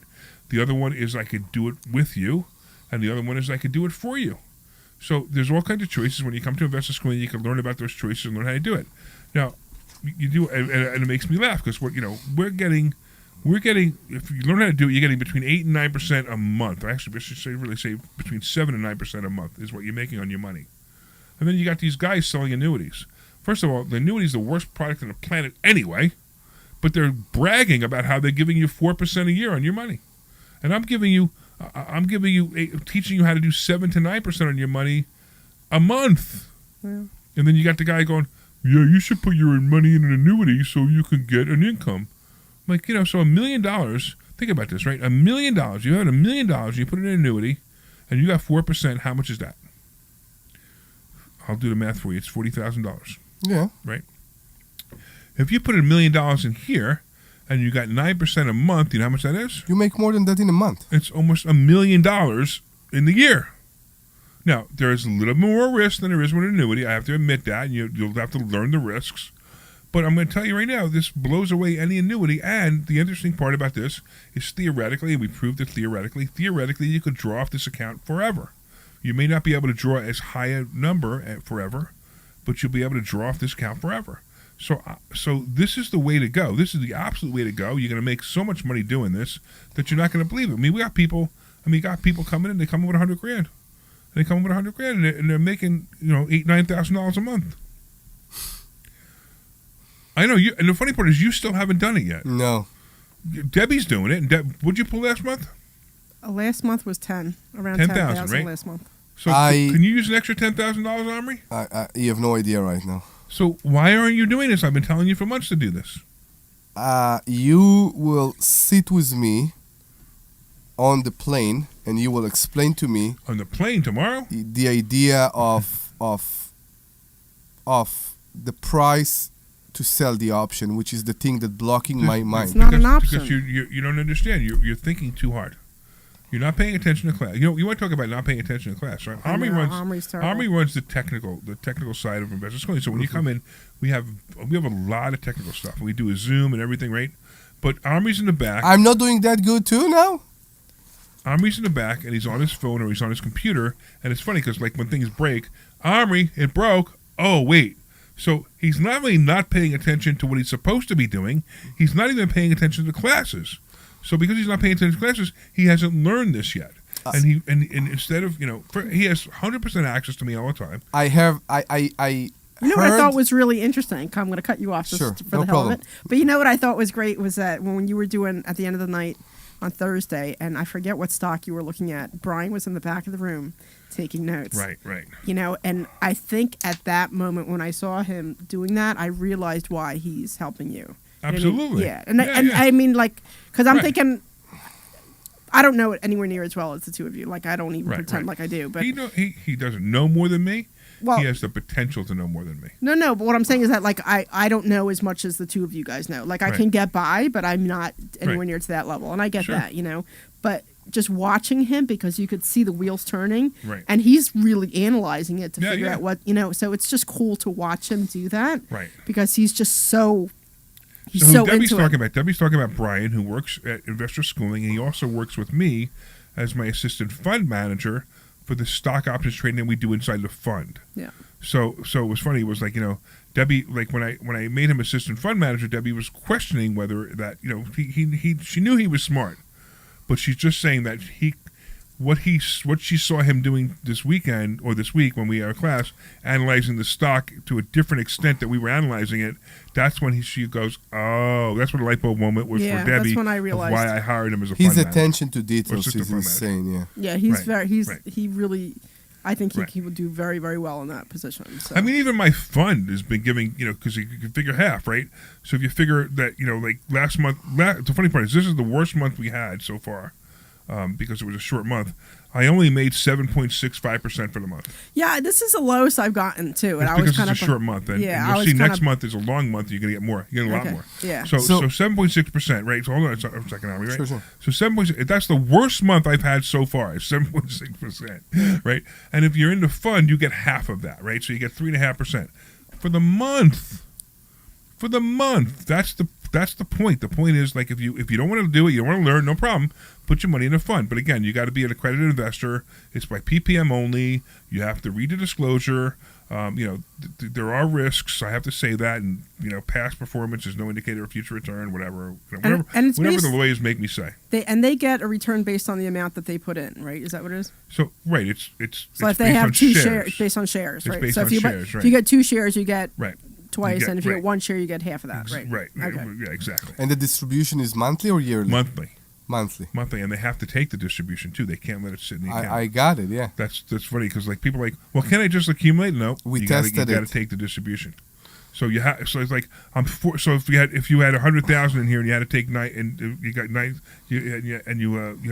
The other one is I could do it with you. And the other one is I could do it for you. So there's all kinds of choices. When you come to investor school, you can learn about those choices and learn how to do it. Now, you do, and it makes me laugh because we're getting. If you learn how to do it, you're getting between 8 and 9% a month. Actually, I should really say between 7 and 9% a month is what you're making on your money. And then you got these guys selling annuities. First of all, the annuity is the worst product on the planet anyway, but they're bragging about how they're giving you 4% a year on your money, and I'm teaching you how to do 7 to 9% on your money a month. Yeah. And then you got the guy going, "Yeah, you should put your money in an annuity so you can get an income." Like, so $1 million. Think about this, right? $1 million. You have $1 million. You put it in an annuity, and you got 4%. How much is that? I'll do the math for you. It's $40,000. Yeah. Right. If you put $1 million in here, and you got 9% a month, you know how much that is? You make more than that in a month. It's almost $1 million in the year. Now, there is a little more risk than there is with an annuity. I have to admit that. You'll have to learn the risks. But I'm going to tell you right now, this blows away any annuity. And the interesting part about this is theoretically, and we proved it theoretically, you could draw off this account forever. You may not be able to draw as high a number forever, but you'll be able to draw off this account forever. So this is the way to go. This is the absolute way to go. You're going to make so much money doing this that you're not going to believe it. I mean, we got people coming in, they come in with $100,000. And they come in with $100,000 and they're making, $8,000-9,000 a month. I know you, and the funny part is you still haven't done it yet. No. Debbie's doing it. And what'd you pull last month? Last month was around 10,000, right? Last month. So can you use an extra $10,000, Omri? You have no idea right now. So why aren't you doing this? I've been telling you for months to do this. You will sit with me on the plane, and you will explain to me on the plane tomorrow the idea of the price to sell the option, which is the thing that's blocking my mind. It's not an option. Because you don't understand. You're thinking too hard. You're not paying attention to class. You want to talk about not paying attention to class, right? Omri runs the technical side of investor schooling. So when you come in, we have a lot of technical stuff. We do a Zoom and everything, right? But Omri's in the back. I'm not doing that good too now. Omri's in the back, and he's on his phone or he's on his computer, and it's funny because when things break, Omri, it broke. Oh wait. So he's not only not paying attention to what he's supposed to be doing, he's not even paying attention to classes. So because he's not paying attention to classes, he hasn't learned this yet. And instead of, he has 100% access to me all the time. I what I thought was really interesting? I'm going to cut you off just for the hell of it. But you know what I thought was great was that when you were doing at the end of the night on Thursday, and I forget what stock you were looking at, Brian was in the back of the room taking notes. Right. And I think at that moment when I saw him doing that, I realized why he's helping you. Absolutely. Yeah. I mean, because I'm thinking, I don't know it anywhere near as well as the two of you. Like, I don't even pretend like I do. But he doesn't know more than me. Well, he has the potential to know more than me. No. But what I'm saying is that, I don't know as much as the two of you guys know. Like, I can get by, but I'm not anywhere near to that level. And I get that, But just watching him, because you could see the wheels turning, and he's really analyzing it to figure out what, so it's just cool to watch him do that. Right. Because he's just so... So Debbie's talking about Brian, who works at Investor Schooling, and he also works with me as my assistant fund manager for the stock options trading that we do inside the fund. Yeah. So it was funny. It was Debbie, when I made him assistant fund manager, Debbie was questioning whether that she knew he was smart, but she's just saying that what she saw him doing this week when we had our class, analyzing the stock to a different extent that we were analyzing it. That's when she goes, oh, that's what the light bulb moment was for Debbie. That's when I realized why I hired him as a his fund attention manager. to details is insane. Yeah, he really. I think he would do very, very well in that position. So. I mean, even my fund has been giving, because you can figure half, right? So if you figure that, last month, the funny part is this is the worst month we had so far because it was a short month. I only made 7.65% for the month. Yeah, this is the lowest I've gotten too, and It's I was because kind it's a of short month, and yeah. you'll I was see kind next of, month is a long month. You're gonna get more. You're gonna get a lot more. Yeah. So 7.6%, right? So hold on a second, Omri, right? Sure. So 7.6. That's the worst month I've had so far. It's 7.6%, right? And if you're in the fund, you get half of that, right? So you get 3.5% for the month. For the month, that's the point. The point is, like, if you don't want to do it, you don't want to learn, no problem. Put your money in a fund. But again, you got to be an accredited investor. It's by PPM only. You have to read the disclosure. There are risks. I have to say that, and past performance is no indicator of future return. Whatever the lawyers make me say. They get a return based on the amount that they put in, right? Is that what it is? So right, it's so if they have two shares, based on shares, right? Based so on if you shares, right. if you get 2 shares, you get right. twice, and if you get 1 share, you get half of that, right? Right. Okay. Yeah, exactly. And the distribution is monthly or yearly? Monthly, and they have to take the distribution too. They can't let it sit in the account. I got it. Yeah. That's funny because like people are like, well, can I just accumulate? No, we tested it. You got to take the distribution. So it's like so if you had 100,000 in here and you had to take you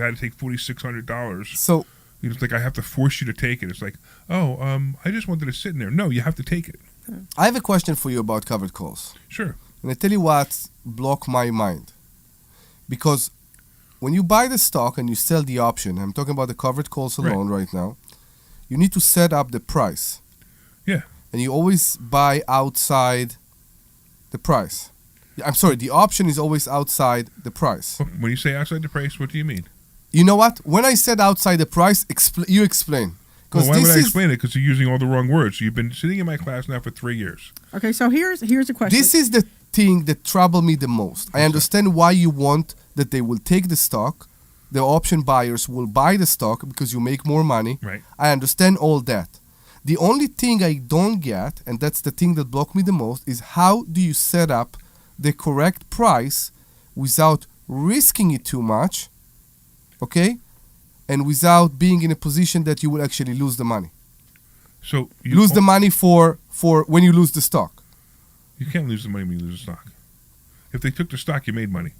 had to take $4,600. So it's like I have to force you to take it. It's like, I just wanted to sit in there. No, you have to take it. I have a question for you about covered calls. Sure. And I tell you what blocked my mind. Because when you buy the stock and you sell the option, I'm talking about the covered calls alone right now, you need to set up the price. Yeah. And you always buy outside the price. I'm sorry, the option is always outside the price. When you say outside the price, what do you mean? You know what? When I said outside the price, you explain. Well, why would I explain it? Because you're using all the wrong words. You've been sitting in my class now for 3 years. Okay, so here's a question. This is the thing that troubled me the most. I understand why you want that they will take the stock. The option buyers will buy the stock because you make more money. Right. I understand all that. The only thing I don't get, and that's the thing that blocked me the most, is how do you set up the correct price without risking it too much, okay? And without being in a position that you will actually lose the money. So you lose the money for when you lose the stock. You can't lose the money when you lose the stock. If they took the stock, you made money.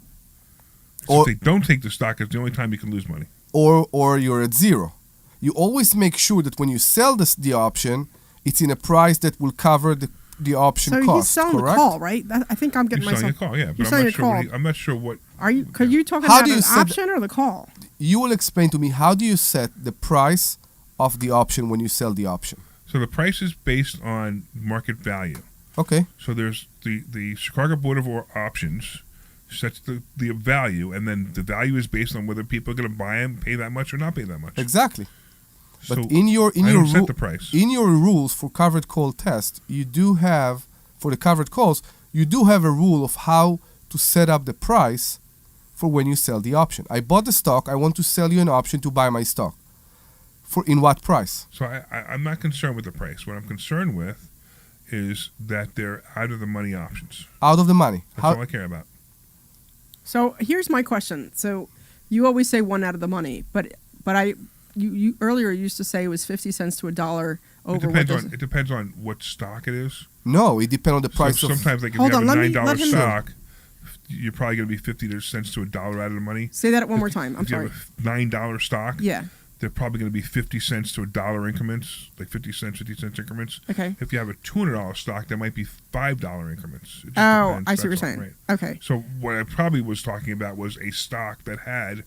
So if they don't take the stock, it's the only time you can lose money. Or you're at zero. You always make sure that when you sell the option, it's in a price that will cover the option cost. So he's selling correct? the call, right? I think I'm getting myself. Selling a call, yeah. You're But selling a call. I'm not sure what. Are you? Could you talk about an option or the call? You will explain to me how do you set the price of the option when you sell the option. So the price is based on market value. Okay. So there's the Chicago Board of Options sets the value, and then the value is based on whether people are going to buy them, pay that much, or not pay that much. Exactly. But So in your set the price. in your rules for covered call test, you do have for the covered calls, you do have a rule of how to set up the price for when you sell the option. I bought the stock. I want to sell you an option to buy my stock. For in what price? So I'm not concerned with the price. What I'm concerned with is that they're out of the money options. Out of the money. That's all I care about. So here's my question. So you always say one out of the money, but you earlier used to say it was 50 cents to $1 over. It depends on what stock it is. No, it depends on the price. So sometimes, like if Hold you have on, a $9 let him stock, you're probably going to be 50 cents to $1 out of the money. Say that one more time. I'm sorry. If you have a $9 stock, yeah, they're probably going to be 50 cents to $1 increments, like 50 cents increments. Okay. If you have a $200 stock, that might be $5 increments. It just Oh, depends. I see what you're That's all, saying. right. Okay. So what I probably was talking about was a stock that had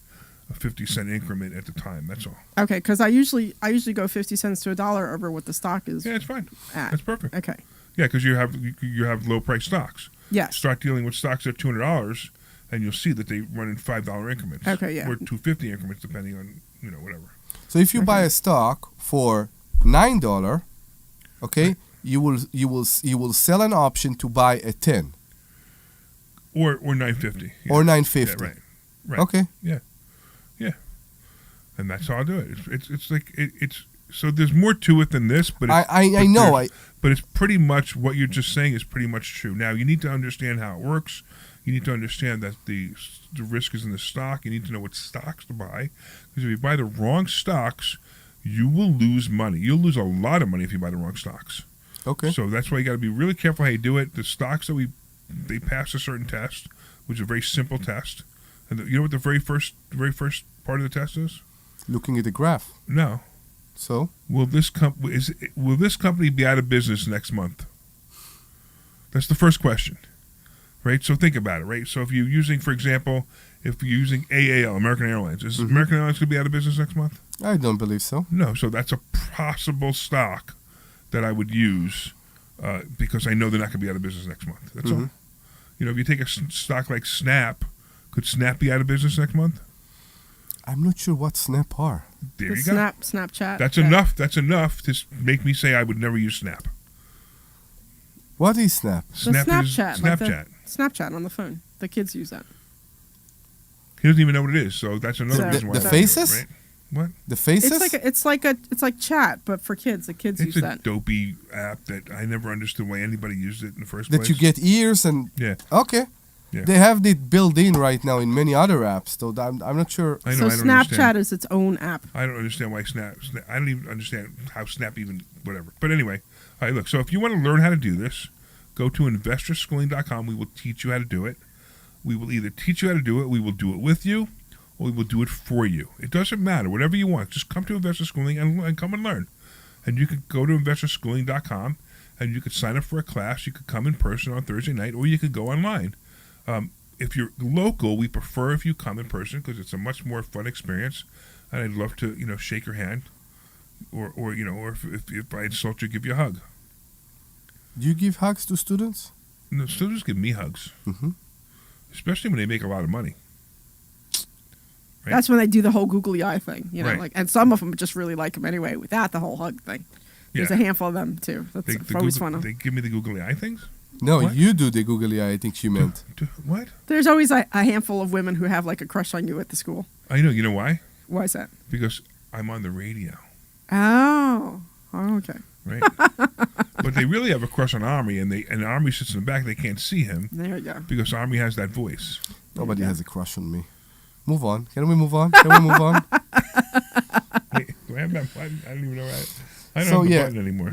a 50-cent increment at the time. That's all. Okay, because I usually go 50 cents to $1 over what the stock is. Yeah, it's fine. At. That's perfect. Okay. Yeah, because you have low price stocks. Yes. Start dealing with stocks at $200, and you'll see that they run in $5 increments. Okay, yeah. Or $2.50 increments, depending on whatever. So if you buy a stock for $9, okay, you will sell an option to buy a 10. Or $9.50. Yeah. Or $9.50. Yeah, right. Okay. Yeah. And that's how I do it. It's like it's so there's more to it than this, but I know. But it's pretty much what you're just saying is pretty much true. Now you need to understand how it works. You need to understand that the risk is in the stock. You need to know what stocks to buy, because if you buy the wrong stocks, you will lose money. You'll lose a lot of money if you buy the wrong stocks. Okay. So that's why you got to be really careful how you do it. The stocks that they pass a certain test, which is a very simple test. And you know what the very first part of the test is? Looking at the graph. No. So? Will this company be out of business next month? That's the first question, right? So think about it, right? So if you're using, for example, if you're using AAL, American Airlines, is American Airlines going to be out of business next month? I don't believe so. No, so that's a possible stock that I would use because I know they're not going to be out of business next month. That's all. You know, if you take a stock like Snap, could Snap be out of business next month? I'm not sure what Snap are. There The you go. Snapchat. That's enough. That's enough to make me say I would never use Snap. What is Snap? The Snap Snapchat. is like Snapchat. Snapchat on the phone. The kids use that. He doesn't even know what it is, so that's another reason why. The faces? Right? What? The faces? It's like chat, but for kids. The kids use It's a that. dopey app that I never understood why anybody used it in the first that place. you get ears and... Yeah. Okay. Yeah. They have it built in right now in many other apps, so I'm not sure. I know, So I don't Snapchat understand. is its own app. I don't understand why Snap. I don't even understand how Snap even whatever. But anyway, all right. Look, so if you want to learn how to do this, go to investorschooling.com. We will teach you how to do it. We will either teach you how to do it, we will do it with you, or we will do it for you. It doesn't matter. Whatever you want, just come to Investor Schooling and come and learn. And you can go to investorschooling.com and you could sign up for a class. You could come in person on Thursday night, or you could go online. If you're local, we prefer if you come in person because it's a much more fun experience, and I'd love to, shake your hand, or if I insult you, give you a hug. Do you give hugs to students? No, students give me hugs, especially when they make a lot of money. Right? That's when they do the whole googly eye thing, Right. and some of them just really like them anyway without the whole hug thing. There's Yeah. a handful of them too. That's always fun. They give me the googly eye things? No, What? you do the googly eye, I think she meant. What? There's always a handful of women who have like a crush on you at the school. I know. You know why? Why is that? Because I'm on the radio, Oh, okay. right? But they really have a crush on Omri, and Omri sits in the back. They can't see him There you go. because Omri has that voice. Nobody has a crush on me. Move on. Can we move on? Can we move on? Wait, do I have that button? I don't even know. I don't So have the yeah, button anymore.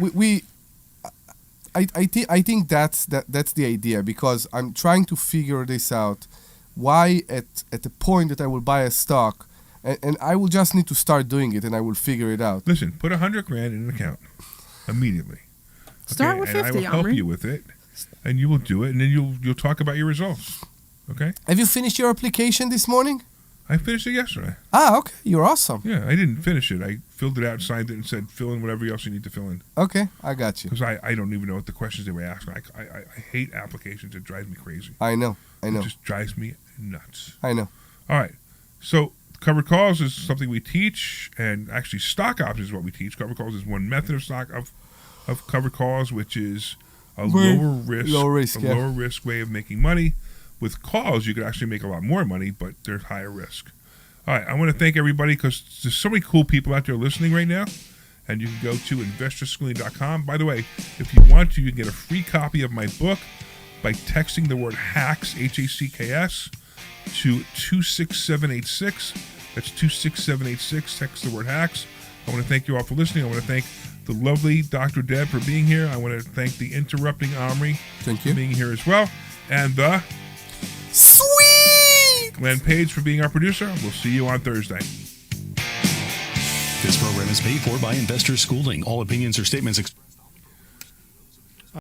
I think that's the idea, because I'm trying to figure this out. Why at the point that I will buy a stock, and I will just need to start doing it, and I will figure it out. Listen, put $100,000 in an account immediately. Start with and 50, I will help Omri. you with it, and you will do it, and then you'll talk about your results. Okay? Have you finished your application this morning? I finished it yesterday. Ah, okay. You're awesome. Yeah, I didn't finish it. I filled it out, signed it, and said fill in whatever else you need to fill in. Okay, I got you. Because I don't even know what the questions they were asking. I hate applications. It drives me crazy. I know. It just drives me nuts. I know. All right. So covered calls is something we teach, and actually stock options is what we teach. Covered calls is one method of covered calls, which is a lower risk way of making money. With calls, you could actually make a lot more money, but there's higher risk. All right, I want to thank everybody because there's so many cool people out there listening right now, and you can go to investorschooling.com. By the way, if you want to, you can get a free copy of my book by texting the word HACKS, H-A-C-K-S, to 26786. That's 26786. Text the word HACKS. I want to thank you all for listening. I want to thank the lovely Dr. Deb for being here. I want to thank the interrupting Omri for being here as well. And the sweet Glenn Page for being our producer. We'll see you on Thursday. This program is paid for by Investor Schooling. All opinions or statements expressed